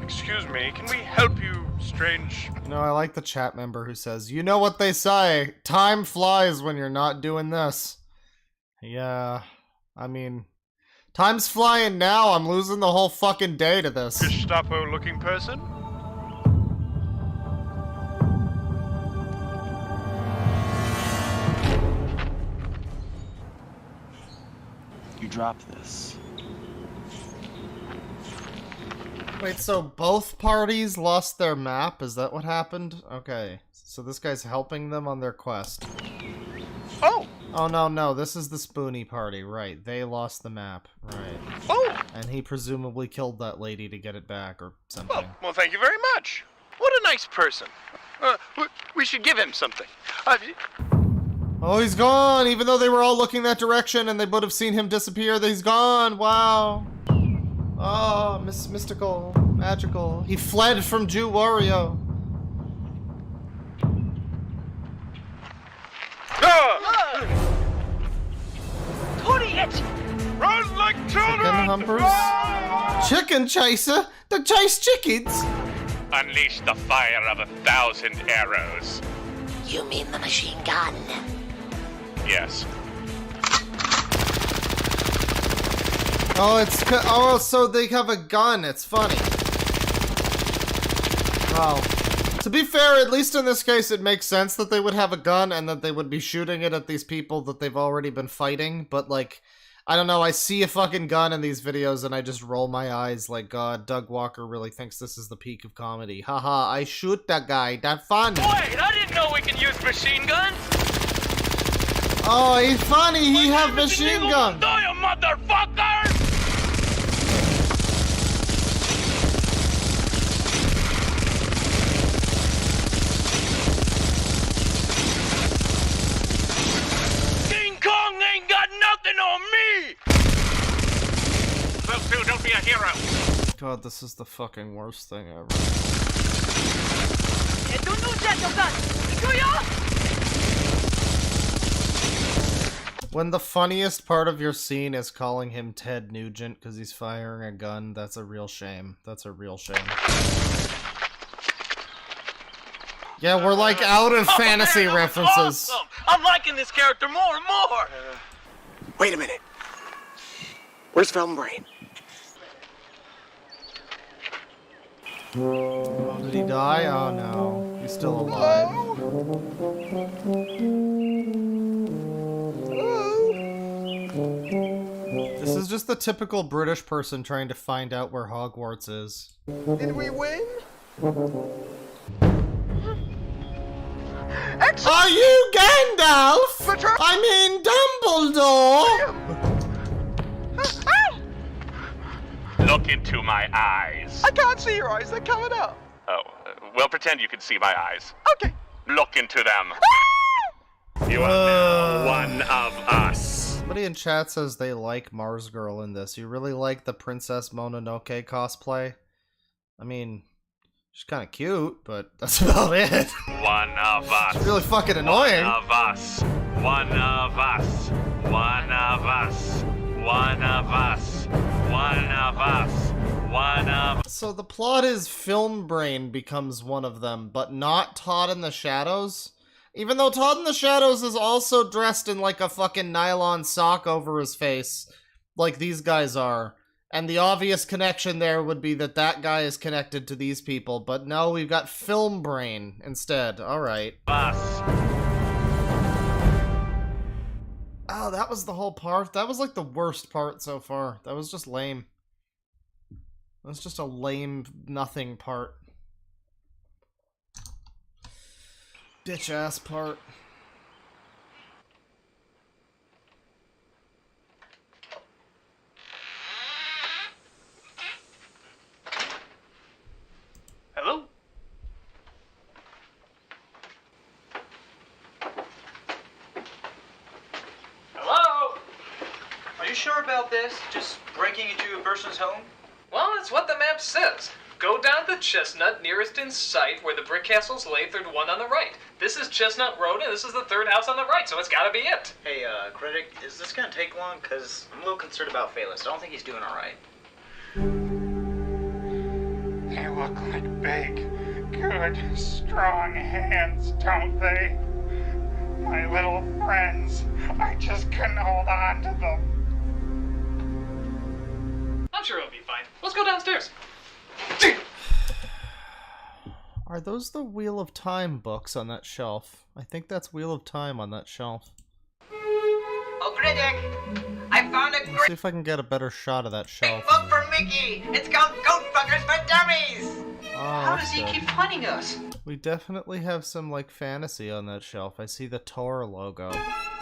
Excuse me, can we help you, strange? No, I like the chat member who says, you know what they say, time flies when you're not doing this. Yeah, I mean, time's flying now, I'm losing the whole fucking day to this. Gestapo looking person? You drop this. Wait, so both parties lost their map? Is that what happened? Okay, so this guy's helping them on their quest. Oh! Oh, no, this is the Spoonie party, right. They lost the map, right. Oh! And he presumably killed that lady to get it back or something. Well, thank you very much. What a nice person. We should give him something. Oh, he's gone! Even though they were all looking that direction and they would have seen him disappear, he's gone! Wow! Oh, mystical, magical. He fled from Jew Wario. Run like children! Chicken humpers? Chicken chaser? The chase chickens? Unleash the fire of 1,000 arrows. You mean the machine gun? Yes. Oh, so they have a gun. It's funny. Well, to be fair, at least in this case, it makes sense that they would have a gun and that they would be shooting it at these people that they've already been fighting. But, like, I don't know, I see a fucking gun in these videos and I just roll my eyes like, God, Doug Walker really thinks this is the peak of comedy. Haha, I shoot that guy. That's fun. Wait, I didn't know we can use machine guns! Oh, he's funny. He have machine gun. Do you motherfucker? King Kong ain't got nothing on me. Well, Phil, don't be a hero. God, this is the fucking worst thing ever. When the funniest part of your scene is calling him Ted Nugent because he's firing a gun, that's a real shame. That's a real shame. Yeah, we're like out of fantasy references. Awesome. I'm liking this character more and more. Wait a minute. Where's Film Brain? Oh, did he die? Oh no, he's still alive. This is just the typical British person trying to find out where Hogwarts is. Did we win? Are you Gandalf? I mean Dumbledore! Look into my eyes. I can't see your eyes, they're covered up. Oh, well, pretend you can see my eyes. Okay. Look into them. You are now one of us. Somebody in chat says they like Mars Girl in this. You really like the Princess Mononoke cosplay? I mean, she's kind of cute, but that's about it. One of us. It's really fucking annoying. One of us. One of us. One of us. One of us. One of us. One of... So the plot is Film Brain becomes one of them, but not Todd in the Shadows? Even though Todd in the Shadows is also dressed in like a fucking nylon sock over his face, like these guys are. And the obvious connection there would be that that guy is connected to these people, but no, we've got Film Brain instead. Alright. Oh, that was the whole part? That was like the worst part so far. That was just lame. That was just a lame nothing part. Bitch ass part. Hello? Hello? Are you sure about this? Just breaking into a person's home? Well, that's what the map says. Go down the Chestnut nearest in sight where the brick castles lay, third one on the right. This is Chestnut Road, and this is the third house on the right, so it's gotta be it. Hey, Critic, is this gonna take long? Because I'm a little concerned about Phaelus. I don't think he's doing alright. They look like big, good, strong hands, don't they? My little friends. I just couldn't hold on to them. I'm sure it'll be fine. Let's go downstairs. Are those the Wheel of Time books on that shelf? I think that's Wheel of Time on that shelf. Oh, Critic! I found a Let's see great if I can get a better shot of that shelf. book for Mickey! It's called Goat Fuckers for Dummies! Oh, How does he that's keep good. finding us? We definitely have some, like, fantasy on that shelf. I see the Tor logo.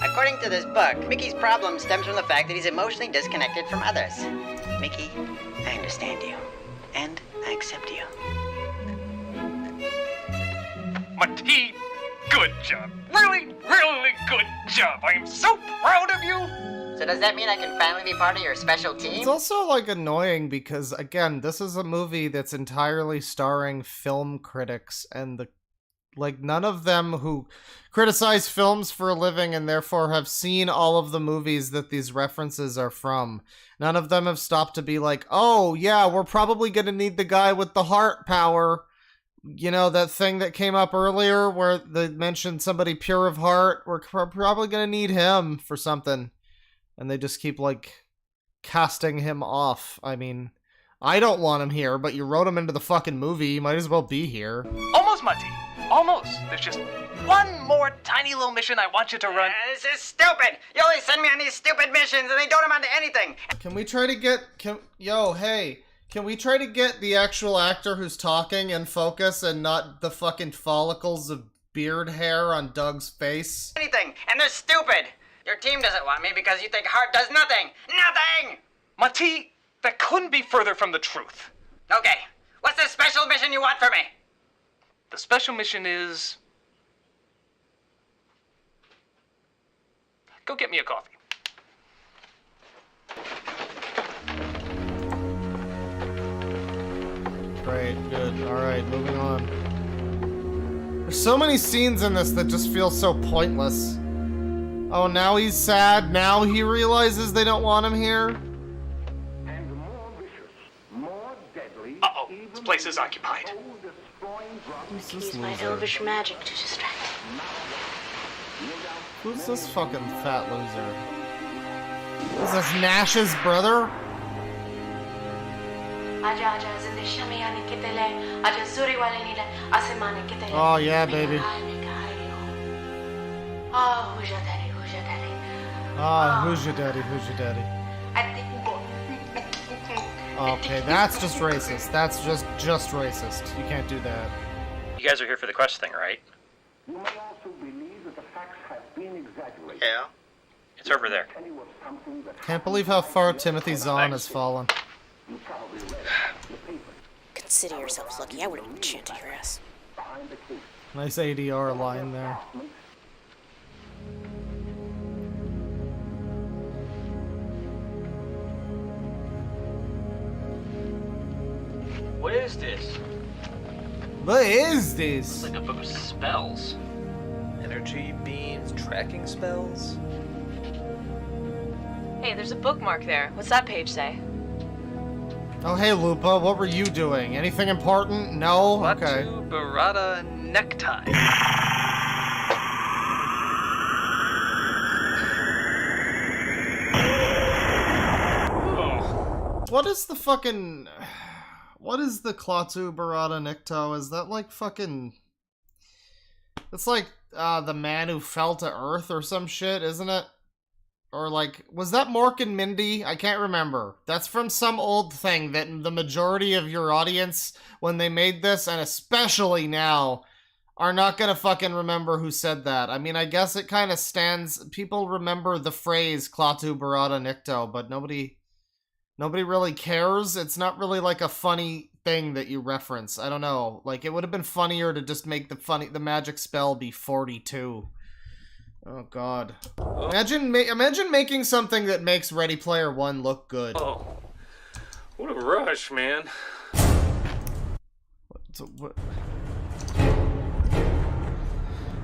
According to this book, Mickey's problem stems from the fact that he's emotionally disconnected from others. Mickey, I understand you. And I accept you. Mati, good job. Really, really good job. I am so proud of you. So does that mean I can finally be part of your special team? It's also, like, annoying because, again, this is a movie that's entirely starring film critics, and none of them who criticize films for a living and therefore have seen all of the movies that these references are from, none of them have stopped to be like, oh, yeah, we're probably gonna need the guy with the heart power. You know, that thing that came up earlier where they mentioned somebody pure of heart? We're probably gonna need him for something. And they just keep, like, casting him off. I mean, I don't want him here, but you wrote him into the fucking movie. You might as well be here. Almost, Mati. Almost. There's just one more tiny little mission I want you to run. This is stupid! You always send me on these stupid missions and they don't amount to anything! Can we try to get... Yo, hey. Can we try to get the actual actor who's talking in focus and not the fucking follicles of beard hair on Doug's face? Anything, and they're stupid! Your team doesn't want me because you think heart does nothing! Nothing! Mati, that couldn't be further from the truth. Okay, what's the special mission you want from me? The special mission is... Go get me a coffee. Great, good. Alright, moving on. There's so many scenes in this that just feel so pointless. Oh, now he's sad. Now he realizes they don't want him here. Uh-oh, this place is occupied. Who's this Use my loser? elvish magic to distract him. Who's this fucking fat loser? Is this Nash's brother? Oh yeah, baby. Oh, who's your daddy? Who's your daddy? Ah, who's your daddy? Who's your daddy? Okay, that's just racist. That's just racist. You can't do that. You guys are here for the quest thing, right? Yeah. It's over there. Can't believe how far Timothy Zahn has fallen. Consider yourselves lucky. I would have chanted your ass. Nice ADR line there. What is this? What is this? It's like a book of spells. Energy beams, tracking spells. Hey, there's a bookmark there. What's that page say? Oh, hey, Lupa, what were you doing? Anything important? No? Okay. Barada necktie. What is the fucking... What is the Klaatu Barada Nikto? Is that like fucking... It's like, the man who fell to Earth or some shit, isn't it? Or like, was that Mork and Mindy? I can't remember. That's from some old thing that the majority of your audience, when they made this, and especially now, are not gonna fucking remember who said that. I mean, I guess it kind of stands... People remember the phrase Klaatu Barada Nikto, but nobody really cares. It's not really like a funny thing that you reference. I don't know. Like, it would have been funnier to just make the magic spell be 42. Oh god. Imagine making something that makes Ready Player One look good. Oh. What a rush, man. What?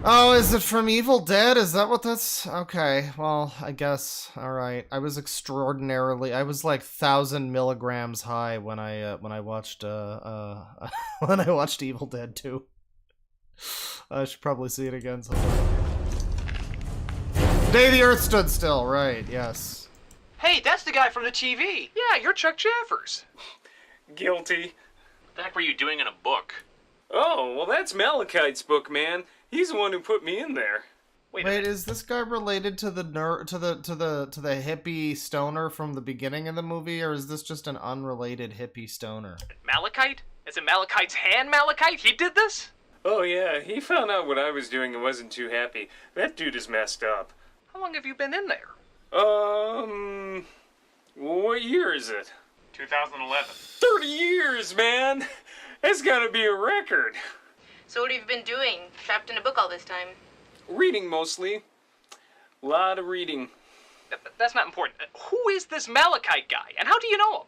Oh, is it from Evil Dead? Is that what that's... Okay, well, I guess. Alright. I was like 1,000 milligrams high when I watched, when I watched Evil Dead 2. I should probably see it again sometime. Day the Earth Stood Still, right, yes. Hey, that's the guy from the TV. Yeah, you're Chuck Jaffers. Guilty. What the heck were you doing in a book? Oh, well that's Malachite's book, man. He's the one who put me in there. Wait, is this guy related to the hippie stoner from the beginning of the movie, or is this just an unrelated hippie stoner? Malachite? Is it Malachite's hand Malachite? He did this? Oh yeah, he found out what I was doing and wasn't too happy. That dude is messed up. How long have you been in there? What year is it? 2011. 30 years, man! That's gotta be a record. So what have you been doing, trapped in a book all this time? Reading, mostly. A lot of reading. That's not important. Who is this Malachite guy, and how do you know him?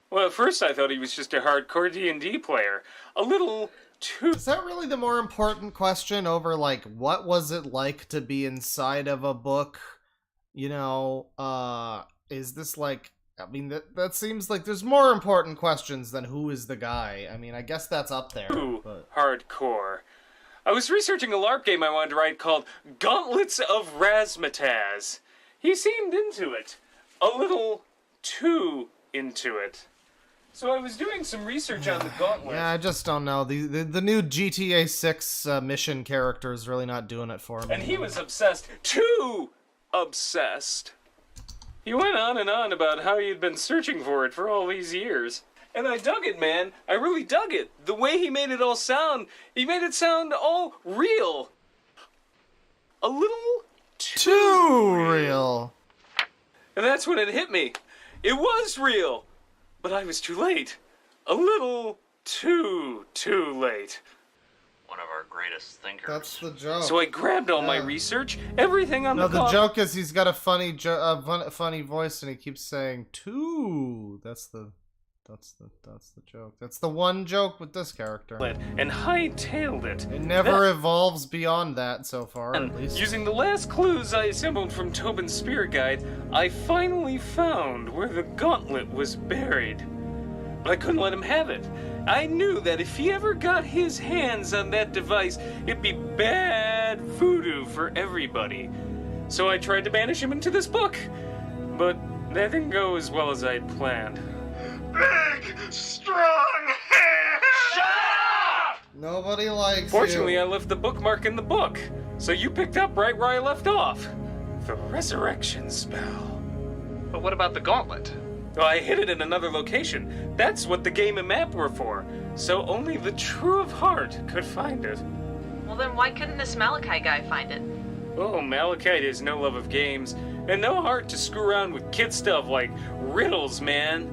Well, at first I thought he was just a hardcore D&D player. A little too... Is that really the more important question over, like, what was it like to be inside of a book? You know, is this like... I mean, that seems like there's more important questions than who is the guy. I mean, I guess that's up there. But... Hardcore. I was researching a LARP game I wanted to write called Gauntlets of Razzmatazz. He seemed into it. A little too into it. So I was doing some research on the Gauntlet. Yeah, I just don't know. The new GTA 6 mission character is really not doing it for me. And he was obsessed. Too obsessed. He went on and on about how he had been searching for it for all these years. And I dug it, man. I really dug it. The way he made it all sound, he made it sound all real. A little too real. And that's when it hit me. It was real. But I was too late. A little too late. One of our greatest thinkers. That's the joke. So I grabbed all my research, everything on the the joke is he's got a funny funny voice and he keeps saying "too." That's the joke. That's the one joke with this character. And hightailed it. It never evolves beyond that so far, at least. Using the last clues I assembled from Tobin's Spirit Guide, I finally found where the gauntlet was buried. But I couldn't let him have it. I knew that if he ever got his hands on that device, it'd be bad voodoo for everybody. So I tried to banish him into this book. But that didn't go as well as I'd planned. Big, strong hand! Shut up! Nobody likes Fortunately, you. I left the bookmark in the book, so you picked up right where I left off. The resurrection spell. But what about the gauntlet? Well, I hid it in another location. That's what the game and map were for. So only the true of heart could find it. Well, then why couldn't this Malachite guy find it? Oh, Malachite has no love of games, and no heart to screw around with kid stuff like riddles, man.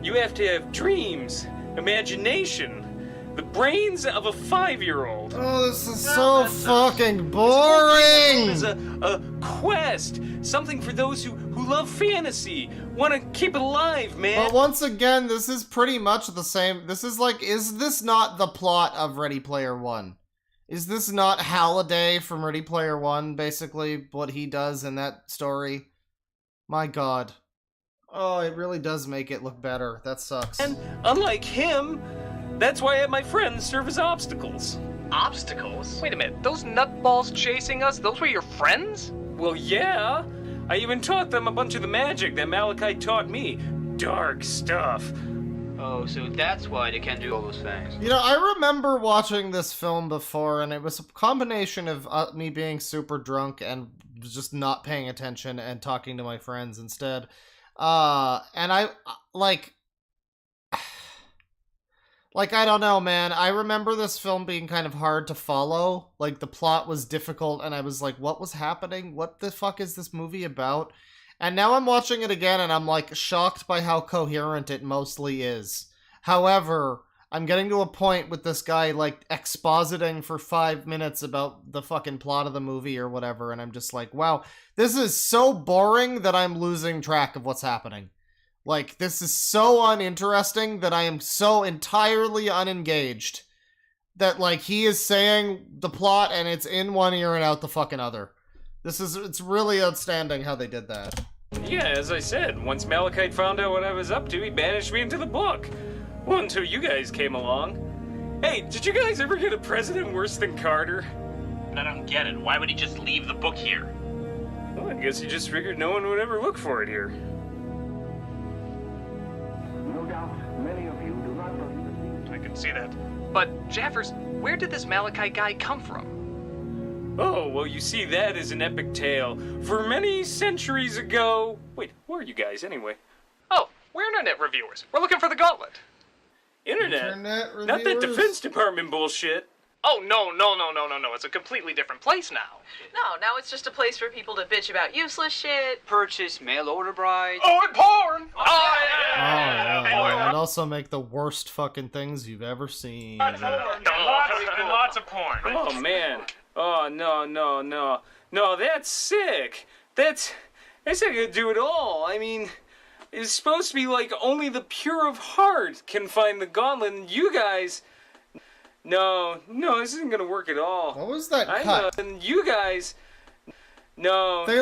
You have to have dreams, imagination, the brains of a 5-year-old. Oh, this is so fucking boring! This is a quest, something for those who love fantasy, want to keep it alive, man. But once again, this is pretty much the same. This is like, is this not the plot of Ready Player One? Is this not Halliday from Ready Player One, basically, what he does in that story? My god. Oh, it really does make it look better. That sucks. And unlike him, that's why I have my friends serve as obstacles. Obstacles? Wait a minute, those nutballs chasing us, those were your friends? Well, yeah. I even taught them a bunch of the magic that Malachite taught me. Dark stuff. Oh, so that's why they can't do all those things. You know, I remember watching this film before, and it was a combination of me being super drunk and just not paying attention and talking to my friends instead. And I, like, I don't know, man. I remember this film being kind of hard to follow. Like, the plot was difficult, and I was like, what was happening? What the fuck is this movie about? And now I'm watching it again, and I'm, like, shocked by how coherent it mostly is. However, I'm getting to a point with this guy, like, expositing for 5 minutes about the fucking plot of the movie or whatever, and I'm just like, wow, this is so boring that I'm losing track of what's happening. Like, this is so uninteresting that I am so entirely unengaged that, like, he is saying the plot and it's in one ear and out the fucking other. It's really outstanding how they did that. Yeah, as I said, once Malachite found out what I was up to, he banished me into the book. Well, until you guys came along. Hey, did you guys ever get a president worse than Carter? I don't get it. Why would he just leave the book here? Well, I guess he just figured no one would ever look for it here. No doubt, many of you do not believe. I can see that. But, Jaffers, where did this Malachite guy come from? Oh, well, you see, that is an epic tale. For many centuries ago... Wait, who are you guys, anyway? Oh, we're internet reviewers. We're looking for the gauntlet. Internet reviewers? Not that Defense Department bullshit. Oh, no. It's a completely different place now. No, now it's just a place for people to bitch about useless shit. Purchase mail-order brides. Oh, and porn! And also make the worst fucking things you've ever seen. Lots of porn. Oh, man. Oh, no. No, that's sick. That's not gonna do it all. I mean, it's supposed to be like only the pure of heart can find the gauntlet, and you guys... No, this isn't gonna work at all. What was that cut? And you guys... No. They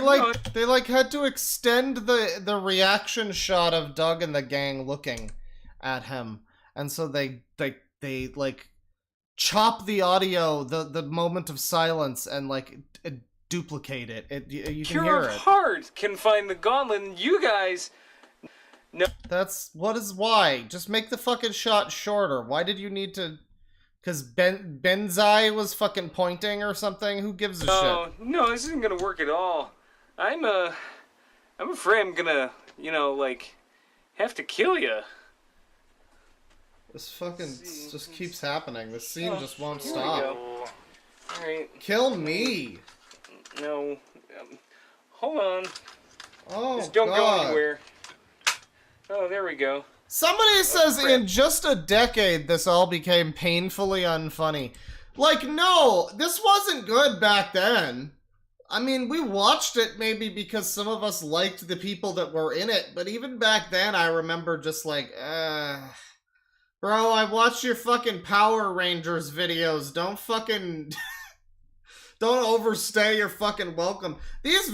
had to extend the reaction shot of Doug and the gang looking at him. And so they like chop the audio, the moment of silence, and like duplicate it. You can hear it. Pure of heart can find the gauntlet, and you guys... No. Why? Just make the fucking shot shorter. Why did you need to... Because Benzai was fucking pointing or something? Who gives a shit? No, this isn't gonna work at all. I'm afraid I'm gonna, have to kill you. This fucking just keeps happening. This scene just won't stop. Alright. Kill me! No. Hold on. Oh, just don't God. go anywhere. Oh, there we go. Somebody says in just a decade this all became painfully unfunny. Like, no, this wasn't good back then. I mean, we watched it maybe because some of us liked the people that were in it, but even back then I remember just like, bro, I watched your fucking Power Rangers videos. Don't fucking... Don't overstay your fucking welcome. These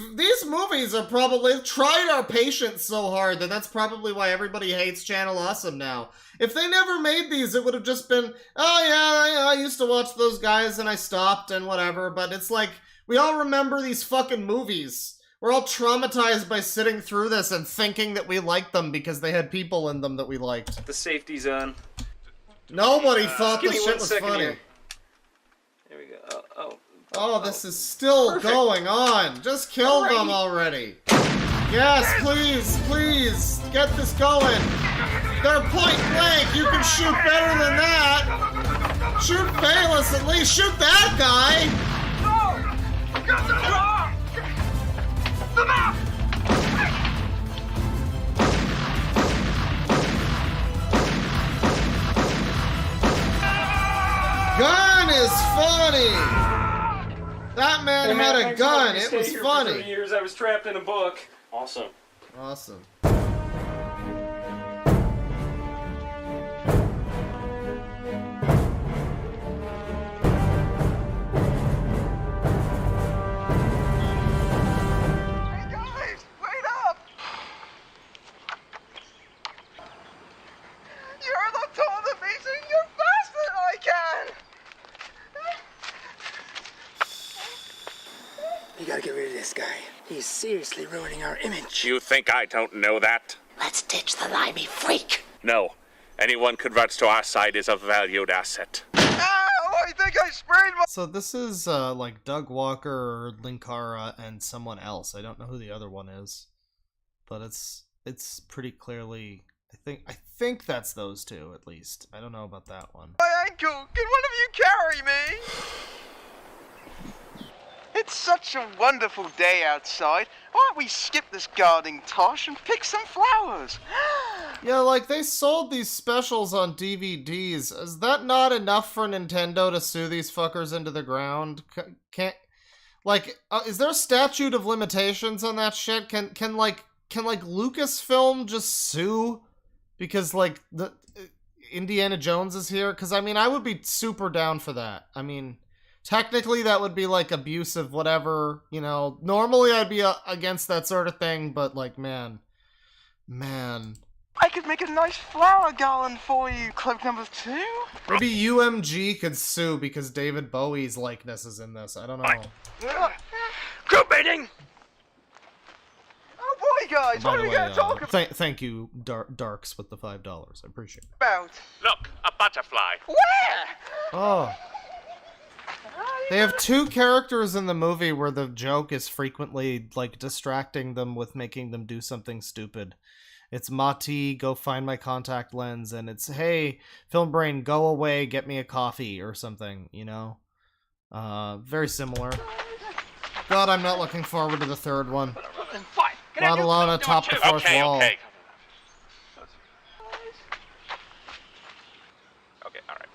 movies are probably tried our patience so hard that that's probably why everybody hates Channel Awesome now. If they never made these, it would have just been, oh yeah, I used to watch those guys and I stopped and whatever, but it's like, we all remember these fucking movies. We're all traumatized by sitting through this and thinking that we liked them because they had people in them that we liked. The safety's on. Nobody thought give this me shit 1 was second funny. here. There we go. Oh, this is still Perfect. going on. Just kill them already. Yes, please. Get this going. They're point blank. You can shoot better than that. Shoot Bayless at least. Shoot that guy. Got the car! The map! Man Hey, had a thanks for letting gun. me It stay was here for funny. 3 years. I was trapped in a book. Awesome. Awesome. You're the tall, amazing, you're faster than I can! You gotta get rid of this guy. He's seriously ruining our image. You think I don't know that? Let's ditch the limey freak. No. Anyone converts to our side is a valued asset. I think I sprayed my— So this is like Doug Walker, Linkara, and someone else. I don't know who the other one is, but it's pretty clearly. I think that's those two at least. I don't know about that one. My ankle! Can one of you carry me? It's such a wonderful day outside. Why don't we skip this gardening tosh and pick some flowers? Yeah, like they sold these specials on DVDs. Is that not enough for Nintendo to sue these fuckers into the ground? Can't like is there a statute of limitations on that shit? Can Lucasfilm just sue because like the Indiana Jones is here? Because I mean, I would be super down for that. I mean, technically that would be like abusive, whatever, you know. Normally I'd be against that sort of thing, but like, man. I could make a nice flower garland for you, club number 2. Maybe UMG could sue because David Bowie's likeness is in this. I don't know. Group meeting! Oh boy, guys, By what the are we way, gonna talk about? thank you, Darks, with the $5. I appreciate it. Look, a butterfly. Where? Oh. They have 2 characters in the movie where the joke is frequently, like, distracting them with making them do something stupid. It's Mati, go find my contact lens, and it's, hey, Film Brain, go away, get me a coffee, or something, you know? Very similar. God, I'm not looking forward to the third one. Let alone atop the 4th wall. Okay, alright.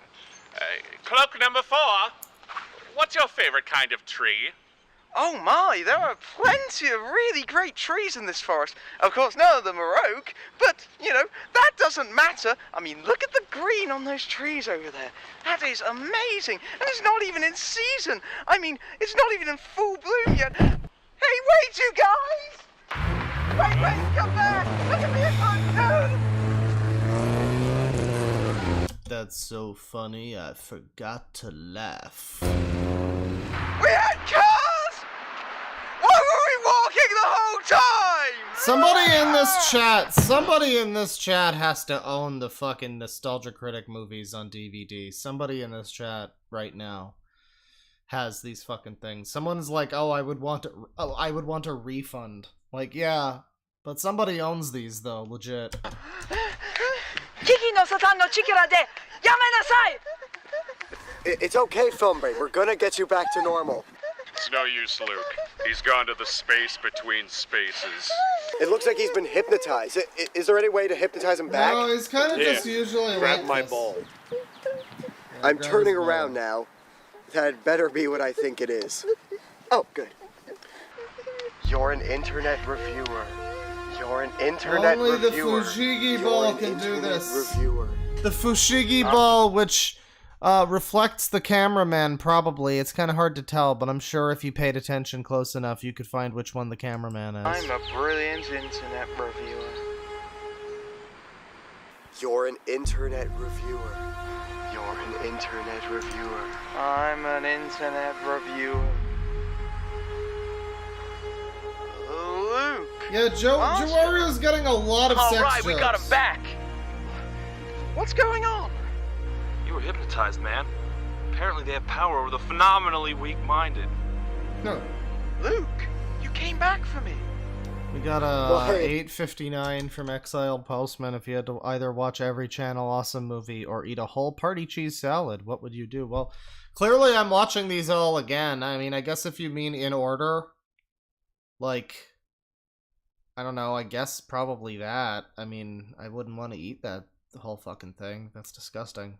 Cloak number 4. What's your favorite kind of tree? Oh my, there are plenty of really great trees in this forest. Of course, none of them are oak, but, you know, that doesn't matter. I mean, look at the green on those trees over there. That is amazing. And it's not even in season. I mean, it's not even in full bloom yet. Hey, wait, you guys! Wait, come back! Look at me if I'm good! That's so funny, I forgot to laugh. We had cars! Why were we walking the whole time? Somebody in this chat has to own the fucking Nostalgia Critic movies on DVD. Somebody in this chat right now has these fucking things. Someone's like, I would want a refund. Like, yeah, but somebody owns these though, legit. It's okay, Film Brain. We're gonna get you back to normal. It's no use, Luke. He's gone to the space between spaces. It looks like he's been hypnotized. Is there any way to hypnotize him back? No, he's kind of just usually grab like my this. ball. Yeah, I'm grab turning his around now. That better be what I think it is. Oh, good. You're an internet reviewer. You're an internet Only reviewer. the Fushigi You're ball an can do internet this. Reviewer. The Fushigi ball, which reflects the cameraman, probably. It's kind of hard to tell, but I'm sure if you paid attention close enough, you could find which one the cameraman is. I'm a brilliant internet reviewer. You're an internet reviewer. You're an internet reviewer. I'm an internet reviewer. Luke! Yeah, Joario's getting a lot of sex Alright, we got jokes. him back! What's going on? You were hypnotized, man. Apparently they have power over the phenomenally weak-minded. No. Luke, you came back for me. We got Well, hey. 859 from Exiled Postman. If you had to either watch every Channel Awesome movie or eat a whole party cheese salad, what would you do? Well, clearly I'm watching these all again. I mean, I guess if you mean in order, like, I don't know, I guess probably that. I mean, I wouldn't want to eat that the whole fucking thing. That's disgusting.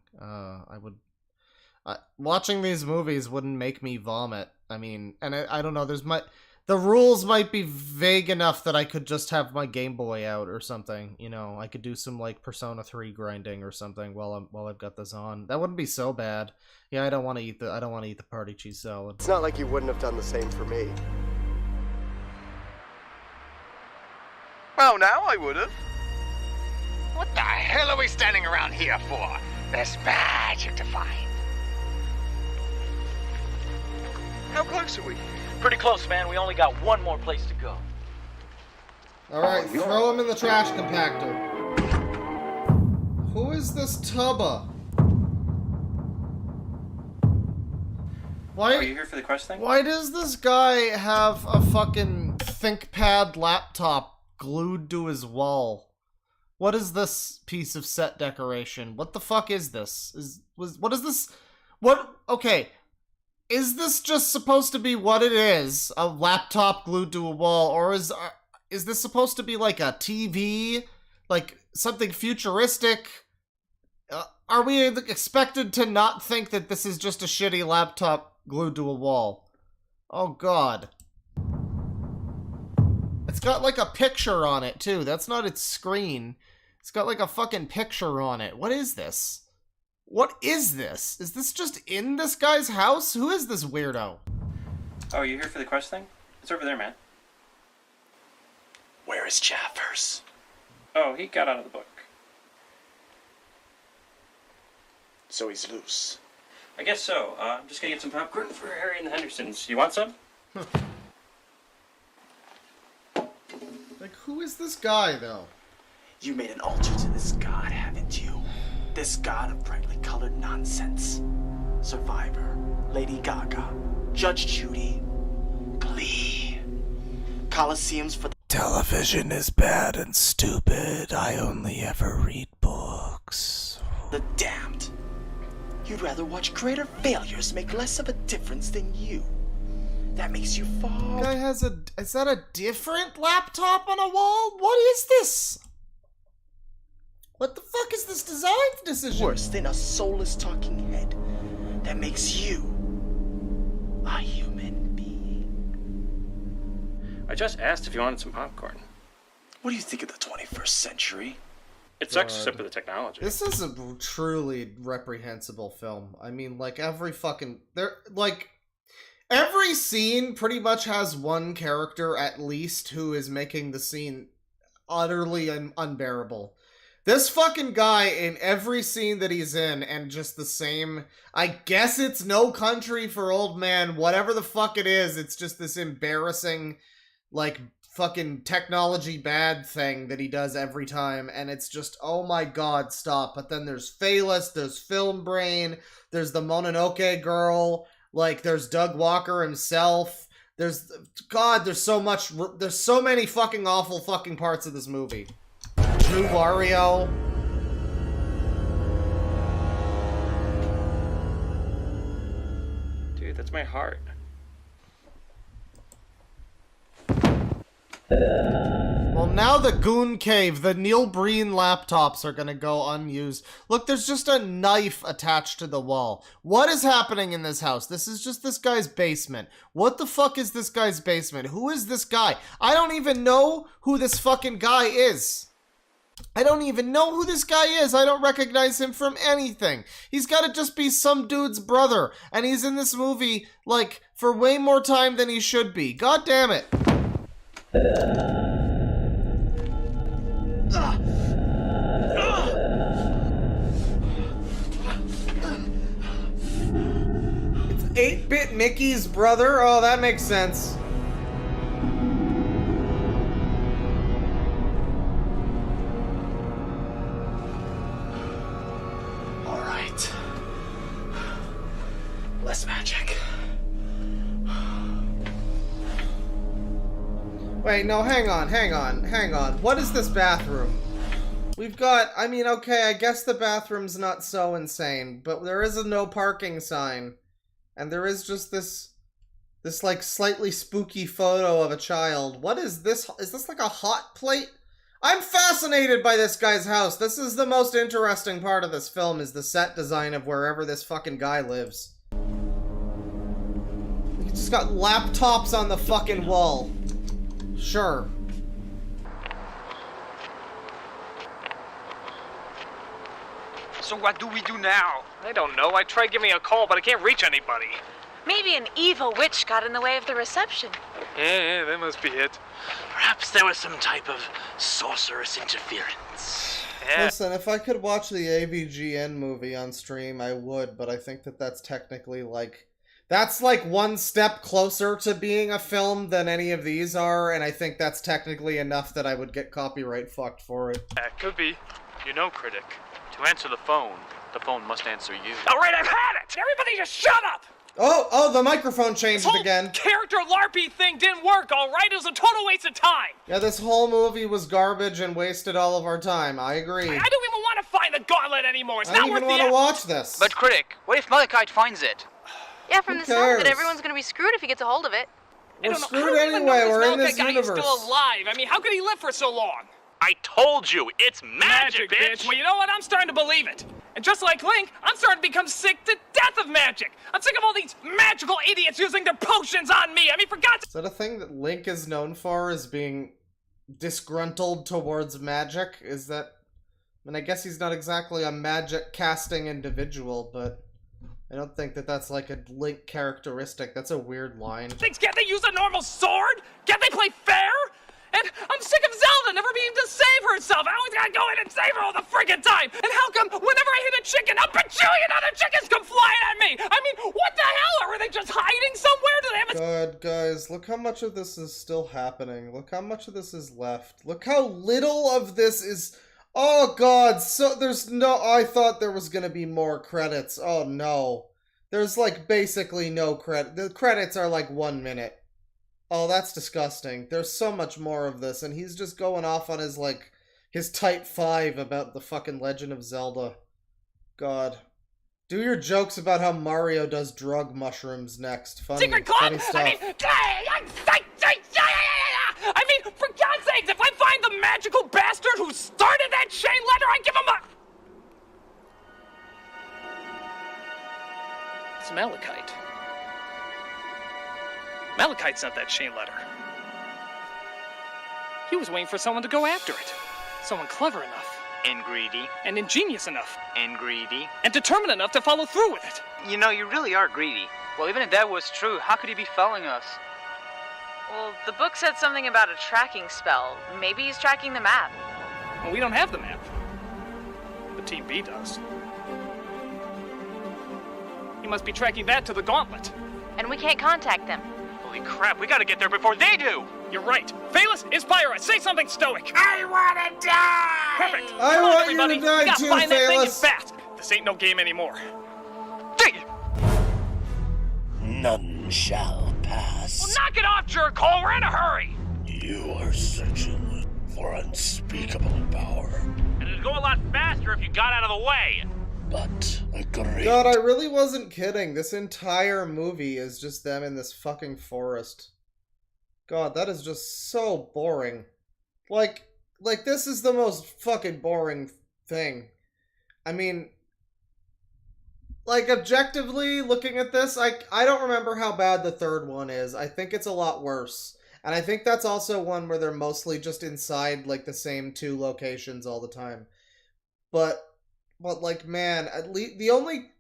Watching these movies wouldn't make me vomit. I mean, and I don't know, the rules might be vague enough that I could just have my Game Boy out or something. You know, I could do some like Persona 3 grinding or something while I've got this on. That wouldn't be so bad. Yeah, I don't want to eat the party cheese salad. It's not like you wouldn't have done the same for me. Oh, now I would have. What the hell are we standing around here for? There's magic to find. How close are we? Pretty close, man. We only got one more place to go. Alright, throw him in the trash compactor. Who is this Tubba? Why are you here for the quest thing? Why does this guy have a fucking ThinkPad laptop glued to his wall? What is this piece of set decoration? What the fuck is this? What is this? Okay. Is this just supposed to be what it is? A laptop glued to a wall? Or is this supposed to be like a TV? Like something futuristic? Are we expected to not think that this is just a shitty laptop glued to a wall? Oh god. It's got like a picture on it too. That's not its screen. It's got like a fucking picture on it. What is this? What is this? Is this just in this guy's house? Who is this weirdo? Oh, are you here for the quest thing? It's over there, man. Where is Jaffers? Oh, he got out of the book. So he's loose. I guess so. I'm just gonna get some popcorn for Harry and the Hendersons. You want some? Like, who is this guy, though? You made an altar to this god, haven't you? This god of brightly colored nonsense. Survivor, Lady Gaga, Judge Judy, Glee, Colosseums for the... Television is bad and stupid. I only ever read books. The damned. You'd rather watch greater failures make less of a difference than you. That makes you fall. Guy has is that a different laptop on a wall? What is this? What the fuck is this design decision? Worse than a soulless talking head that makes you a human being. I just asked if you wanted some popcorn. What do you think of the 21st century? It sucks except for the technology. This is a truly reprehensible film. I mean, like, every scene pretty much has one character at least who is making the scene utterly unbearable. This fucking guy in every scene that he's in, and just the same, I guess it's No Country for Old Men, whatever the fuck it is, it's just this embarrassing, like, fucking technology bad thing that he does every time, and it's just, oh my god, stop. But then there's Phaelus, there's Film Brain, there's the Mononoke girl, like, there's Doug Walker himself, there's so many fucking awful fucking parts of this movie. Drew Wario. Dude, that's my heart. Well, now the Goon Cave, the Neil Breen laptops are gonna go unused. Look, there's just a knife attached to the wall. What is happening in this house? This is just this guy's basement. What the fuck is this guy's basement? Who is this guy? I don't even know who this fucking guy is. I don't even know who this guy is. I don't recognize him from anything. He's gotta just be some dude's brother. And he's in this movie, like, for way more time than he should be. God damn it. It's 8-bit Mickey's brother? Oh, that makes sense. Less magic. Wait, no, hang on. What is this bathroom? We've got, I mean, okay, I guess the bathroom's not so insane, but there is a no parking sign. And there is just this like slightly spooky photo of a child. What is this? Is this like a hot plate? I'm fascinated by this guy's house. This is the most interesting part of this film, is the set design of wherever this fucking guy lives. He's just got laptops on the fucking wall. Sure. So what do we do now? I don't know. I tried giving a call, but I can't reach anybody. Maybe an evil witch got in the way of the reception. Yeah, that must be it. Perhaps there was some type of sorceress interference. Yeah. Listen, if I could watch the AVGN movie on stream, I would, but I think that that's technically like... That's like one step closer to being a film than any of these are, and I think that's technically enough that I would get copyright fucked for it. That could be. You know, critic, to answer the phone must answer you. Alright, I've had it! Everybody just shut up! Oh, the microphone changed again. Character LARPy thing didn't work, alright? It was a total waste of time! Yeah, this whole movie was garbage and wasted all of our time. I agree. I don't even want to find the gauntlet anymore. It's I not don't worth even the want to effort. watch this. But critic, what if Malachite finds it? Yeah, from Who the sound of it, cares? everyone's gonna be screwed if he gets a hold of it. We're screwed anyway. We're in this guy universe. is still alive. I mean, how could he live for so long? I told you, it's magic, bitch! Well, you know what? I'm starting to believe it. And just like Link, I'm starting to become sick to death of magic. I'm sick of all these magical idiots using their potions on me. I mean, for God's Is that a thing that Link is known for, is being disgruntled towards magic? Is that... I mean, I guess he's not exactly a magic casting individual, but I don't think that that's like a Link characteristic. That's a weird line. things, can't they use a normal sword? Can't they play fair? And I'm sick of Zelda never being able to save herself. I always gotta go in and save her all the friggin' time. And how come whenever I hit a chicken, a bajillion other chickens come flying at me? I mean, what the hell? Are they just hiding somewhere? Do they have a... God, guys, look how much of this is still happening. Look how much of this is left. Look how little of this is... Oh, God, so there's no... I thought there was gonna be more credits. Oh, no. There's, like, basically no credit. The credits are, like, 1 minute. Oh, that's disgusting. There's so much more of this, and he's just going off on his, like, his Type 5 about the fucking Legend of Zelda. God. Do your jokes about how Mario does drug mushrooms next. Funny, secret club? funny stuff. I mean, for God's sakes, if I find the magical bastard who started that chain letter, I give him a... It's Malachite. Malachite sent that chain letter. He was waiting for someone to go after it. Someone clever enough. And greedy. And ingenious enough. And greedy. And determined enough to follow through with it. You know, you really are greedy. Well, even if that was true, how could he be following us? Well, the book said something about a tracking spell. Maybe he's tracking the map. Well, we don't have the map. But Team B does. He must be tracking that to the gauntlet. And we can't contact them. Holy crap, we gotta get there before they do! You're right. Phaelus, inspire us. Say something stoic. I wanna die! Perfect. I Come on, want you to everybody. die We gotta too, find that thing and Phaelus. fast. This ain't no game anymore. None shall pass. Well, knock it off, jerkhole. We're in a hurry. You are searching for unspeakable power. And it'd go a lot faster if you got out of the way! But a great... God, I really wasn't kidding. This entire movie is just them in this fucking forest. God, that is just so boring. Like this is the most fucking boring thing. I mean, like, objectively looking at this, I don't remember how bad the third one is. I think it's a lot worse. And I think that's also one where they're mostly just inside, like, the same 2 locations all the time. But like, man, at least the only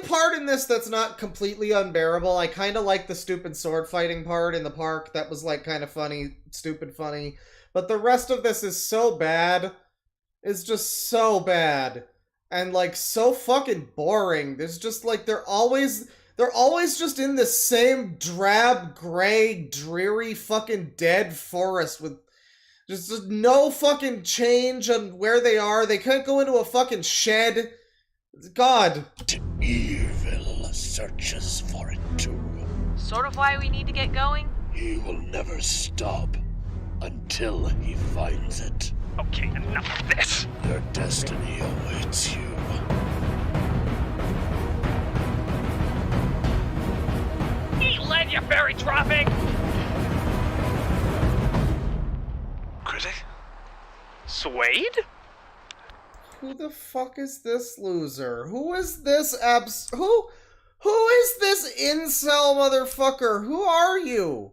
part in this that's not completely unbearable, I kind of like the stupid sword fighting part in the park. That was, like, kind of funny, stupid funny. But the rest of this is so bad. It's just so bad. And, like, so fucking boring. There's just, like, they're always just in the same drab, gray, dreary, fucking dead forest with just no fucking change on where they are. They can't go into a fucking shed. God. Evil searches for it too. Sort of why we need to get going? He will never stop until he finds it. Okay, enough of this. Your destiny awaits you. Eat lead, you fairy dropping! Critic? Suede? Who the fuck is this loser? Who is this who is this incel motherfucker? Who are you?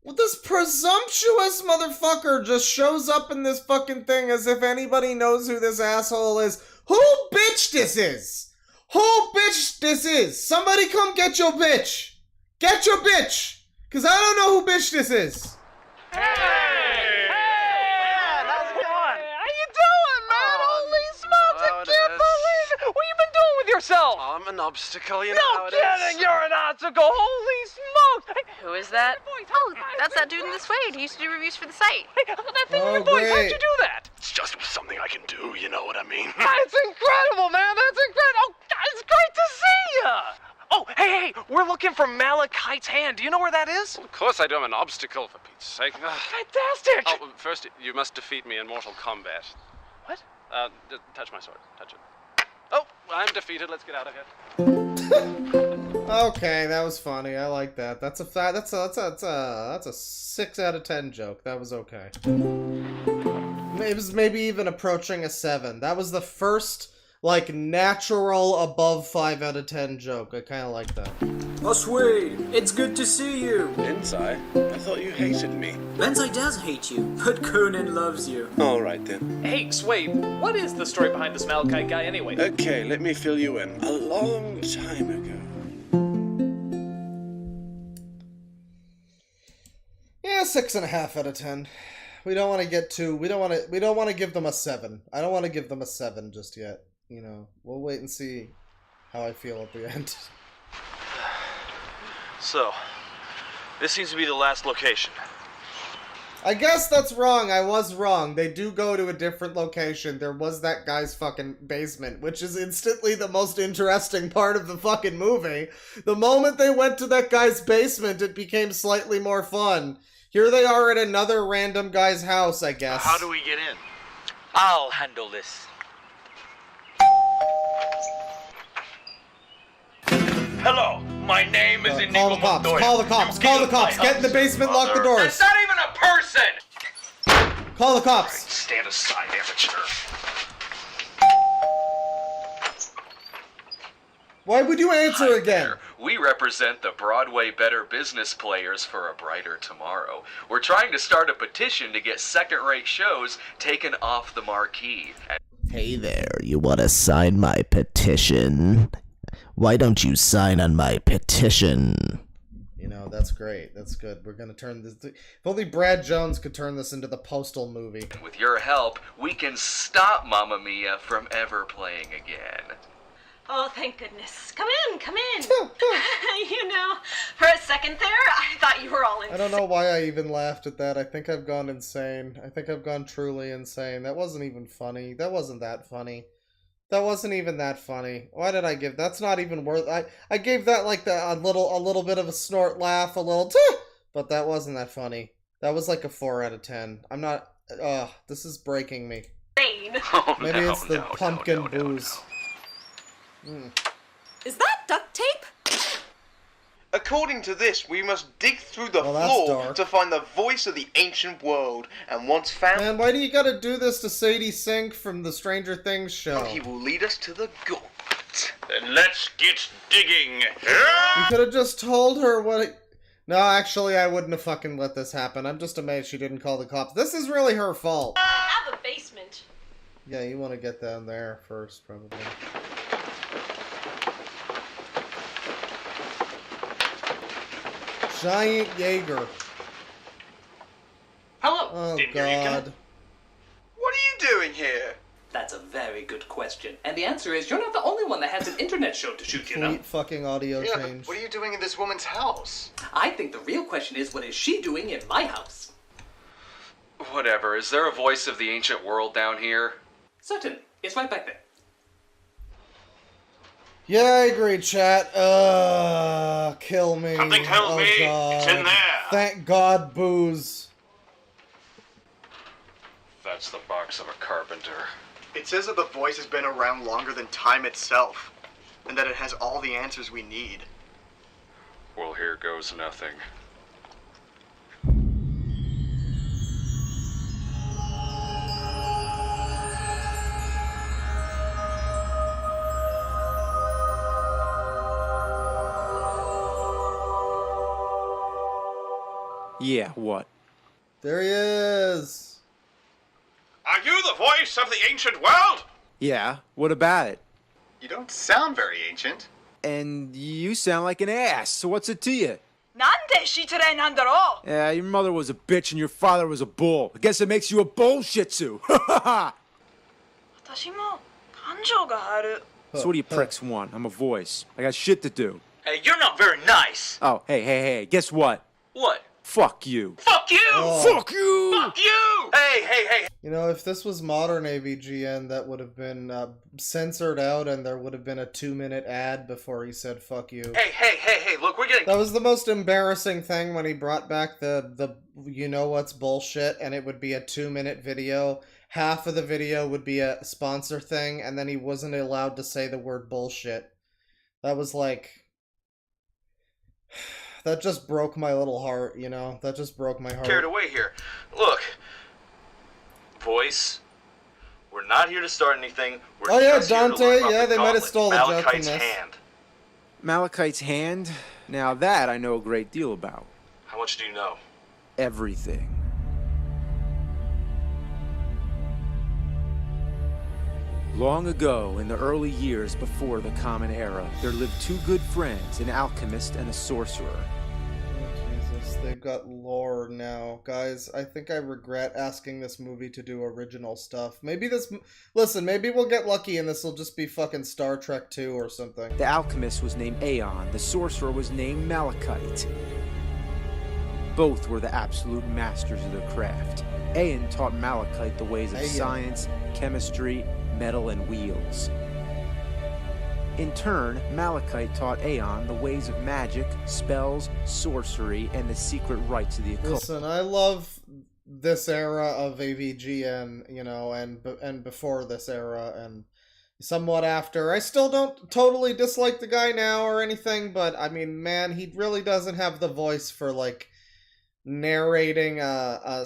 Well, this presumptuous motherfucker just shows up in this fucking thing as if anybody knows who this asshole is. Who bitch this is? Who bitch this is? Somebody come get your bitch. Get your bitch. Cause I don't know who bitch this is. Yourself. I'm an obstacle, you know No how it kidding, is. you're an obstacle. Holy smokes! Who is that? Oh, that's that dude in the suede. He used to do reviews for the site. Hey, that thing in your voice, how'd you do that? It's just something I can do, you know what I mean? That's incredible, man. That's incredible. Oh, it's great to see ya. Oh, hey, we're looking for Malachite's hand. Do you know where that is? Of course I do. I'm an obstacle, for Pete's sake. Fantastic. Oh, first, you must defeat me in Mortal Kombat. What? Touch my sword. Touch it. Oh, I'm defeated. Let's get out of here. Okay, that was funny. I like that. That's a 6 out of 10 joke. That was okay. It was maybe even approaching a 7. That was the first, like, natural above 5 out of 10 joke. I kind of like that. Oh, Squid, it's good to see you. Bensai? I thought you hated me. Bensai does hate you, but Conan loves you. Alright then. Hey, Swade, what is the story behind this Malachite guy anyway? Okay, let me fill you in. A long time ago. Yeah, 6.5 out of 10. We don't want to get too. We don't want to give them a 7. I don't want to give them a 7 just yet. You know, we'll wait and see how I feel at the end. So, this seems to be the last location. I guess that's wrong. I was wrong. They do go to a different location. There was that guy's fucking basement, which is instantly the most interesting part of the fucking movie. The moment they went to that guy's basement, it became slightly more fun. Here they are at another random guy's house, I guess. How do we get in? I'll handle this. Hello, my name is Inigo Call the cops, Montoya. call the cops, call the cops. Get in the basement, lock the doors. That's not even a person! Call the cops. Stand aside, amateur. Why would you answer again? We represent the Broadway Better Business Players for a Brighter Tomorrow. We're trying to start a petition to get second-rate shows taken off the marquee. Hey there, you want to sign my petition? Why don't you sign on my petition? You know, that's great. That's good. We're gonna turn this... If only Brad Jones could turn this into the Postal movie. With your help, we can stop Mamma Mia from ever playing again. Oh, thank goodness. Come in, come in. You know, for a second there, I thought you were all insane. I don't know why I even laughed at that. I think I've gone insane. I think I've gone truly insane. That wasn't even funny. That wasn't that funny. That wasn't even that funny. Why did I give? That's not even worth. I gave that like a little bit of a snort laugh, a little, but that wasn't that funny. That was like a 4 out of 10. I'm not. This is breaking me. Oh, Maybe it's the pumpkin booze. Is that duct tape? According to this, we must dig through the Well, that's floor dark. to find the voice of the ancient world, and once found, Man, why do you gotta do this to Sadie Sink from the Stranger Things show? he will lead us to the gauntlet. Then let's get digging. You could have just told her what it... No, actually, I wouldn't have fucking let this happen. I'm just amazed she didn't call the cops. This is really her fault. I have a basement. Yeah, you want to get down there first, probably. Giant Jaeger. Hello, Oh, didn't hear you come in. God. What are you doing here? That's a very good question. And the answer is, you're not the only one that has an internet show to shoot, you know? Complete fucking audio Yeah, change. but what are you doing in this woman's house? I think the real question is, what is she doing in my house? Whatever, is there a voice of the ancient world down here? Certain. It's right back there. Yeah, I agree, chat. Kill me. Something tells me it's in there. Thank God, booze. That's the box of a carpenter. It says that the voice has been around longer than time itself, and that it has all the answers we need. Well, here goes nothing. Yeah, what? There he is. Are you the voice of the ancient world? Yeah, what about it? You don't sound very ancient. And you sound like an ass, so what's it to you? なんで失礼なんだろう Yeah, your mother was a bitch and your father was a bull. I guess it makes you a bullshitsu. Ha 私も感情がある So what do you pricks want? I'm a voice. I got shit to do. Hey, you're not very nice. Oh, hey, guess what? What? Fuck you. Fuck you! Fuck you! Fuck you! Hey! You know, if this was modern AVGN, that would have been censored out and there would have been a 2-minute ad before he said fuck you. Hey, look, we're getting... That was the most embarrassing thing when he brought back the you know what's bullshit, and it would be a 2-minute video. Half of the video would be a sponsor thing, and then he wasn't allowed to say the word bullshit. That was like... That just broke my little heart, you know? That just broke my heart. Carried away here. Look, voice, we're not here to start anything. We're Oh yeah, just here to Dante, learn about yeah, the they might have gauntlet, stole the joke from Malachite's this. hand. Malachite's hand? Now that I know a great deal about. How much do you know? Everything. Long ago, in the early years before the Common Era, there lived two good friends, an alchemist and a sorcerer. Oh, Jesus, they've got lore now. Guys, I think I regret asking this movie to do original stuff. Maybe this... Listen, maybe we'll get lucky and this will just be fucking Star Trek 2 or something. The alchemist was named Aeon, the sorcerer was named Malachite. Both were the absolute masters of their craft. Aeon taught Malachite the ways of science, chemistry, metal, and wheels. In turn, Malachite taught Aeon the ways of magic, spells, sorcery, and the secret rites of the occult. Listen, I love this era of AVGN, you know, and before this era, and somewhat after. I still don't totally dislike the guy now or anything, but I mean, man, he really doesn't have the voice for, like, narrating a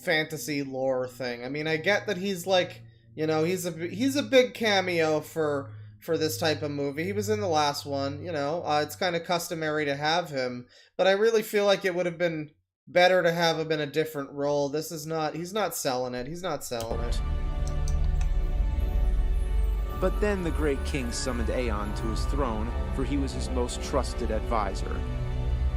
fantasy lore thing. I mean, I get that he's like, you know, he's a big cameo for this type of movie. He was in the last one, you know. It's kind of customary to have him, but I really feel like it would have been better to have him in a different role. This is not, he's not selling it. He's not selling it. But then the great king summoned Aeon to his throne, for he was his most trusted advisor.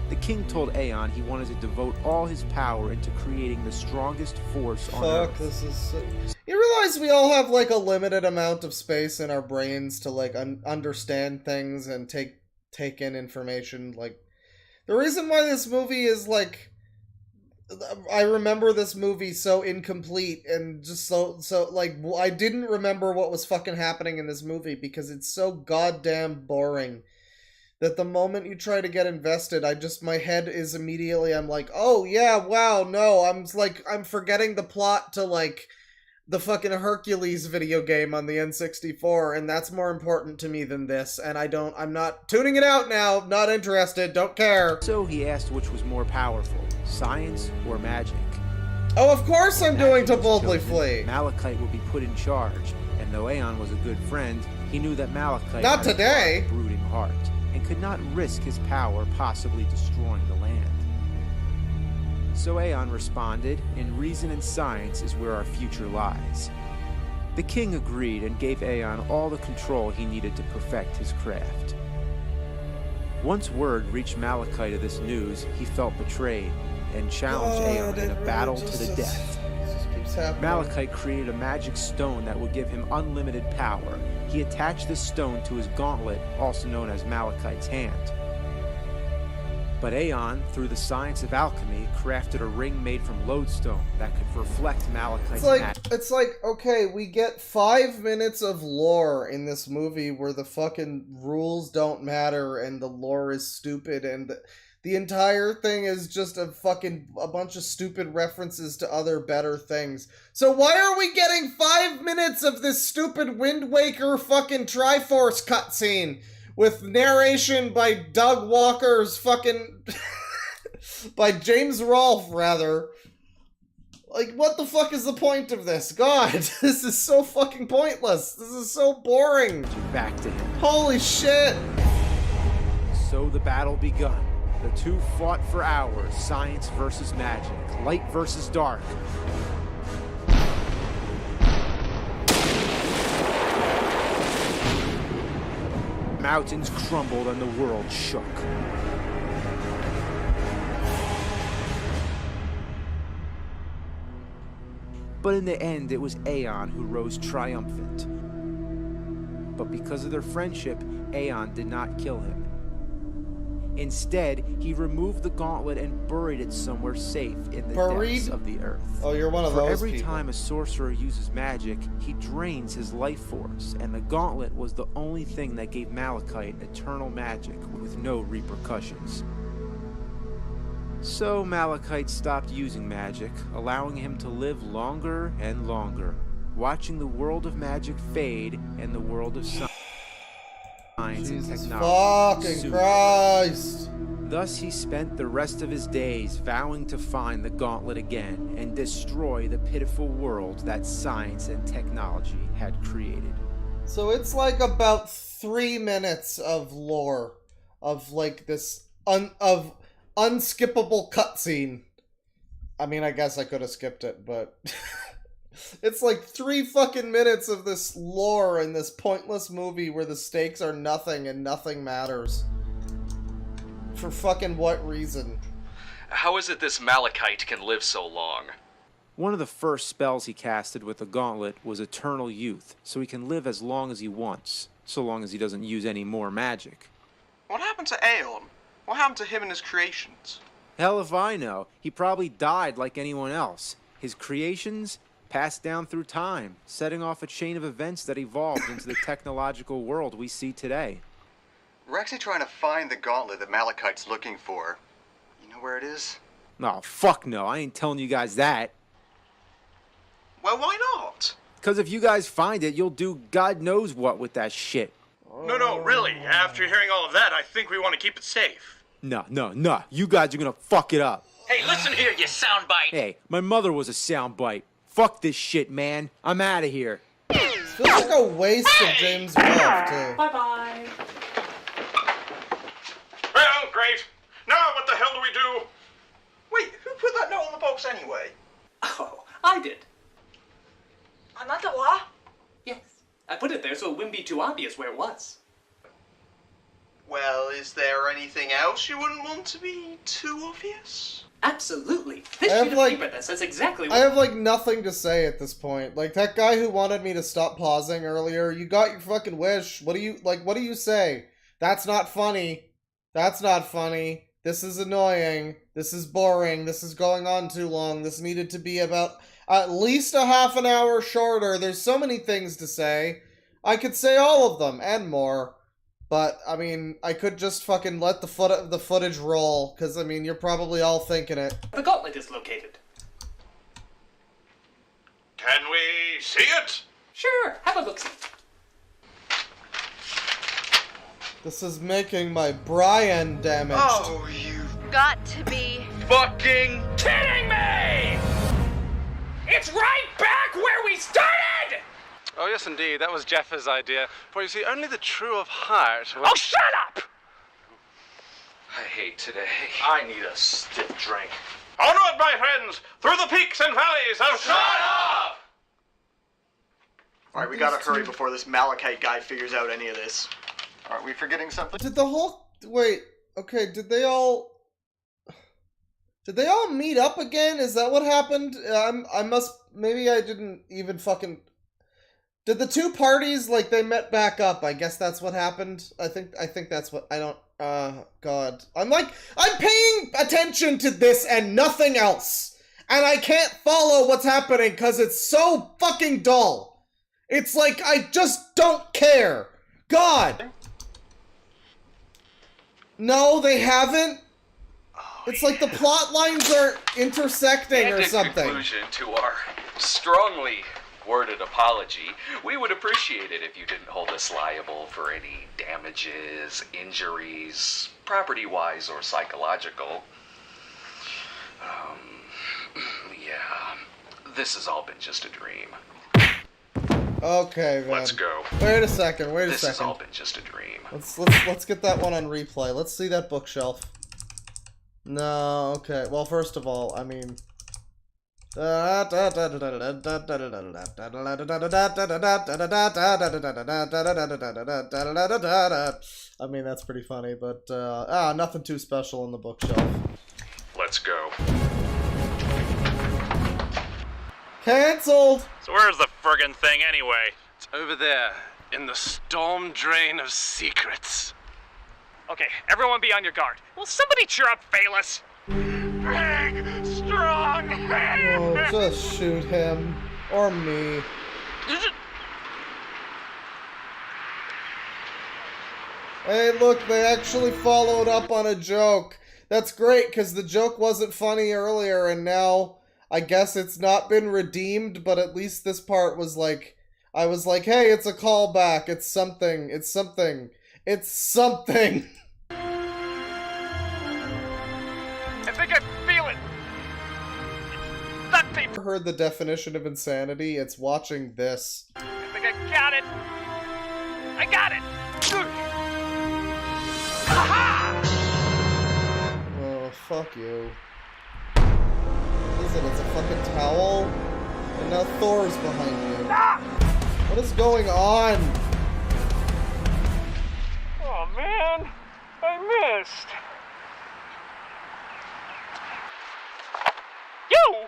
The king told Aeon he wanted to devote all his power into creating the strongest force on Earth. Fuck, this is so... You realize we all have, like, a limited amount of space in our brains to, like, understand things and take in information. Like, the reason why this movie is, like... I remember this movie so incomplete and just so like, I didn't remember what was fucking happening in this movie because it's so goddamn boring. That the moment you try to get invested, my head is immediately, I'm like, oh yeah, wow, no, I'm forgetting the plot to, like, the fucking Hercules video game on the N64, and that's more important to me than this, and I'm not tuning it out now, not interested, don't care. So he asked which was more powerful, science or magic. Oh, of course I'm doing to boldly flee. Malachite would be put in charge, and though Aeon was a good friend, he knew that Malachite not had today. a brooding heart, and could not risk his power possibly destroying the land. So Aeon responded, in reason and science is where our future lies. The king agreed and gave Aeon all the control he needed to perfect his craft. Once word reached Malachite of this news, he felt betrayed and challenged Aeon in a battle to the death. Malachite created a magic stone that would give him unlimited power. He attached this stone to his gauntlet, also known as Malachite's hand. But Aeon, through the science of alchemy, crafted a ring made from lodestone that could reflect Malachite's magic. It's like, okay, we get 5 minutes of lore in this movie where the fucking rules don't matter and the lore is stupid and the entire thing is just a bunch of stupid references to other better things. So why are we getting 5 minutes of this stupid Wind Waker fucking Triforce cutscene with narration by Doug Walker's fucking... by James Rolfe, rather. Like, what the fuck is the point of this? God, this is so fucking pointless. This is so boring. Back to him. Holy shit. So the battle begun. The two fought for hours, science versus magic, light versus dark. Mountains crumbled and the world shook. But in the end, it was Aeon who rose triumphant. But because of their friendship, Aeon did not kill him. Instead, he removed the gauntlet and buried it somewhere safe in the depths of the earth. Oh, you're one of For those every people. time a sorcerer uses magic, he drains his life force, and the gauntlet was the only thing that gave Malachite eternal magic with no repercussions. So Malachite stopped using magic, allowing him to live longer and longer, watching the world of magic fade and the world of science and technology. Fucking Christ! Thus he spent the rest of his days vowing to find the gauntlet again and destroy the pitiful world that science and technology had created. So it's like about 3 minutes of lore, of like this unskippable cutscene. I mean, I guess I could have skipped it, but it's like 3 fucking minutes of this lore in this pointless movie where the stakes are nothing and nothing matters. For fucking what reason? How is it this Malachite can live so long? One of the first spells he casted with the gauntlet was Eternal Youth, so he can live as long as he wants, so long as he doesn't use any more magic. What happened to Aeon? What happened to him and his creations? Hell if I know. He probably died like anyone else. His creations passed down through time, setting off a chain of events that evolved into the technological world we see today. We're actually trying to find the gauntlet that Malachite's looking for. You know where it is? No, fuck no. I ain't telling you guys that. Well, why not? Because if you guys find it, you'll do God knows what with that shit. No, really. After hearing all of that, I think we want to keep it safe. No. You guys are gonna fuck it up. Hey, listen here, you soundbite. Hey, my mother was a soundbite. Fuck this shit, man. I'm out of here. Feels like a waste of James Wolfe, too. Bye-bye. Well, great. Now what the hell do we do? Wait, who put that note on the box anyway? Oh, I did. Another what? Yes. I put it there so it wouldn't be too obvious where it was. Well, is there anything else you wouldn't want to be too obvious? Absolutely. This I have, sheet of like- paper that says exactly what... I have like nothing to say at this point. Like that guy who wanted me to stop pausing earlier, you got your fucking wish. What do you say? That's not funny. That's not funny. This is annoying. This is boring. This is going on too long. This needed to be about at least a half an hour shorter. There's so many things to say. I could say all of them and more. But, I mean, I could just fucking let the footage roll, because, I mean, you're probably all thinking it. The gauntlet is located. Can we see it? Sure, have a look-see. This is making my Brian damaged. Oh, you... Got to be. Fucking kidding me! It's right back where we started! Oh, yes, indeed. That was Jeff's idea. For you see, only the true of heart will... Oh, shut up! I hate today. I need a stiff drink. Onward, my friends, through the peaks and valleys of... Shut up! Alright, we gotta hurry before this Malachite guy figures out any of this. Aren't we forgetting something? Did the whole... Wait, okay, did they all meet up again? Is that what happened? Maybe I didn't even fucking... Did the two parties, like, they met back up? I guess that's what happened. I think that's what... I don't... God. I'm paying attention to this and nothing else. And I can't follow what's happening because it's so fucking dull. It's like, I just don't care. God. No, they haven't. It's like the plot lines are intersecting And or in something. conclusion to our strongly worded apology, we would appreciate it if you didn't hold us liable for any damages, injuries, property-wise or psychological. Yeah, this has all been just a dream. Okay, man. Let's go. Wait a second. This has all been just a dream. Let's get that one on replay. Let's see that bookshelf. No, okay. Well, first of all, I mean... I mean, that's pretty funny, but, nothing too special on the bookshelf. Let's go. Cancelled! So where's the friggin' thing anyway? It's over there, in the storm drain of secrets. Okay, everyone be on your guard. Will somebody cheer up Phalus? Big, strong man! Oh, just shoot him. Or me. Hey, look, they actually followed up on a joke. That's great, because the joke wasn't funny earlier, and now I guess it's not been redeemed, but at least this part was like, I was like, hey, it's a callback. It's something. It's something. It's something. I think I feel it. It's duct tape. Heard the definition of insanity? It's watching this. I think I got it. I got it. Oh, fuck you. What is it? It's a fucking towel? And now Thor's behind you. What is going on? Oh man, I missed. Yo!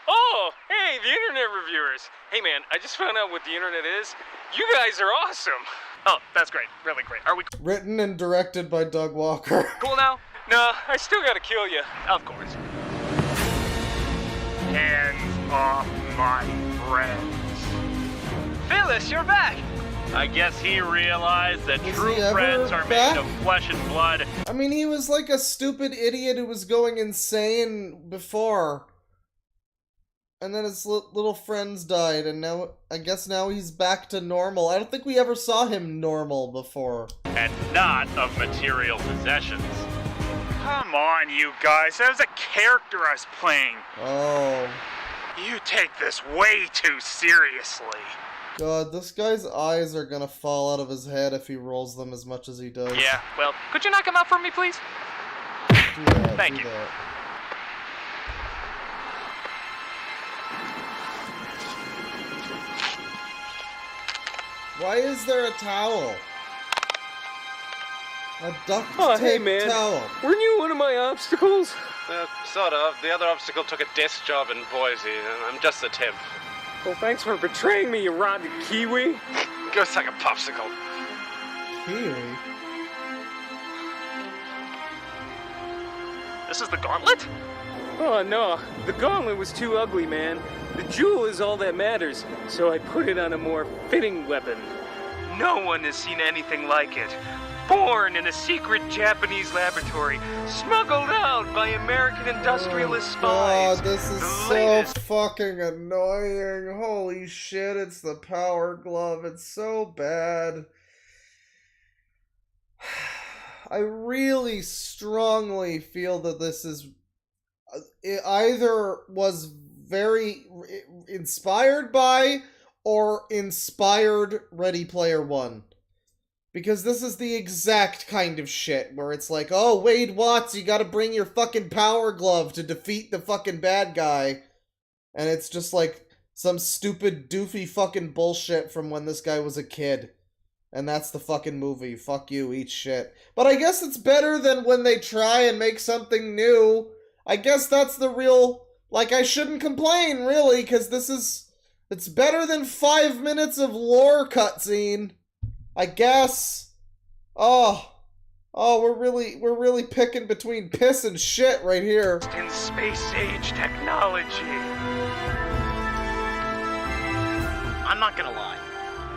Oh, hey, the internet reviewers. Hey man, I just found out what the internet is. You guys are awesome. Oh, that's great. Really great. Are we Written and directed by Doug Walker. cool now? No, I still gotta kill you. Of course. Hands off my friends. Phyllis, you're back! I guess he realized that Was true he ever friends are back? made of flesh and blood. I mean, he was like a stupid idiot who was going insane before. And then his little friends died, and now, I guess now he's back to normal. I don't think we ever saw him normal before. And not of material possessions. Come on, you guys. That was a character I was playing. Oh. You take this way too seriously. God, this guy's eyes are gonna fall out of his head if he rolls them as much as he does. Yeah, well, could you knock him out for me, please? Do that, Thank do you. that. Why is there a towel? A duct tape towel. Weren't you one of my obstacles? Sort of. The other obstacle took a desk job in Boise, and I'm just a temp. Well, thanks for betraying me, you rotten kiwi. Go suck a popsicle. Kiwi? This is the gauntlet? Oh, no. The gauntlet was too ugly, man. The jewel is all that matters, so I put it on a more fitting weapon. No one has seen anything like it. Born in a secret Japanese laboratory, smuggled out by American industrialist spies. God, this is so fucking annoying. Holy shit, it's the power glove. It's so bad. I really strongly feel that this is... It either was very inspired by or inspired Ready Player One. Because this is the exact kind of shit where it's like, oh, Wade Watts, you gotta bring your fucking power glove to defeat the fucking bad guy. And it's just like some stupid, doofy fucking bullshit from when this guy was a kid. And that's the fucking movie. Fuck you, eat shit. But I guess it's better than when they try and make something new. I guess that's the real... Like, I shouldn't complain, really, because this is... It's better than 5 minutes of lore cutscene. I guess. Oh, we're really picking between piss and shit right here. In space age technology. I'm not gonna lie.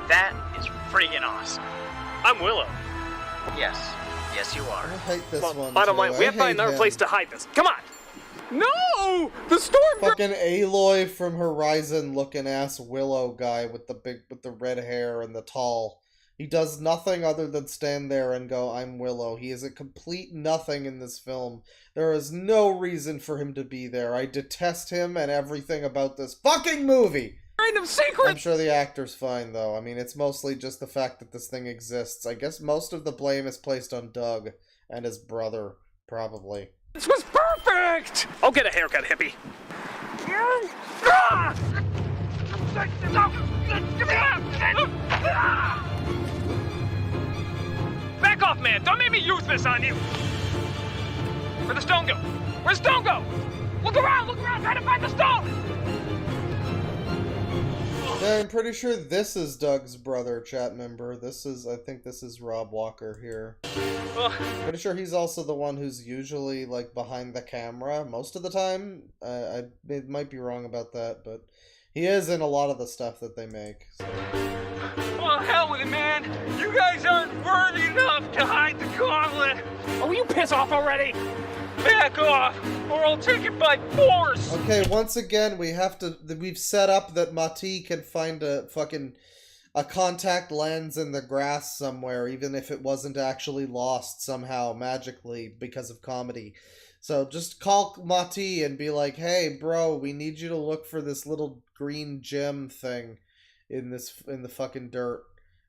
That is friggin' awesome. I'm Willow. Yes, you are. I hate this one. Bottom too. line, we have to find another place to hide this. Come on! No! The storm! Fucking Aloy from Horizon looking ass Willow guy with the red hair and the tall. He does nothing other than stand there and go, I'm Willow. He is a complete nothing in this film. There is no reason for him to be there. I detest him and everything about this fucking movie. Random secret! I'm sure the actor's fine, though. I mean, it's mostly just the fact that this thing exists. I guess most of the blame is placed on Doug and his brother, probably. This was perfect! I'll get a haircut, hippie. Back off, man! Don't make me use this on you! Where'd the stone go? Where'd the stone go? Look around, try to find the stone! Yeah, I'm pretty sure this is Doug's brother, chat member. I think this is Rob Walker here. Pretty sure he's also the one who's usually, like, behind the camera most of the time. I might be wrong about that, but he is in a lot of the stuff that they make. So. Oh, hell with it, man! You guys aren't worthy enough to hide the gauntlet! Oh, will you piss off already? Back off, or I'll take it by force! Okay, once again, we've set up that Mati can find a contact lens in the grass somewhere, even if it wasn't actually lost somehow magically because of comedy. So just call Mati and be like, hey, bro, we need you to look for this little green gem thing in the fucking dirt.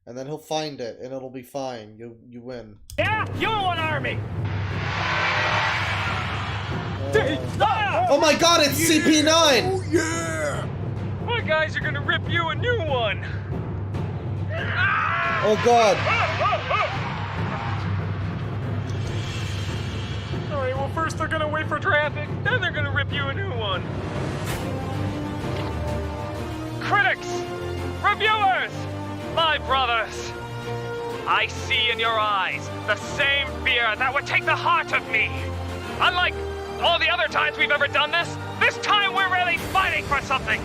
And then he'll find it, and it'll be fine. You win. Yeah, you want army! Oh my god, it's CP9! Oh yeah! My guys are gonna rip you a new one! Oh god. Alright, well first they're gonna wait for traffic, then they're gonna rip you a new one. Critics! Reviewers! My brothers! I see in your eyes the same fear that would take the heart of me. Unlike all the other times we've ever done this time we're really fighting for something.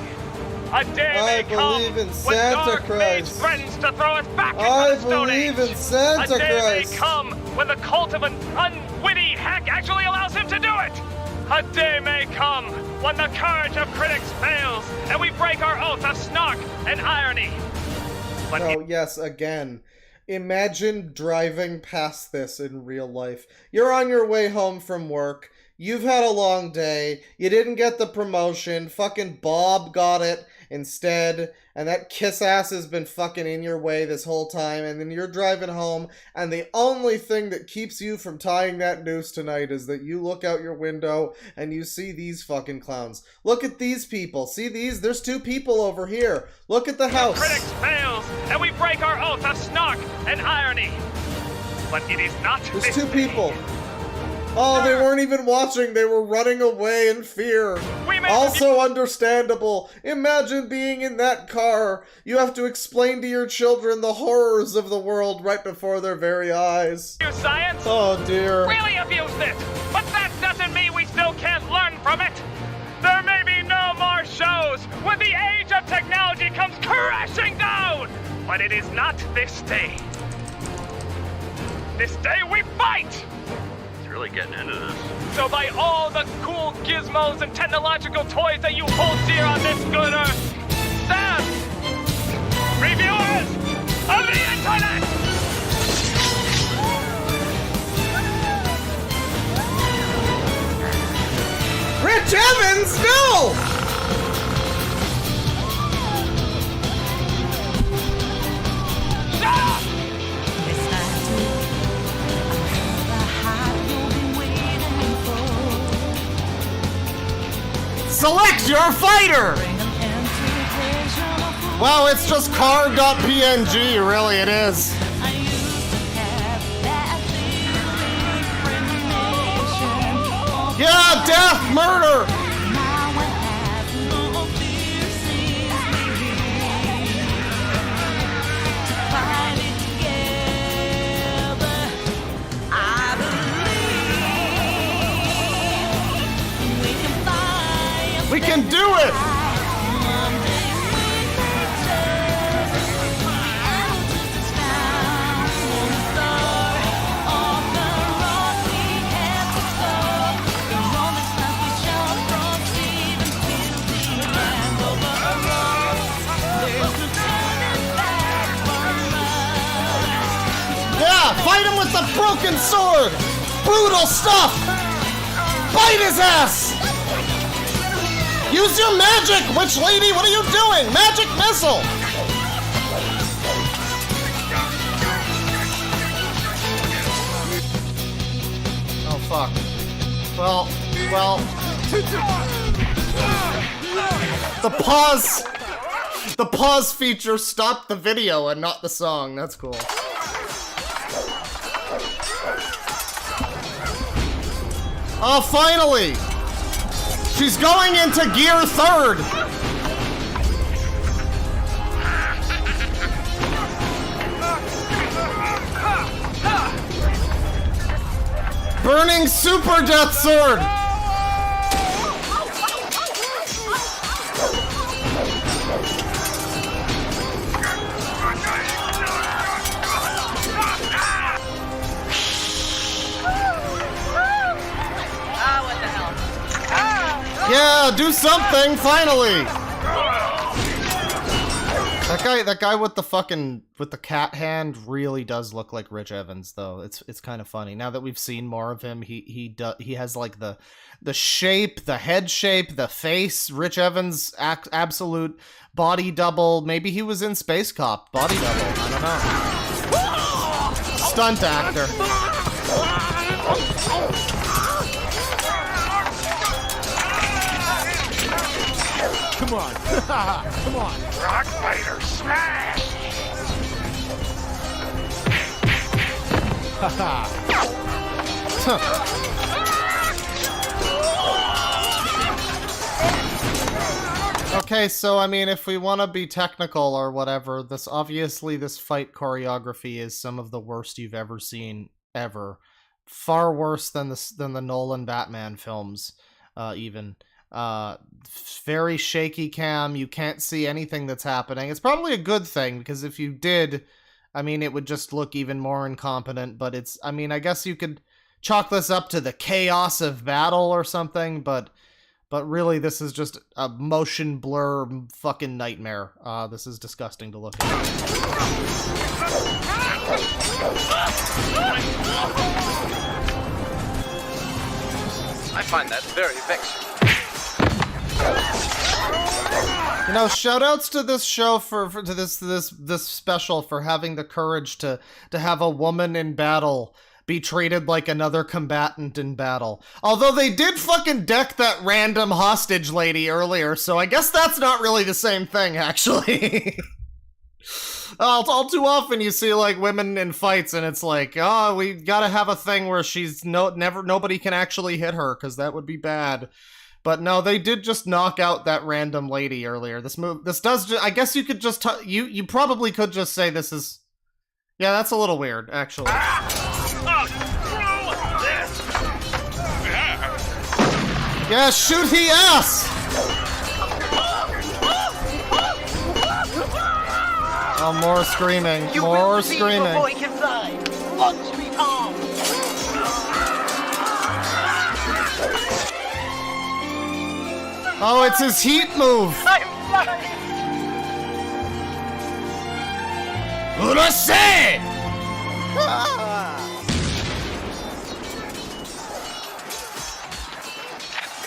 A day may come when dark mage threatens to throw us back into the Stone Age. A day may come when the cult of an unwitty hack actually allows him to do it. A day may come when the courage of critics fails and we break our oath of snark and irony. But oh, yes, again. Imagine driving past this in real life. You're on your way home from work. You've had a long day. You didn't get the promotion. Fucking Bob got it instead. And that kiss ass has been fucking in your way this whole time. And then you're driving home. And the only thing that keeps you from tying that noose tonight is that you look out your window and you see these fucking clowns. Look at these people. See these? There's two people over here. Look at the house. Critics fails and we break our oath of snark and irony. But it is not There's this two people. Oh, they weren't even watching. They were running away in fear. Also understandable. Imagine being in that car. You have to explain to your children the horrors of the world right before their very eyes. Science? Oh, dear. Really abused it. But that doesn't mean we still can't learn from it. There may be no more shows when the age of technology comes crashing down. But it is not this day. This day we fight. Really getting into this. So by all the cool gizmos and technological toys that you hold dear on this good earth, stand! Reviewers of the internet! Rich Evans, no! Shut up! Select your fighter! Wow, it's just car.png, really it is. Yeah, death, murder! We can do it! Yeah, fight him with the broken sword! Brutal stuff! Bite his ass! Use your magic, witch lady! What are you doing? Magic missile! Oh, fuck. Well. The pause feature stopped the video and not the song. That's cool. Oh, finally! She's going into gear 3rd! Burning Super Death Sword! Yeah, do something, finally! That guy with the cat hand really does look like Rich Evans, though. It's kind of funny. Now that we've seen more of him, he has like the shape, the head shape, the face. Rich Evans, absolute body double. Maybe he was in Space Cop, body double. I don't know. Stunt actor. Come on. Come on. Rock fighter smash! Okay, so I mean, if we want to be technical or whatever, this fight choreography is some of the worst you've ever seen, ever. Far worse than the Nolan Batman films, even. Very shaky cam, you can't see anything that's happening. It's probably a good thing, because if you did, I mean, it would just look even more incompetent, but I mean, I guess you could chalk this up to the chaos of battle or something, but really, this is just a motion blur fucking nightmare. This is disgusting to look at. I find that very vexing. You know, shoutouts to this show to this special for having the courage to have a woman in battle be treated like another combatant in battle. Although they did fucking deck that random hostage lady earlier, so I guess that's not really the same thing, actually. All too often you see like women in fights and it's like, oh, we gotta have a thing where nobody can actually hit her, because that would be bad. But no, they did just knock out that random lady earlier. This does, I guess you could just, you probably could just say this is, yeah, that's a little weird, actually. Yeah, shoot he ass! Oh, more screaming, more screaming. Before he can fly. Launch me palm. Oh, it's his heat move! I'm flying! Urase!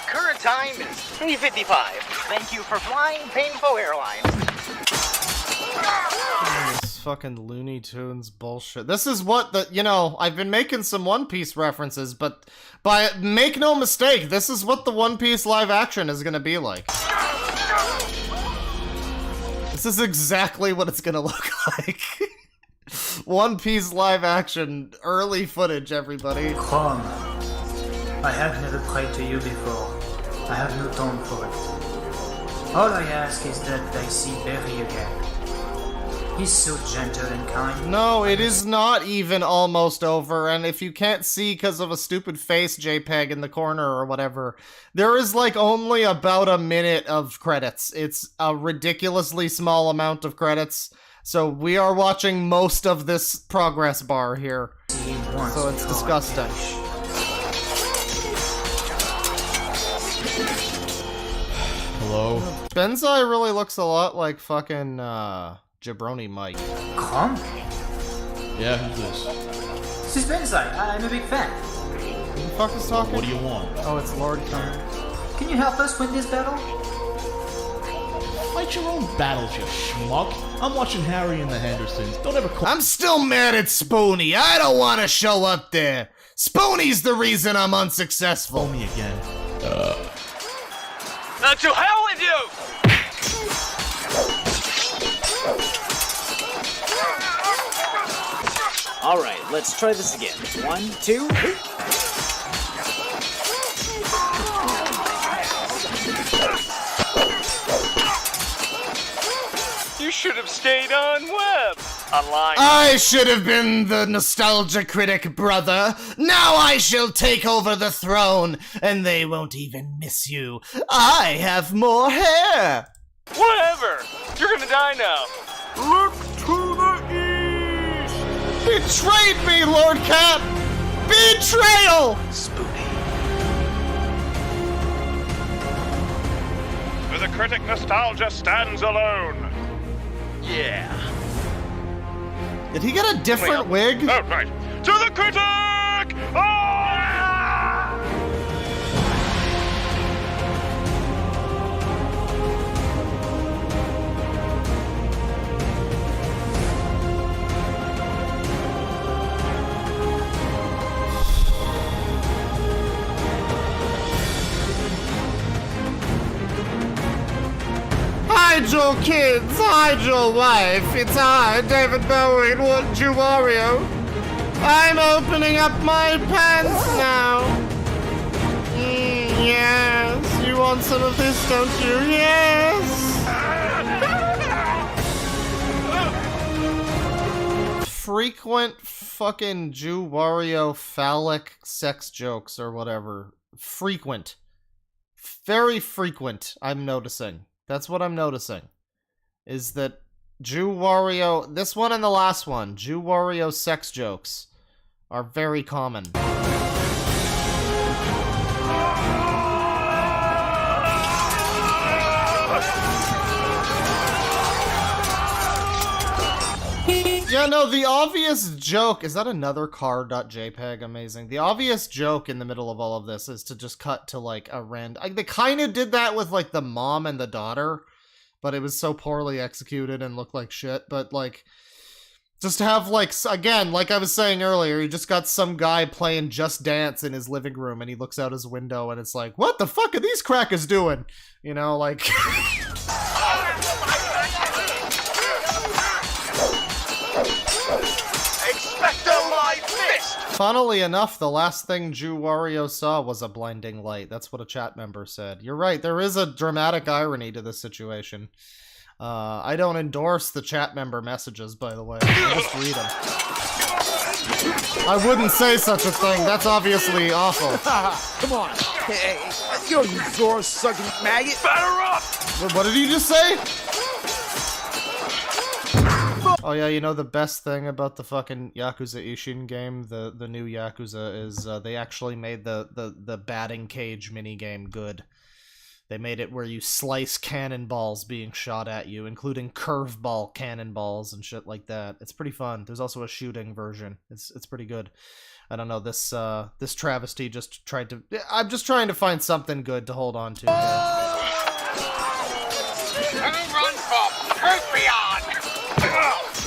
Current time is 3:55. Thank you for flying Painful Airlines. This fucking Looney Tunes bullshit. This is what I've been making some One Piece references, but make no mistake, this is what the One Piece live action is gonna be like. This is exactly what it's gonna look like. One Piece live action, early footage, everybody. Come. I have never prayed to you before. I have no tone for it. All I ask is that I see Barry again. He's so gentle and kind. No, it is not even almost over, and if you can't see because of a stupid face JPEG in the corner or whatever, there is like only about a minute of credits. It's a ridiculously small amount of credits, so we are watching most of this progress bar here. So it's disgusting. Hello? Benzai really looks a lot like fucking, Jabroni Mike. Come? Yeah, who's this? This is Benzai. I'm a big fan. Who the fuck is talking? What do you want? Oh, it's Lord King. Can you help us win this battle? Fight your own battles, you schmuck. I'm watching Harry and the Hendersons. Don't ever call— I'm still mad at Spoonie. I don't want to show up there. Spoonie's the reason I'm unsuccessful. Me again. Now to hell with you! Alright, let's try this again. 1, 2... You should have stayed on web. Online. I should have been the nostalgia critic, brother. Now I shall take over the throne, and they won't even miss you. I have more hair. Whatever. You're gonna die now. Look to the east. Betrayed me, Lord Cap. Betrayal. To the critic, nostalgia stands alone. Yeah. Did he get a different wig? Oh, right. To the critic! Hide your kids, hide your wife. It's I, David Bowie, and Jew Wario. I'm opening up my pants now. Yes, you want some of this, don't you? Yes. Frequent fucking Jew Wario phallic sex jokes or whatever. Frequent. Very frequent, I'm noticing. That's what I'm noticing. Is that Jew Wario, this one and the last one, Jew Wario sex jokes are very common. Yeah, no, the obvious joke, is that another car.jpg? Amazing. The obvious joke in the middle of all of this is to just cut to like a random, they kind of did that with like the mom and the daughter, but it was so poorly executed and looked like shit, but like, just have like, again, like I was saying earlier, you just got some guy playing Just Dance in his living room and he looks out his window and it's like, what the fuck are these crackers doing? You know, like... Funnily enough, the last thing Jew Wario saw was a blinding light. That's what a chat member said. You're right, there is a dramatic irony to this situation. I don't endorse the chat member messages, by the way. I just read them. I wouldn't say such a thing. That's obviously awful. Come on. Hey, you door-sucking maggot. Batter up! What did you just say? Oh yeah, you know the best thing about the fucking Yakuza Ishin game, the new Yakuza, is they actually made the batting cage minigame good. They made it where you slice cannonballs being shot at you, including curveball cannonballs and shit like that. It's pretty fun. There's also a shooting version. It's pretty good. I don't know, this travesty just tried to... I'm just trying to find something good to hold on to. Home run for Propion!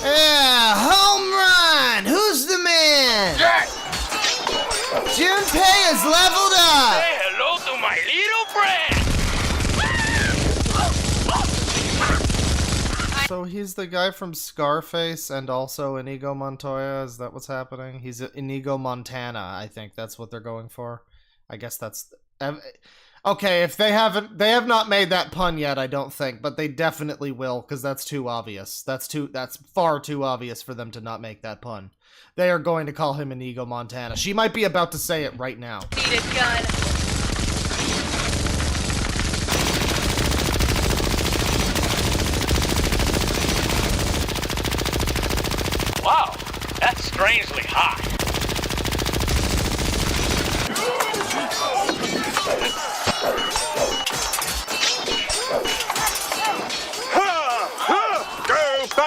Yeah, home run! Who's the man? Yes! Junpei is leveled up! Say hello to my little friend! So he's the guy from Scarface and also Inigo Montoya, is that what's happening? He's Inigo Montana, I think that's what they're going for. I guess that's... Okay, if they have not made that pun yet, I don't think, but they definitely will, because that's too obvious. That's far too obvious for them to not make that pun. They are going to call him Inigo Montana. She might be about to say it right now. Need a gun. Wow, that's strangely hot.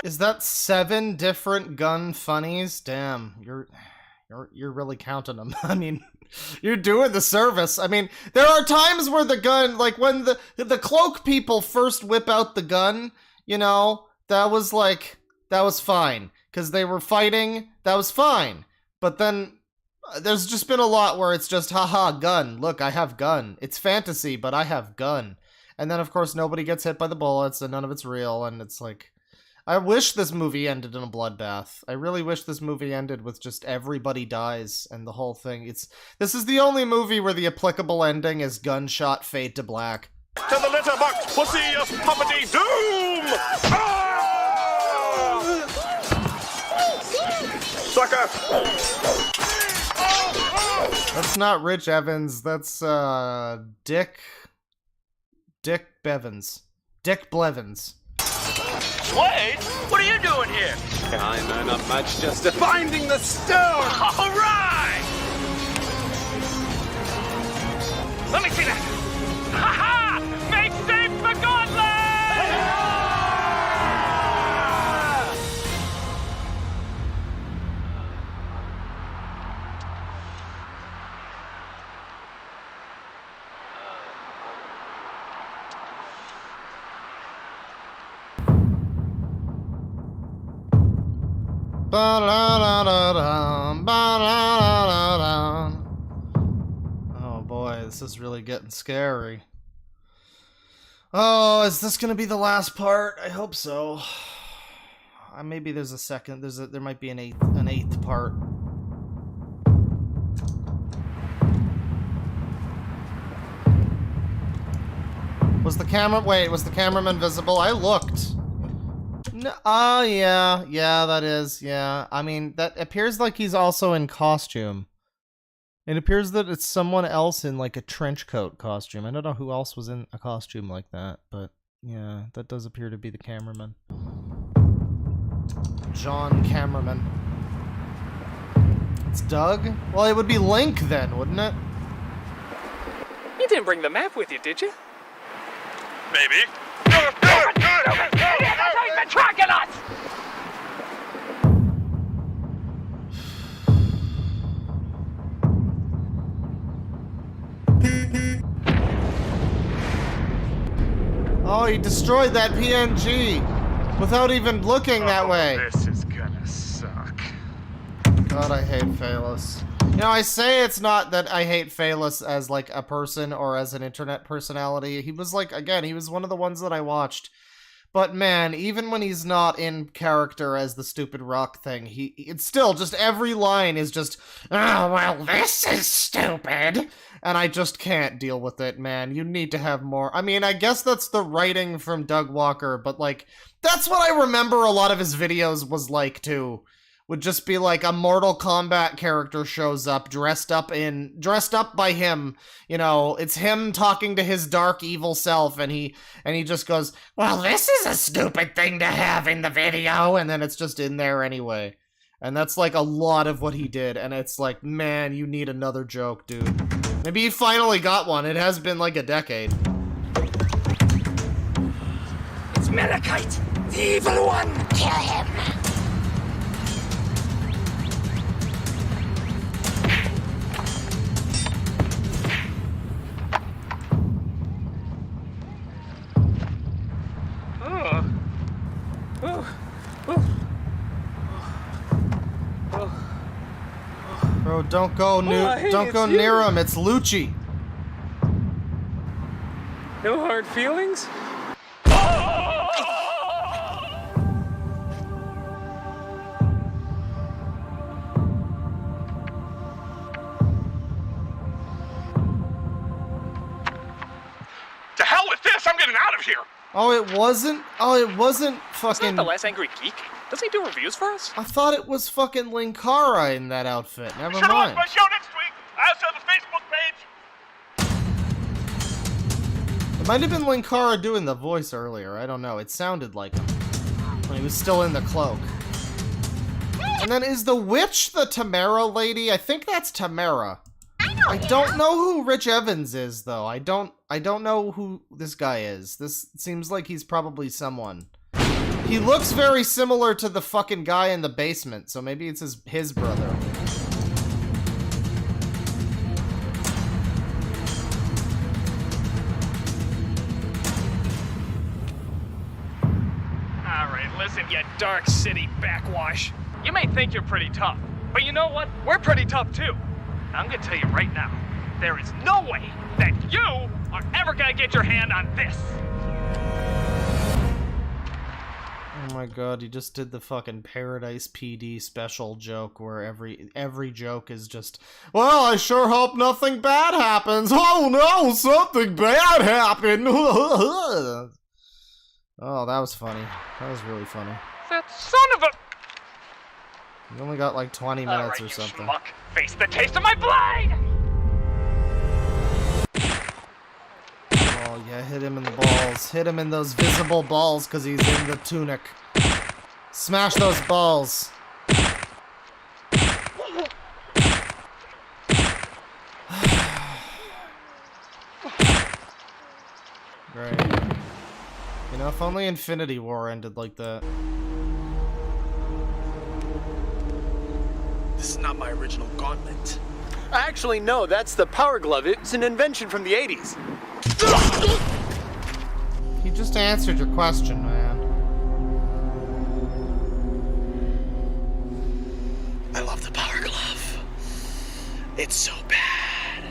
Is that 7 different gun funnies? Damn, you're really counting them. I mean, you're doing the service. I mean, there are times where the gun, like when the cloak people first whip out the gun, you know, that was fine. Because they were fighting, that was fine. But then, There's just been a lot where it's just, haha, gun. Look, I have gun. It's fantasy, but I have gun. And then, of course, nobody gets hit by the bullets, and none of it's real, and it's like... I wish this movie ended in a bloodbath. I really wish this movie ended with just everybody dies, and the whole thing. This is the only movie where the applicable ending is gunshot fade to black. To the letterbox, pussy of puppety doom! Ah! Sucker! That's not Rich Evans, that's, Dick Bevins. Dick Blevins. Wait, what are you doing here? I know not much, just finding the stone! All right! Let me see that! Ha ha! Make safe the gauntlet! Oh boy, this is really getting scary. Oh, is this gonna be the last part? I hope so. Maybe there's a second. There might be an eighth part. Was the cameraman visible? I looked. No, yeah, that is, yeah. I mean, that appears like he's also in costume. It appears that it's someone else in, like, a trench coat costume. I don't know who else was in a costume like that, but, yeah, that does appear to be the cameraman. John Cameraman. It's Doug? Well, it would be Link then, wouldn't it? You didn't bring the map with you, did you? Maybe. That's how he's been tracking us! Oh, he destroyed that PNG without even looking that way. This is gonna suck. God, I hate Phalus. You know, I say it's not that I hate Phalus as, like, a person or as an internet personality. He was, like, again, he was one of the ones that I watched. But, man, even when he's not in character as the stupid rock thing, it's still just every line is just, oh, well, this is stupid. And I just can't deal with it, man. You need to have more. I mean, I guess that's the writing from Doug Walker, but, like, that's what I remember a lot of his videos was like, too. Would just be like a Mortal Kombat character shows up, dressed up by him. You know, it's him talking to his dark evil self, and he just goes, well, this is a stupid thing to have in the video, and then it's just in there anyway. And that's like a lot of what he did, and it's like, man, you need another joke, dude. Maybe he finally got one. It has been like a decade. It's Malachite, the evil one! Kill him! Bro, don't go near him. It's Lucci. No hard feelings? To hell with this! I'm getting out of here! Oh, it wasn't fucking... Isn't that the last Angry Geek? Doesn't he do reviews for us? I thought it was fucking Linkara in that outfit. Never Be sure to watch mind. my show next week! I also have a Facebook page! It might have been Linkara doing the voice earlier. I don't know. It sounded like him. When he was still in the cloak. And then is the witch the Tamara lady? I think that's Tamara. I don't know who Rich Evans is, though. I don't know who this guy is. This seems like he's probably someone. He looks very similar to the fucking guy in the basement, so maybe it's his brother. Alright, listen, you Dark City backwash. You may think you're pretty tough, but you know what? We're pretty tough too. I'm gonna tell you right now, there is no way that you are ever gonna get your hand on this. Oh my god, you just did the fucking Paradise PD special joke where every joke is just, well, I sure hope nothing bad happens. Oh no, something bad happened. Oh, that was funny. That was really funny. That son of a... You only got like 20 minutes or something. Schmuck, face the taste of my blade! Oh yeah, hit him in the balls. Hit him in those visible balls because he's in the tunic. Smash those balls. Great. You know, if only Infinity War ended like that. This is not my original gauntlet. Actually, no, that's the Power Glove. It's an invention from the 80s. He just answered your question, man. I love the Power Glove. It's so bad.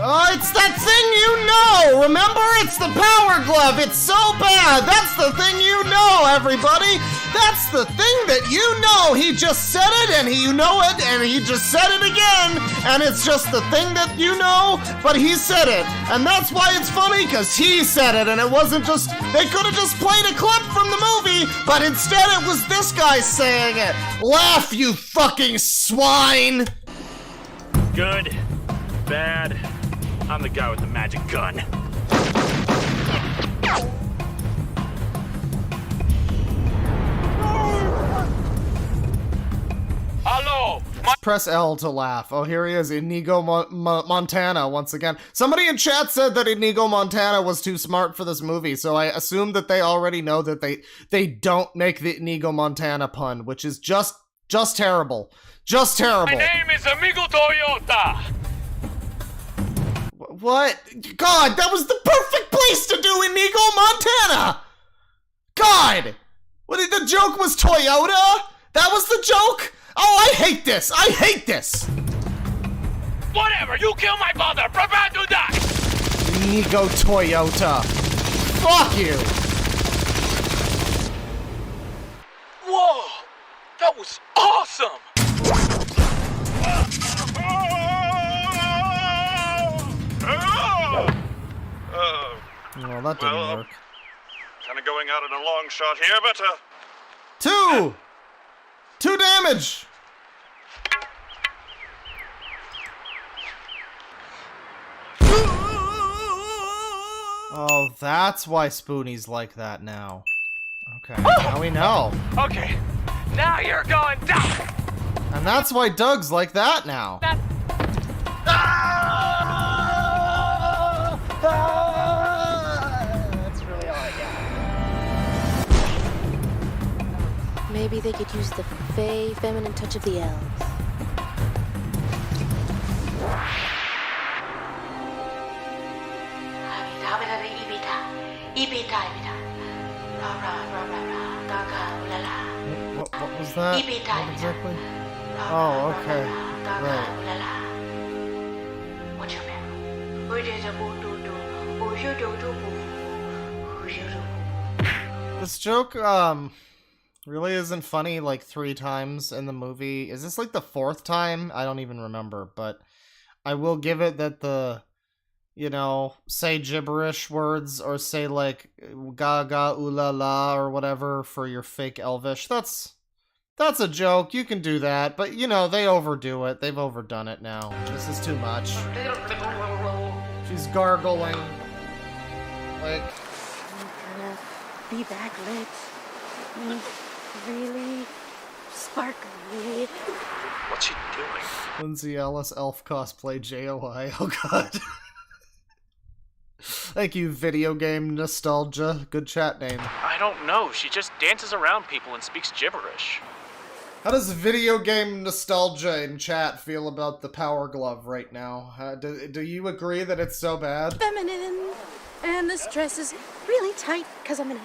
Oh, it's that thing you know! Remember? It's the Power Glove! It's so bad! That's the thing you know, everybody! That's the thing that you know! He just said it, and you know it, and he just said it again! And it's just the thing that you know, but he said it! And that's why it's funny, because he said it, and it wasn't just... They could have just played a clip from the movie, but instead it was this guy saying it! Laugh, you fucking swine! Good. Bad. I'm the guy with the magic gun. Hello! Press L to laugh. Oh, here he is, Inigo Montana once again. Somebody in chat said that Inigo Montana was too smart for this movie, so I assume that they already know that they don't make the Inigo Montana pun, which is just terrible. Just terrible. My name is Amigo Toyota. What? God, that was the perfect place to do Inigo Montana! God! What, the joke was Toyota? That was the joke? Oh, I hate this! I hate this! Whatever, you kill my father, prepare to die! Inigo Toyota. Fuck you! Whoa! That was awesome! Well, that didn't work. Kind of going out in a long shot here, but Two damage! Oh, that's why Spoonie's like that now. Okay, now we know. Okay, now you're going down! And that's why Doug's like that now. That's really all I got. Maybe they could use the fey feminine touch of the elves. What was that? What exactly? Oh, okay. Right. This joke, really isn't funny like 3 times in the movie. Is this like the 4th time? I don't even remember, but I will give it that the, you know, say gibberish words or say like gaga ooh la la or whatever for your fake Elvish. That's a joke. You can do that, but you know, they overdo it. They've overdone it now. This is too much. She's gargling. Like, Be backlit. Really sparkly. What's she doing? Lindsay Ellis elf cosplay JOI. Oh god. Thank you, video game nostalgia. Good chat name. I don't know. She just dances around people and speaks gibberish. How does video game nostalgia in chat feel about the Power Glove right now? Do you agree that it's so bad? Feminine. And this dress is really tight because I'm in a...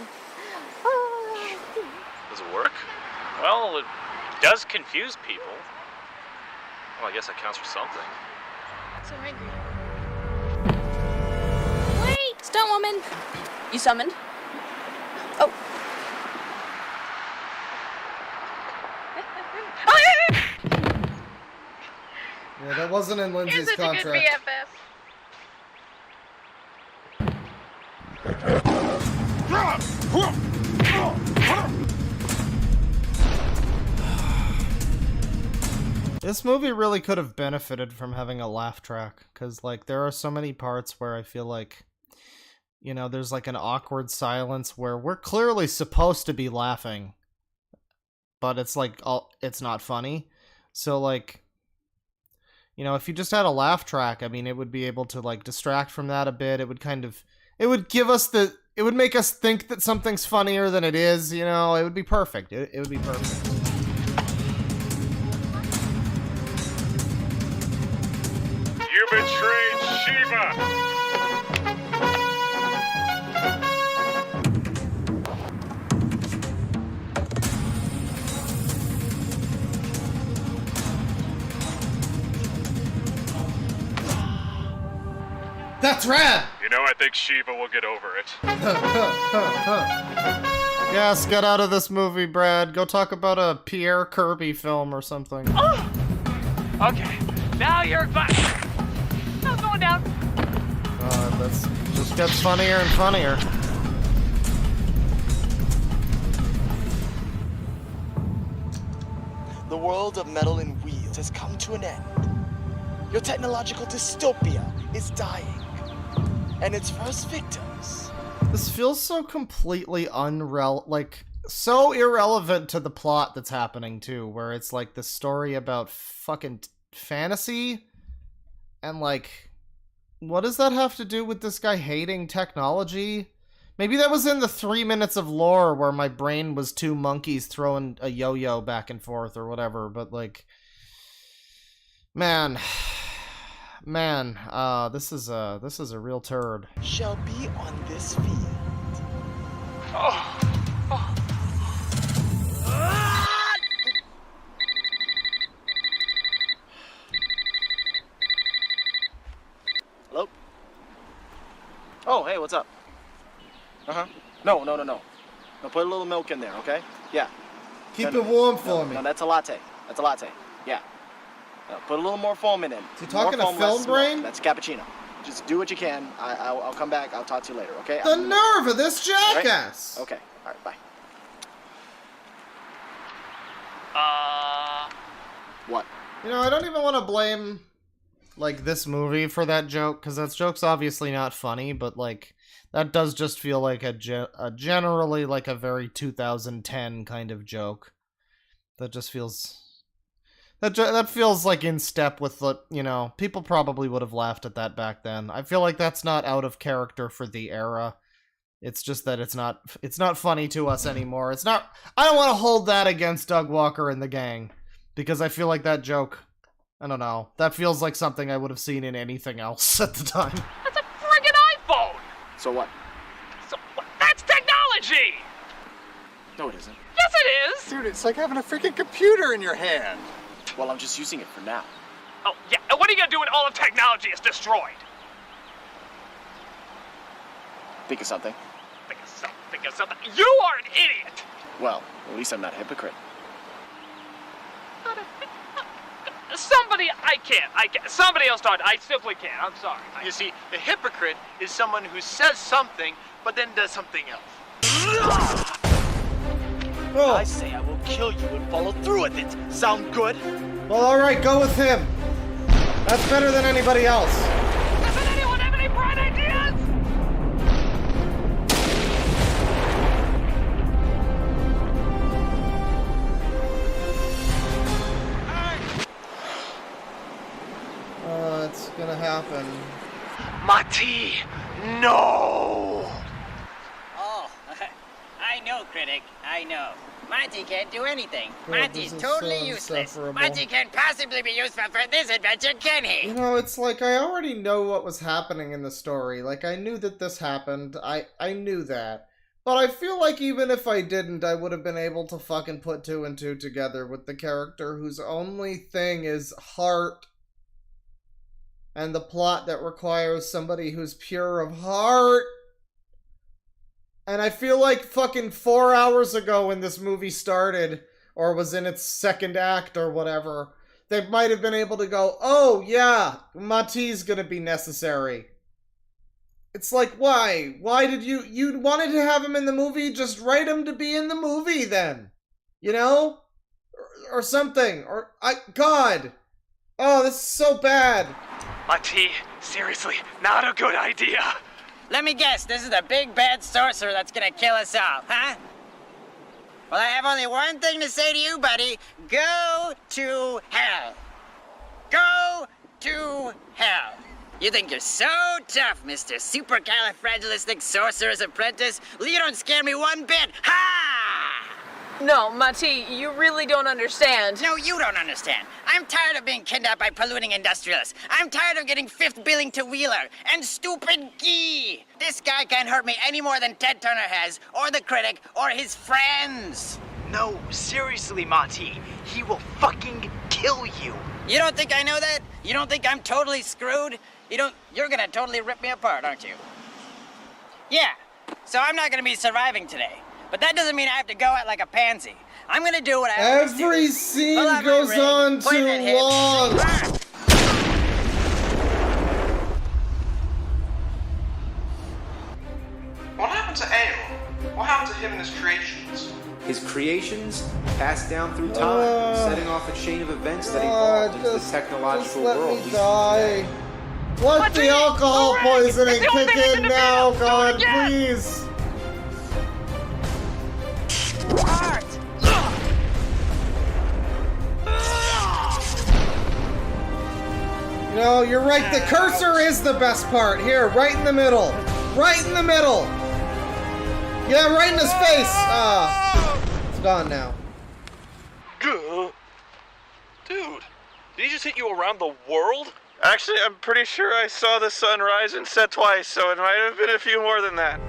Does it work? Well, it does confuse people. Well, I guess that counts for something. So angry. Wait! Stone woman! You summoned? Oh. Yeah, that wasn't in Lindsay's You're such contract. a good BFF. This movie really could have benefited from having a laugh track, because, like, there are so many parts where I feel like, you know, there's, like, an awkward silence where we're clearly supposed to be laughing, but it's, like, it's not funny. So, like, you know, if you just had a laugh track, I mean, it would be able to, like, distract from that a bit. It would kind of, it would give us the, it would make us think that something's funnier than it is, you know? It would be perfect. It would be perfect. You betrayed Shiva! That's rad! You know, I think Shiva will get over it. Yes, get out of this movie, Brad. Go talk about a Pierre Kirby film or something. Oh! Okay, now you're back. I'm going down. That's just gets funnier and funnier. The world of metal and wheels has come to an end. Your technological dystopia is dying. And its first victims. This feels so completely so irrelevant to the plot that's happening too, where it's like the story about fucking fantasy, and like, what does that have to do with this guy hating technology? Maybe that was in the 3 minutes of lore where my brain was two monkeys throwing a yo-yo back and forth or whatever, but like, man, this is a real turd. Shall be on this field. Hello? Oh, hey, what's up? Uh-huh. No. No, put a little milk in there, okay? Yeah. Keep it warm for me. No, that's a latte. That's a latte. Yeah. Put a little more foam in it. Is he talking More to foam, Film less milk. Brain? That's a cappuccino. Just do what you can. I'll come back. I'll talk to you later, okay? The nerve of this jackass! Right? Okay. All right, bye. What? You know, I don't even want to blame, like, this movie for that joke, because that joke's obviously not funny, but, like, that does just feel like a generally, like, a very 2010 kind of joke. That just feels... That feels like in step with the, you know, people probably would have laughed at that back then. I feel like that's not out of character for the era. It's just that it's not funny to us anymore. It's not, I don't want to hold that against Doug Walker and the gang, because I feel like that joke, I don't know, that feels like something I would have seen in anything else at the time. That's a friggin' iPhone! So what? So what? That's technology! No, it isn't. Yes, it is! Dude, it's like having a freaking computer in your hand. Well, I'm just using it for now. Oh, yeah, and what are you gonna do when all of technology is destroyed? Think of something. Think of something. You are an idiot! Well, at least I'm not a hypocrite. Somebody, I can't. Somebody else talk. I simply can't. I'm sorry. You see, a hypocrite is someone who says something, but then does something else. Oh. I say I will kill you and follow through with it. Sound good? Well, alright, go with him. That's better than anybody else. Doesn't anyone have any bright ideas? It's gonna happen. Mati, no! Oh, I know, critic. I know. Monty can't do anything. God, Monty's this is totally so useless. insufferable. Monty can't possibly be useful for this adventure, can he? You know, it's like I already know what was happening in the story. Like, I knew that this happened. I knew that. But I feel like even if I didn't, I would have been able to fucking put 2 and 2 together with the character whose only thing is heart and the plot that requires somebody who's pure of heart. And I feel like fucking 4 hours ago when this movie started, or was in its second act or whatever, they might have been able to go, oh yeah, Mati's gonna be necessary. It's like, why? Why did you wanted to have him in the movie? Just write him to be in the movie then. You know? Or something. God. Oh, this is so bad. Mati, seriously, not a good idea. Let me guess, this is the big bad sorcerer that's gonna kill us all, huh? Well, I have only one thing to say to you, buddy. Go to hell. Go to hell. You think you're so tough, Mr. Supercalifragilistic Sorcerer's Apprentice? Well, you don't scare me one bit. Ha! No, Mati, you really don't understand. No, you don't understand. I'm tired of being kidnapped by polluting industrialists. I'm tired of getting fifth billing to Wheeler and stupid Guy. This guy can't hurt me any more than Ted Turner has, or the critic, or his friends. No, seriously, Mati. He will fucking kill you. You don't think I know that? You don't think I'm totally screwed? You're gonna totally rip me apart, aren't you? Yeah, so I'm not gonna be surviving today. But that doesn't mean I have to go out like a pansy. I'm gonna do what I always do. Every scene goes on too long. What happened to Ale? What happened to him and his creations? His creations passed down through time, setting off a chain of events that evolved into the technological world we see today. Let the alcohol poisoning kick in now, God, please. No, you're right. The cursor is the best part. Here, right in the middle. Right in the middle. Yeah, right in his face. It's gone now. Dude, did he just hit you around the world? Actually, I'm pretty sure I saw the sun rise and set twice, so it might have been a few more than that.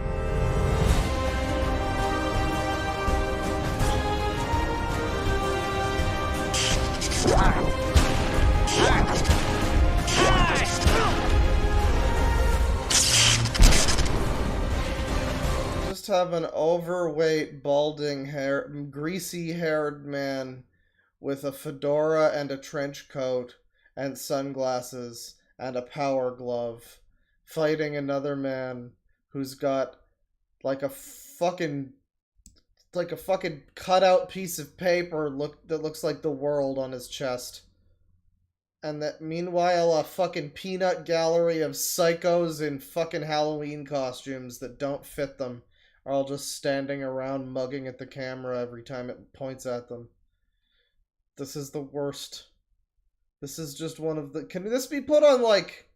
Just have an overweight, balding, greasy-haired man with a fedora and a trench coat and sunglasses and a power glove fighting another man who's got like a fucking cutout piece of paper that looks like the world on his chest. And that meanwhile a fucking peanut gallery of psychos in fucking Halloween costumes that don't fit them are all just standing around mugging at the camera every time it points at them. This is the worst. This is just one of the... Can this be put on, like...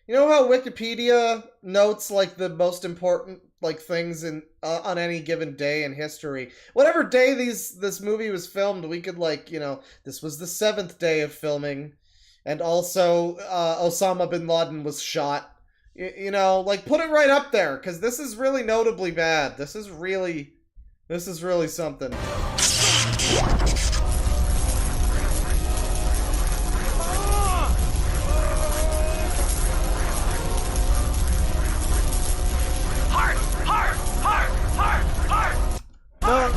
You know how Wikipedia notes, like, the most important, like, things in on any given day in history? Whatever day this movie was filmed, we could, like, you know, this was the 7th day of filming, and also Osama bin Laden was shot. You know, like, put it right up there, because this is really notably bad. This is really something.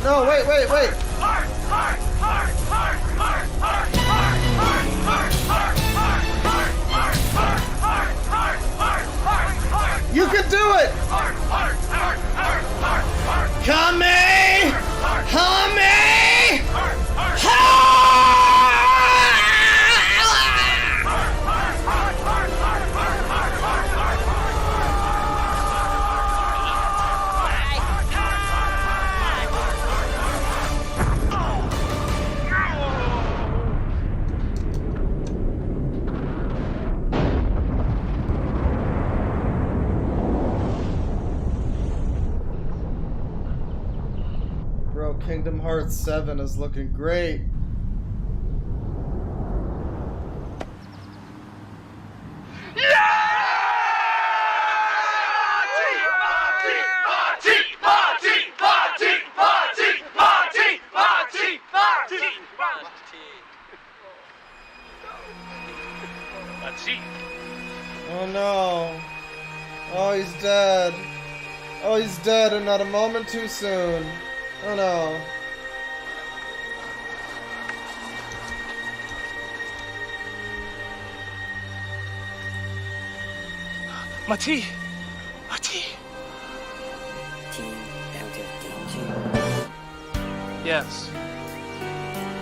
No, wait. You can do it! Kame! Hame! Kingdom Hearts 7 is looking great. Mati! Mati. Oh no. Oh, he's dead. Oh, he's dead and not a moment too soon. Oh no. Mati! Mati! Team out of danger. Yes.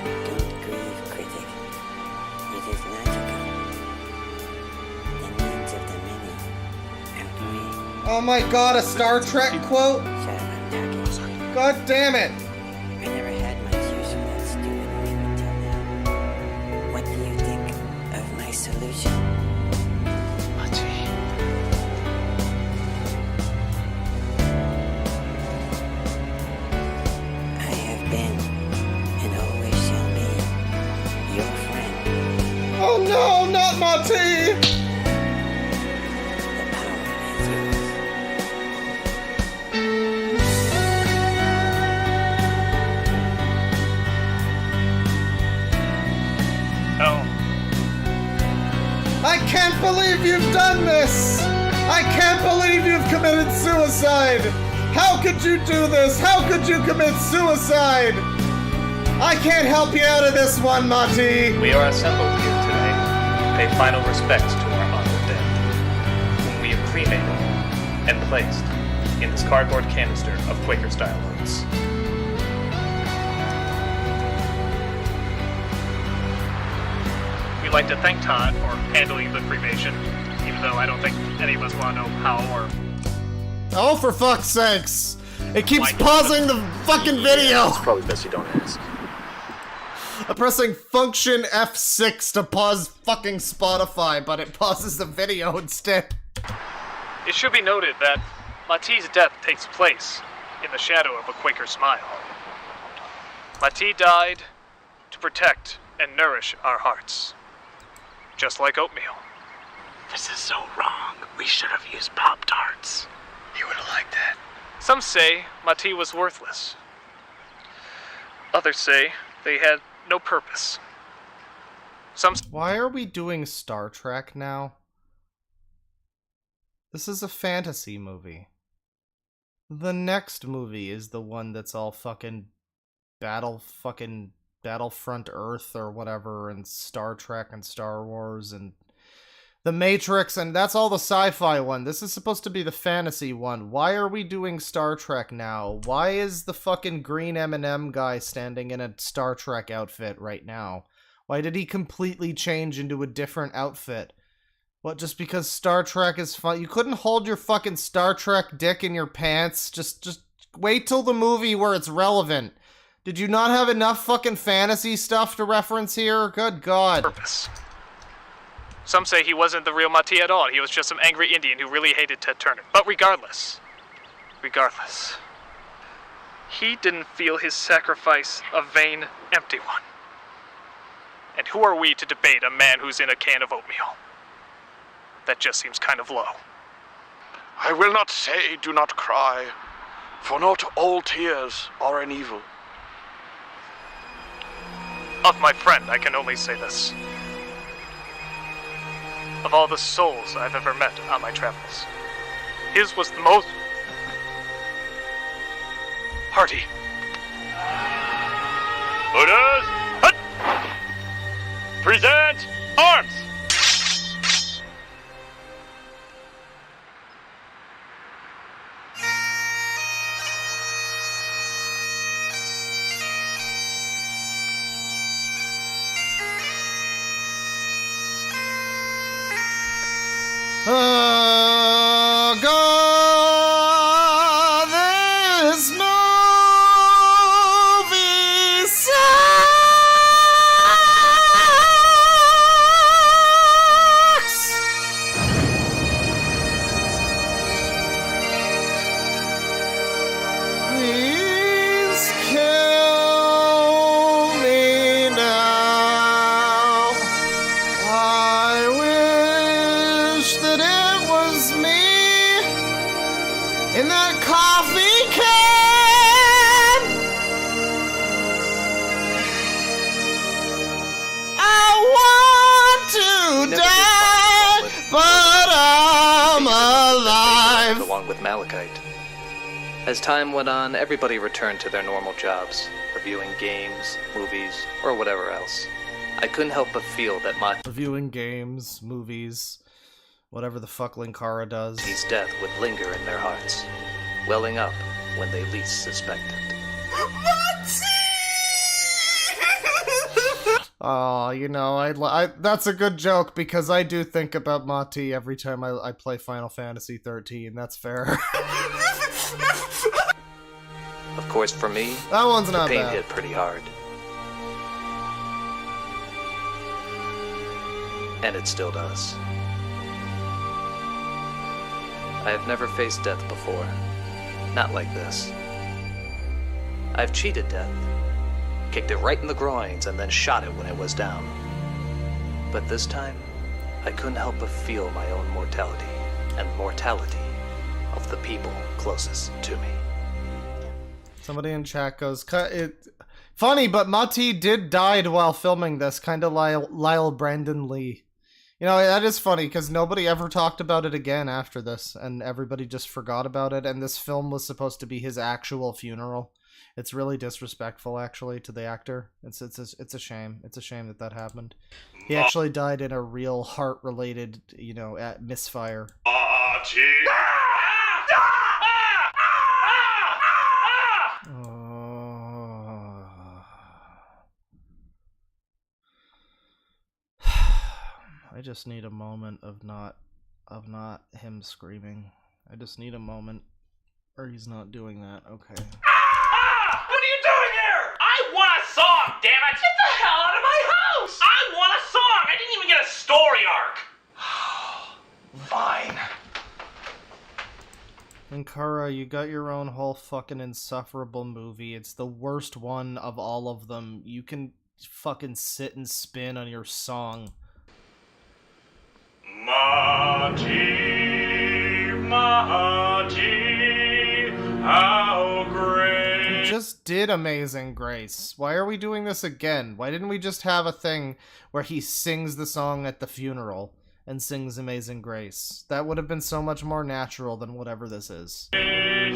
Don't grieve, critic. It is logical. The needs of the many outweigh. Oh my god, a Star Trek quote? God damn it! I never had much use for that stupid name until now. What do you think of my solution? I have been, and always shall be, your friend. Oh no, not Mati! I can't believe you've done this! I can't believe you've committed suicide! How could you do this? How could you commit suicide? I can't help you out of this one, Mati! We are assembled here today to pay final respects to our honored dead, whom we have cremated and placed in this cardboard canister of Quaker-style oats. We'd like to thank Todd for handling the cremation, even though I don't think any of us want to know how or... Oh, for fuck's sakes! It keeps pausing the fucking video! It's probably best you don't ask. I'm pressing function F6 to pause fucking Spotify, but it pauses the video instead. It should be noted that Mati's death takes place in the shadow of a Quaker smile. Mati died to protect and nourish our hearts. Just like oatmeal. This is so wrong. We should have used Pop-Tarts. You would have liked that. Some say Mati was worthless. Others say they had no purpose. Why are we doing Star Trek now? This is a fantasy movie. The next movie is the one that's all fucking Battlefront Earth or whatever, and Star Trek and Star Wars and The Matrix, and that's all the sci-fi one. This is supposed to be the fantasy one. Why are we doing Star Trek now? Why is the fucking green M&M guy standing in a Star Trek outfit right now? Why did he completely change into a different outfit? What, just because Star Trek is fun? You couldn't hold your fucking Star Trek dick in your pants? Just wait till the movie where it's relevant. Did you not have enough fucking fantasy stuff to reference here? Good God. Purpose. Some say he wasn't the real Mati at all. He was just some angry Indian who really hated Ted Turner. But regardless, he didn't feel his sacrifice a vain, empty one. And who are we to debate a man who's in a can of oatmeal? That just seems kind of low. I will not say do not cry, for not all tears are an evil. Of my friend, I can only say this. Of all the souls I've ever met on my travels, his was the most hearty. Orders! Hut! Present arms! Oh God, this movie sucks. Please kill me now. I wish that it was me in that coffee can. I want to die. along with Malachite. As time went on, everybody returned to their normal jobs, reviewing games, movies, or whatever else. I couldn't help but feel that reviewing games, movies, whatever the fuck Linkara does. His death would linger in their hearts, welling up when they least suspected. Oh, you know, I that's a good joke because I do think about Mati every time I play Final Fantasy 13. That's fair. Of course, for me, that one's not the pain bad. hit pretty hard. And it still does. I have never faced death before. Not like this. I've cheated death. Kicked it right in the groins and then shot it when it was down. But this time, I couldn't help but feel my own mortality and mortality of the people closest to me. Somebody in chat goes, funny, but Mati did died while filming this, kind of Lyle Brandon Lee. You know, that is funny, because nobody ever talked about it again after this, and everybody just forgot about it, and this film was supposed to be his actual funeral. It's really disrespectful, actually, to the actor. It's a shame. It's a shame that happened. He actually died in a real heart-related, you know, misfire. I just need a moment of not him screaming. I just need a moment where he's not doing that. Okay. What are you doing here? I want a song, damn it! Get the hell out of my house! I want a song! I didn't even get a story arc! Fine. Linkara, you got your own whole fucking insufferable movie. It's the worst one of all of them. You can fucking sit and spin on your song. Mati, how great. We just did Amazing Grace. Why are we doing this again? Why didn't we just have a thing where he sings the song at the funeral and sings Amazing Grace? That would have been so much more natural than whatever this is. That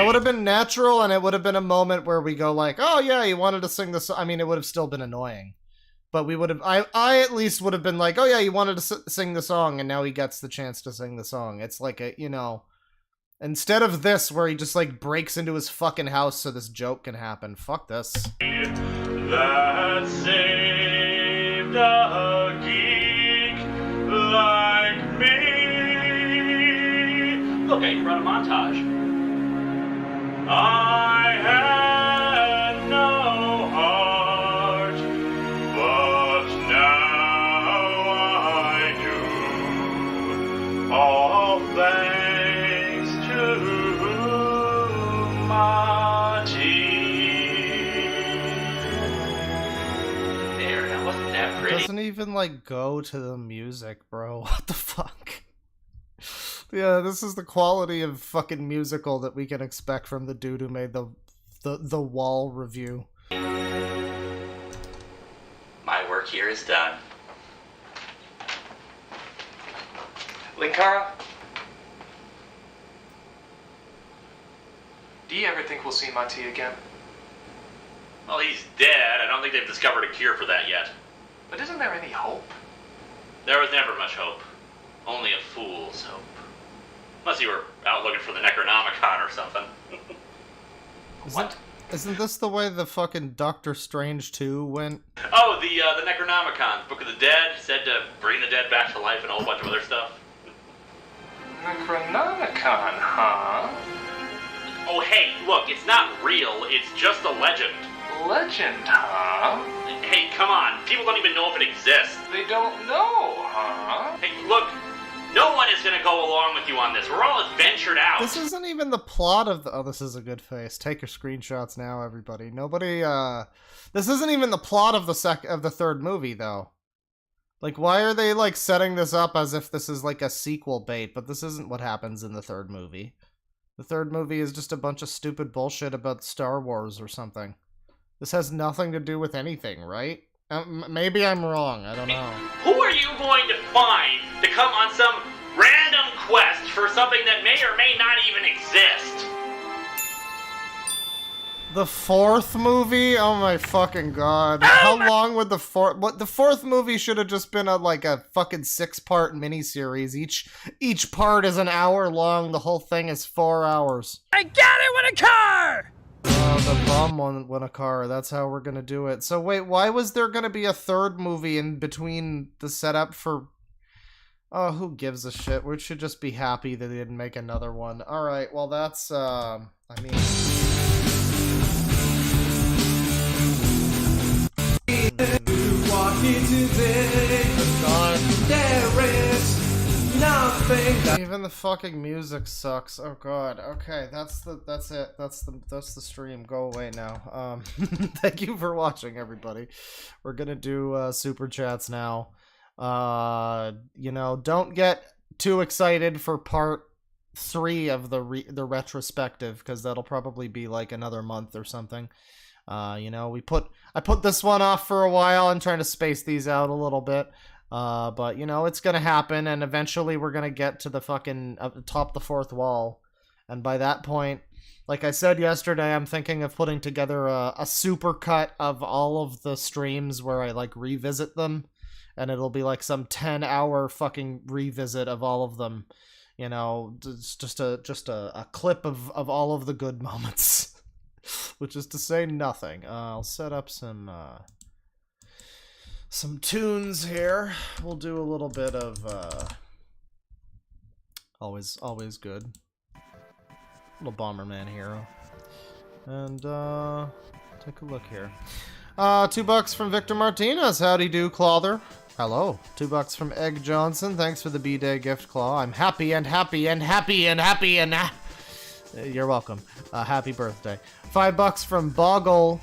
would have been natural, and it would have been a moment where we go like, oh yeah, he wanted to sing the song. I mean, it would have still been annoying. But we would have, I at least would have been like, oh yeah, he wanted to sing the song, and now he gets the chance to sing the song. It's like a, you know, instead of this where he just like breaks into his fucking house so this joke can happen. Fuck this. That saved a geek like me. Look, I can run a montage. I had no heart, but now I do. All thanks to Mati. There, now wasn't that pretty? Doesn't even like go to the music, bro. What the fuck? Yeah, this is the quality of fucking musical that we can expect from the dude who made the Wall review. My work here is done. Linkara? Do you ever think we'll see Mati again? Well, he's dead. I don't think they've discovered a cure for that yet. But isn't there any hope? There was never much hope. Only a fool's hope. Unless you were out looking for the Necronomicon or something. Isn't this the way the fucking Doctor Strange 2 went? Oh, the Necronomicon, Book of the Dead, said to bring the dead back to life and a whole bunch of other stuff. Necronomicon, huh? Oh, hey, look, it's not real, it's just a legend. Legend, huh? Hey, come on, people don't even know if it exists. They don't know, huh? Hey, look, no one is gonna go along with you on this. We're all adventured out. This isn't even the plot of the... Oh, this is a good face. Take your screenshots now, everybody. Nobody, This isn't even the plot of the third movie, though. Like, why are they, like, setting this up as if this is, like, a sequel bait? But this isn't what happens in the third movie. The third movie is just a bunch of stupid bullshit about Star Wars or something. This has nothing to do with anything, right? Maybe I'm wrong. I don't know. Who are you going to find to come on some random quest for something that may or may not even exist. The fourth movie? Oh my fucking god. How long would the fourth... What, the fourth movie should have just been a fucking 6-part miniseries. Each part is an hour long. The whole thing is 4 hours. I got it with a car! The bum won a car. That's how we're gonna do it. So wait, why was there gonna be a third movie in between the setup for... Oh, who gives a shit? We should just be happy that they didn't make another one. Alright, well that's, I mean... Even the fucking music sucks. Oh god. Okay, that's it. That's the stream. Go away now. Thank you for watching, everybody. We're gonna do super chats now. You know, don't get too excited for part 3 of the retrospective, because that'll probably be like another month or something. You know, I put this one off for a while. I'm trying to space these out a little bit. But, you know, it's gonna happen, and eventually we're gonna get to the fucking top the fourth wall. And by that point, like I said yesterday, I'm thinking of putting together a super cut of all of the streams where I, like, revisit them. And it'll be like some 10-hour fucking revisit of all of them. You know, just a clip of all of the good moments. Which is to say nothing. I'll set up some tunes here. We'll do a little bit of always good. Little Bomberman hero. And take a look here. $2 from Victor Martinez. Howdy do, Clother. Hello. $2 from Egg Johnson. Thanks for the B-Day gift, Claw. I'm happy and happy and happy and happy and you're welcome. Happy birthday. $5 from Boggle.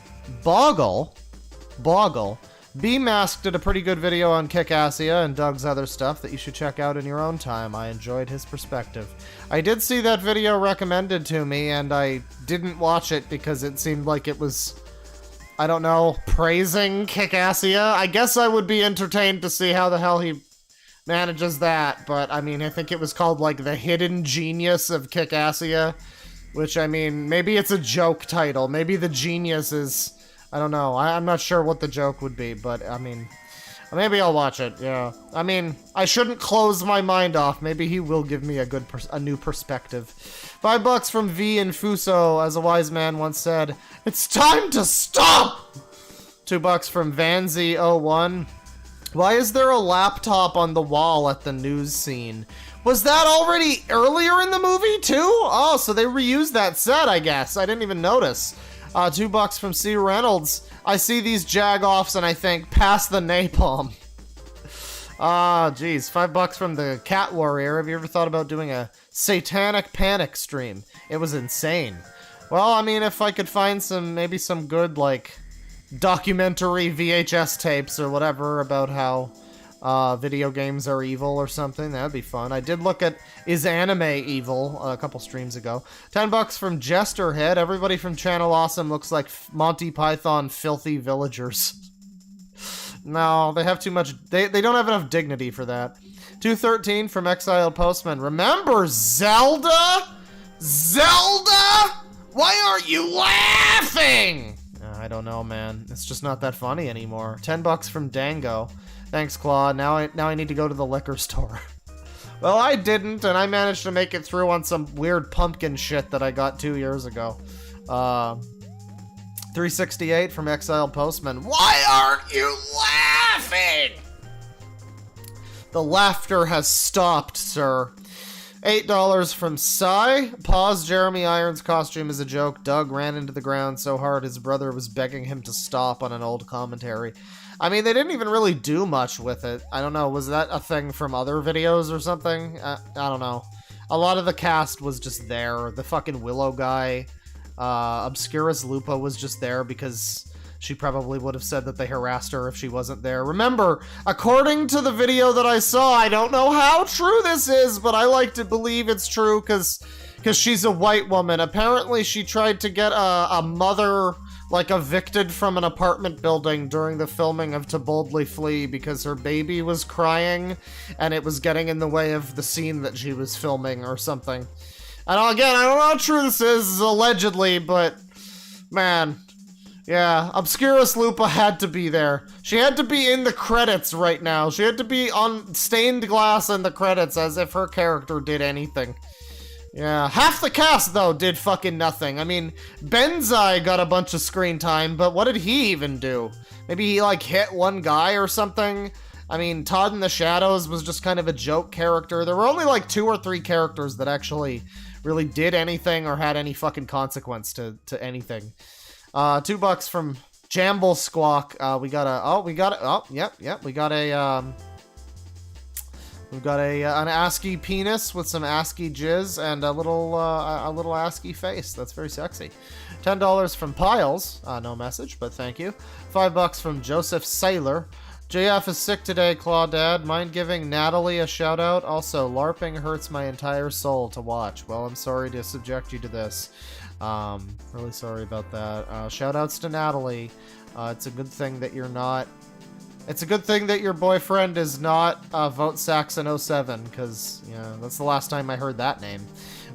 B-Mask did a pretty good video on Kick-Assia and Doug's other stuff that you should check out in your own time. I enjoyed his perspective. I did see that video recommended to me, and I didn't watch it because it seemed like it was, I don't know, praising Kick-Assia. I guess I would be entertained to see how the hell he manages that, but I mean, I think it was called like The Hidden Genius of Kick-Assia, which, I mean, maybe it's a joke title. Maybe the genius is, I don't know. I'm not sure what the joke would be, but I mean, maybe I'll watch it. Yeah. I mean, I shouldn't close my mind off. Maybe he will give me a new perspective. $5 from V and Fuso, as a wise man once said, "It's time to stop." $2 from Vanzy01. Why is there a laptop on the wall at the news scene? Was that already earlier in the movie, too? Oh, so they reused that set, I guess. I didn't even notice. $2 from C. Reynolds. I see these jag-offs and I think, pass the napalm. Geez. $5 from the Cat Warrior. Have you ever thought about doing a Satanic Panic stream? It was insane. Well, I mean, if I could find maybe some good, like, documentary VHS tapes or whatever about how video games are evil or something, that'd be fun. I did look at Is Anime Evil a couple streams ago. $10 from Jesterhead. Everybody from Channel Awesome looks like Monty Python filthy villagers. No, they have too much, they don't have enough dignity for that. $2.13 from Exiled Postman. Remember Zelda? Zelda? Why aren't you laughing? I don't know, man. It's just not that funny anymore. $10 from Dango. Thanks, Claw. Now I need to go to the liquor store. Well, I didn't, and I managed to make it through on some weird pumpkin shit that I got 2 years ago. $3.68 from Exiled Postman. Why aren't you laughing? The laughter has stopped, sir. $8 from Psy. Pause. Jeremy Irons' costume is a joke. Doug ran into the ground so hard his brother was begging him to stop on an old commentary. I mean, they didn't even really do much with it. I don't know. Was that a thing from other videos or something? I don't know. A lot of the cast was just there. The fucking Willow guy. Obscurus Lupa was just there because she probably would have said that they harassed her if she wasn't there. Remember, according to the video that I saw, I don't know how true this is, but I like to believe it's true because she's a white woman. Apparently, she tried to get a mother like, evicted from an apartment building during the filming of To Boldly Flee because her baby was crying and it was getting in the way of the scene that she was filming or something. And again, I don't know how true this is, allegedly, but, man, yeah, Obscurus Lupa had to be there. She had to be in the credits right now. She had to be on stained glass in the credits as if her character did anything. Yeah, half the cast, though, did fucking nothing. I mean, Benzai got a bunch of screen time, but what did he even do? Maybe he, like, hit one guy or something? I mean, Todd in the Shadows was just kind of a joke character. There were only, like, 2 or 3 characters that actually really did anything or had any fucking consequence to anything. $2 from Jamble Squawk. We got an ASCII penis with some ASCII jizz and a little ASCII face. That's very sexy. $10 from Piles. No message, but thank you. $5 from Joseph Saylor. JF is sick today, Claudad. Mind giving Natalie a shout out? Also, LARPing hurts my entire soul to watch. Well, I'm sorry to subject you to this. Really sorry about that. Shout outs to Natalie. It's a good thing that you're not... It's a good thing that your boyfriend is not Vote Saxon 07, because, yeah, that's the last time I heard that name.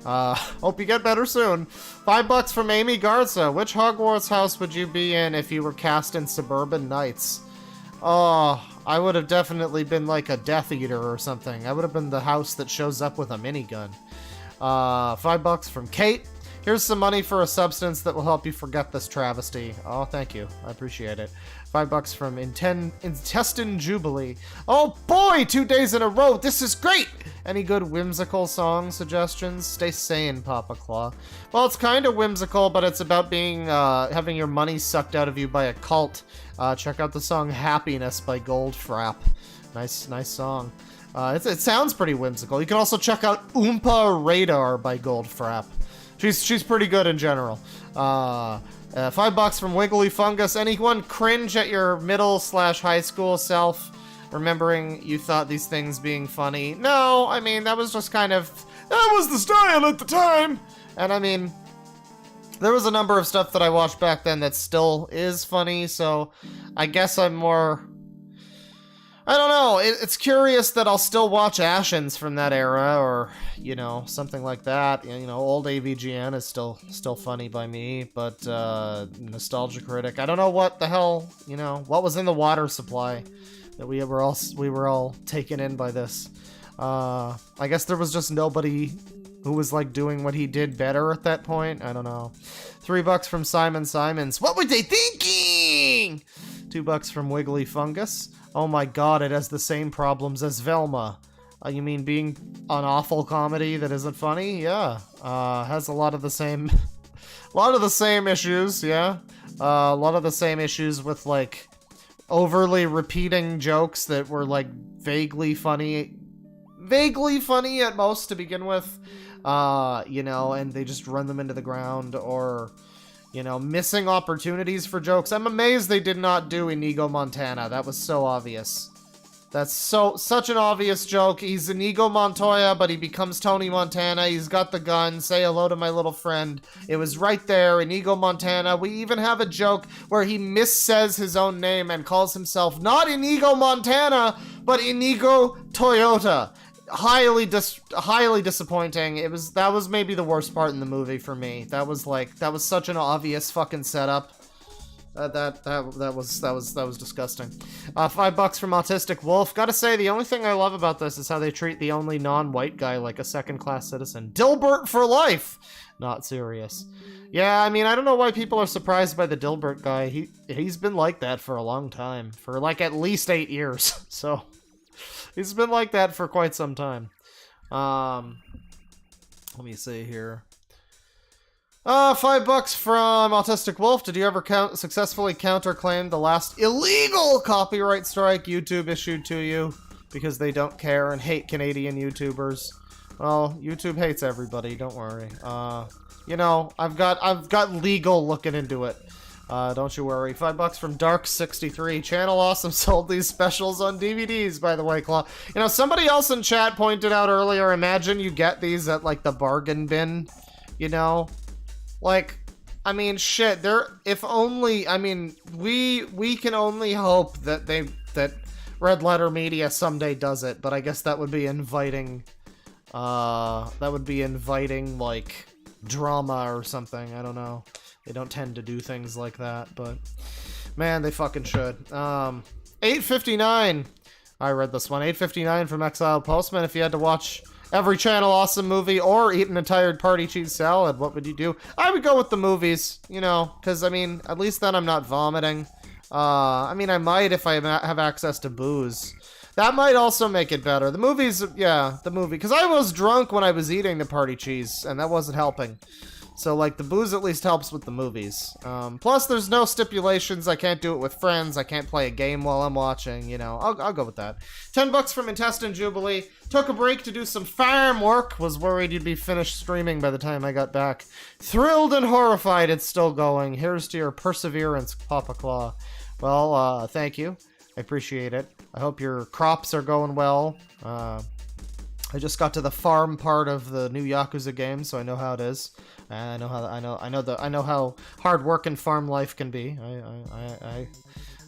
Hope you get better soon. $5 from Amy Garza. Which Hogwarts house would you be in if you were cast in Suburban Nights? Oh, I would have definitely been like a Death Eater or something. I would have been the house that shows up with a minigun. $5 from Kate. Here's some money for a substance that will help you forget this travesty. Oh, thank you. I appreciate it. $5 from Intestine Jubilee. Oh boy, 2 days in a row. This is great. Any good whimsical song suggestions? Stay sane, Papa Claw. Well, it's kind of whimsical, but it's about being having your money sucked out of you by a cult. Check out the song Happiness by Goldfrapp. Nice song. It sounds pretty whimsical. You can also check out Oompa Radar by Goldfrapp. She's pretty good in general. $5 from Wiggly Fungus. Anyone cringe at your middle/high school self, remembering you thought these things being funny? No, I mean, that was just kind of... That was the style at the time! And I mean... There was a number of stuff that I watched back then that still is funny, so I guess I'm more... I don't know, it's curious that I'll still watch Ashens from that era, or, you know, something like that. You know, old AVGN is still funny by me, but Nostalgia Critic, I don't know what the hell, you know, what was in the water supply that we were all taken in by this. I guess there was just nobody who was, like, doing what he did better at that point. I don't know. $3 from Simon Simons. What were they thinking? $2 from Wiggly Fungus. Oh my god, it has the same problems as Velma. You mean being an awful comedy that isn't funny? Yeah. Has a lot of the same... issues, yeah. A lot of the same issues with, like, overly repeating jokes that were, like, vaguely funny at most to begin with. You know, and they just run them into the ground, or... You know, missing opportunities for jokes. I'm amazed they did not do Inigo Montana. That was so obvious. That's such an obvious joke. He's Inigo Montoya, but he becomes Tony Montana. He's got the gun. Say hello to my little friend. It was right there, Inigo Montana. We even have a joke where he missays his own name and calls himself not Inigo Montana, but Inigo Toyota. Highly disappointing. That was maybe the worst part in the movie for me. That was such an obvious fucking setup. That was disgusting. $5 from Autistic Wolf. Gotta say, the only thing I love about this is how they treat the only non-white guy like a second-class citizen. Dilbert for life. Not serious. Yeah, I mean, I don't know why people are surprised by the Dilbert guy. He's been like that for a long time, for like at least 8 years. So. He's been like that for quite some time. Let me see here. $5 from Autistic Wolf. Did you ever successfully counterclaim the last illegal copyright strike YouTube issued to you? Because they don't care and hate Canadian YouTubers. Well, YouTube hates everybody, don't worry. You know, I've got legal looking into it. Don't you worry. $5 from Dark63. Channel Awesome sold these specials on DVDs, by the way, Claw. You know, somebody else in chat pointed out earlier, imagine you get these at, like, the bargain bin, you know? Like, I mean, shit, if only, I mean, we can only hope that that Red Letter Media someday does it, but I guess that would be inviting, like, drama or something, I don't know. They don't tend to do things like that, but, man, they fucking should. 859, I read this one, 859 from Exiled Postman. If you had to watch every Channel Awesome movie or eat an entire party cheese salad, what would you do? I would go with the movies, you know, because, I mean, at least then I'm not vomiting. I mean, I might if I have access to booze. That might also make it better. The movies, yeah, the movie. Because I was drunk when I was eating the party cheese, and that wasn't helping. So, like, the booze at least helps with the movies. Plus, there's no stipulations. I can't do it with friends. I can't play a game while I'm watching, you know. I'll go with that. $10 from Intestine Jubilee. Took a break to do some farm work. Was worried you'd be finished streaming by the time I got back. Thrilled and horrified it's still going. Here's to your perseverance, Papa Claw. Well, thank you. I appreciate it. I hope your crops are going well. I just got to the farm part of the new Yakuza game, so I know how it is. I know how hard work and farm life can be.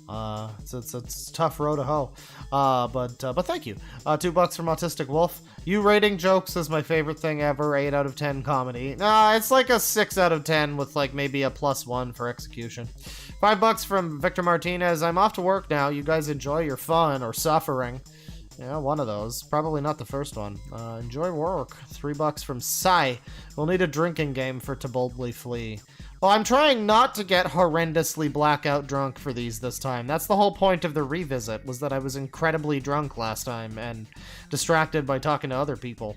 It's a tough road to hoe. But thank you. $2 from Autistic Wolf. You rating jokes is my favorite thing ever. 8 out of 10 comedy. Nah, it's like a 6 out of 10 with like maybe a +1 for execution. $5 from Victor Martinez. I'm off to work now. You guys enjoy your fun or suffering. Yeah, one of those. Probably not the first one. Enjoy work. $3 from Sai. We'll need a drinking game for To Boldly Flee. Well, I'm trying not to get horrendously blackout drunk for these this time. That's the whole point of the revisit, was that I was incredibly drunk last time and distracted by talking to other people.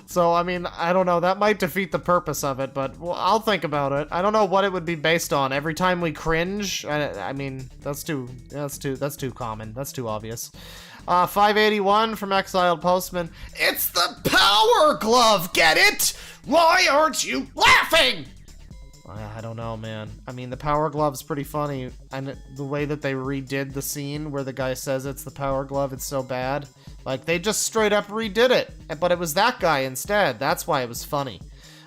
So, I mean, I don't know. That might defeat the purpose of it, but well, I'll think about it. I don't know what it would be based on. Every time we cringe? I mean, that's too common. That's too obvious. 581 from Exiled Postman. It's the Power Glove, get it? Why aren't you laughing? I don't know, man. I mean, the Power Glove's pretty funny, and the way that they redid the scene where the guy says it's the Power Glove, it's so bad. Like, they just straight up redid it, but it was that guy instead. That's why it was funny.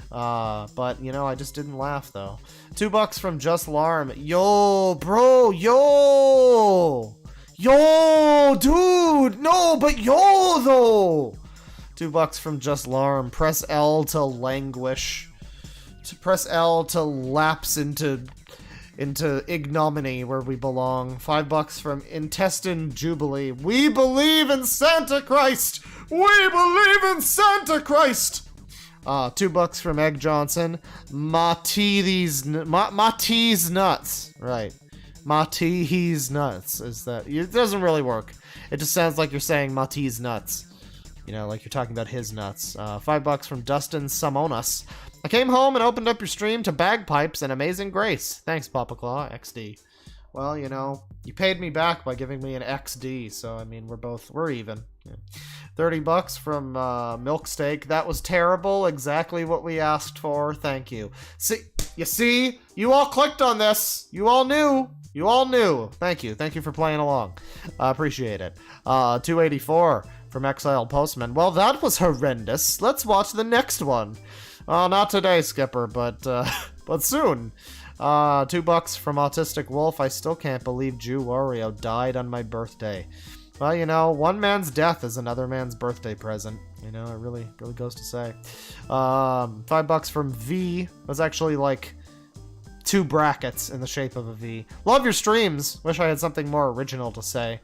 But, you know, I just didn't laugh, though. $2 from Just Larm. Yo, bro, yo! Yo, dude! No, but yo, though! $2 from Just Larm. Press L to languish. Press L to lapse into ignominy where we belong. $5 from Intestine Jubilee. We believe in Santa Christ! We believe in Santa Christ! $2 from Egg Johnson. Mati's nuts. Right. Mati's nuts. Is that... It doesn't really work. It just sounds like you're saying Mati's nuts. You know, like you're talking about his nuts. $5 from Dustin Samonas. I came home and opened up your stream to bagpipes and Amazing Grace. Thanks, Papa Claw. XD. Well, you know, you paid me back by giving me an XD, so, I mean, we're even. Yeah. $30 from Milk Steak. That was terrible. Exactly what we asked for. Thank you. See? You all clicked on this. You all knew. Thank you. Thank you for playing along. Appreciate it. 284 from Exiled Postman. Well, that was horrendous. Let's watch the next one. Not today, Skipper, but soon. $2 from Autistic Wolf. I still can't believe Jew Wario died on my birthday. Well, you know, one man's death is another man's birthday present. You know, it really goes to say. $5 from V. Was actually like 2 brackets in the shape of a V. Love your streams. Wish I had something more original to say.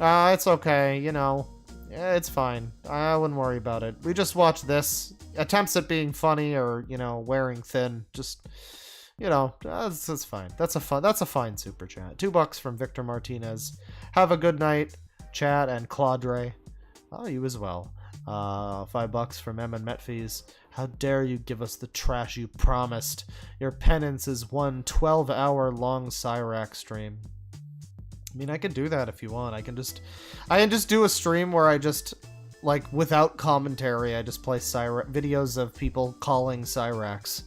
It's okay, you know. Yeah, it's fine. I wouldn't worry about it. We just watch this. Attempts at being funny or, you know, wearing thin. Just, you know, that's fine. That's a fine super chat. $2 from Victor Martinez. Have a good night, chat and Claudre. Oh, you as well. $5 from Em and Metfees. How dare you give us the trash you promised? Your penance is one 12-hour-long Cyrax stream. I mean, I can do that if you want. I can just do a stream where I just, like, without commentary, I just play videos of people calling Cyrax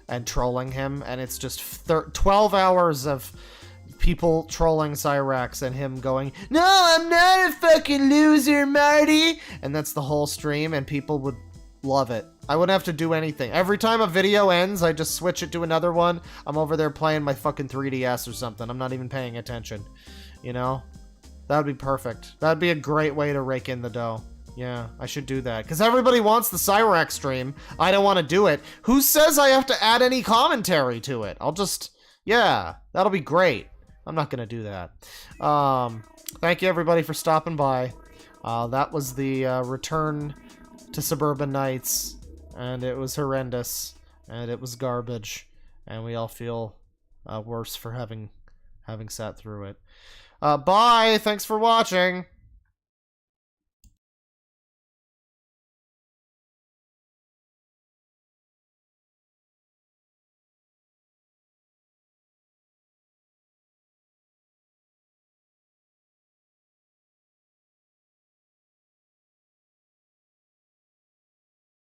and trolling him, and it's just 12 hours of people trolling Cyrax and him going, "No, I'm not a fucking loser, Marty!" And that's the whole stream, and people would love it. I wouldn't have to do anything. Every time a video ends, I just switch it to another one. I'm over there playing my fucking 3DS or something. I'm not even paying attention. You know? That would be perfect. That would be a great way to rake in the dough. Yeah, I should do that. Because everybody wants the Cyrax stream. I don't want to do it. Who says I have to add any commentary to it? I'll just... Yeah, that'll be great. I'm not going to do that. Thank you, everybody, for stopping by. That was the return to Suburban Nights. And it was horrendous. And it was garbage. And we all feel worse for having sat through it. Bye! Thanks for watching!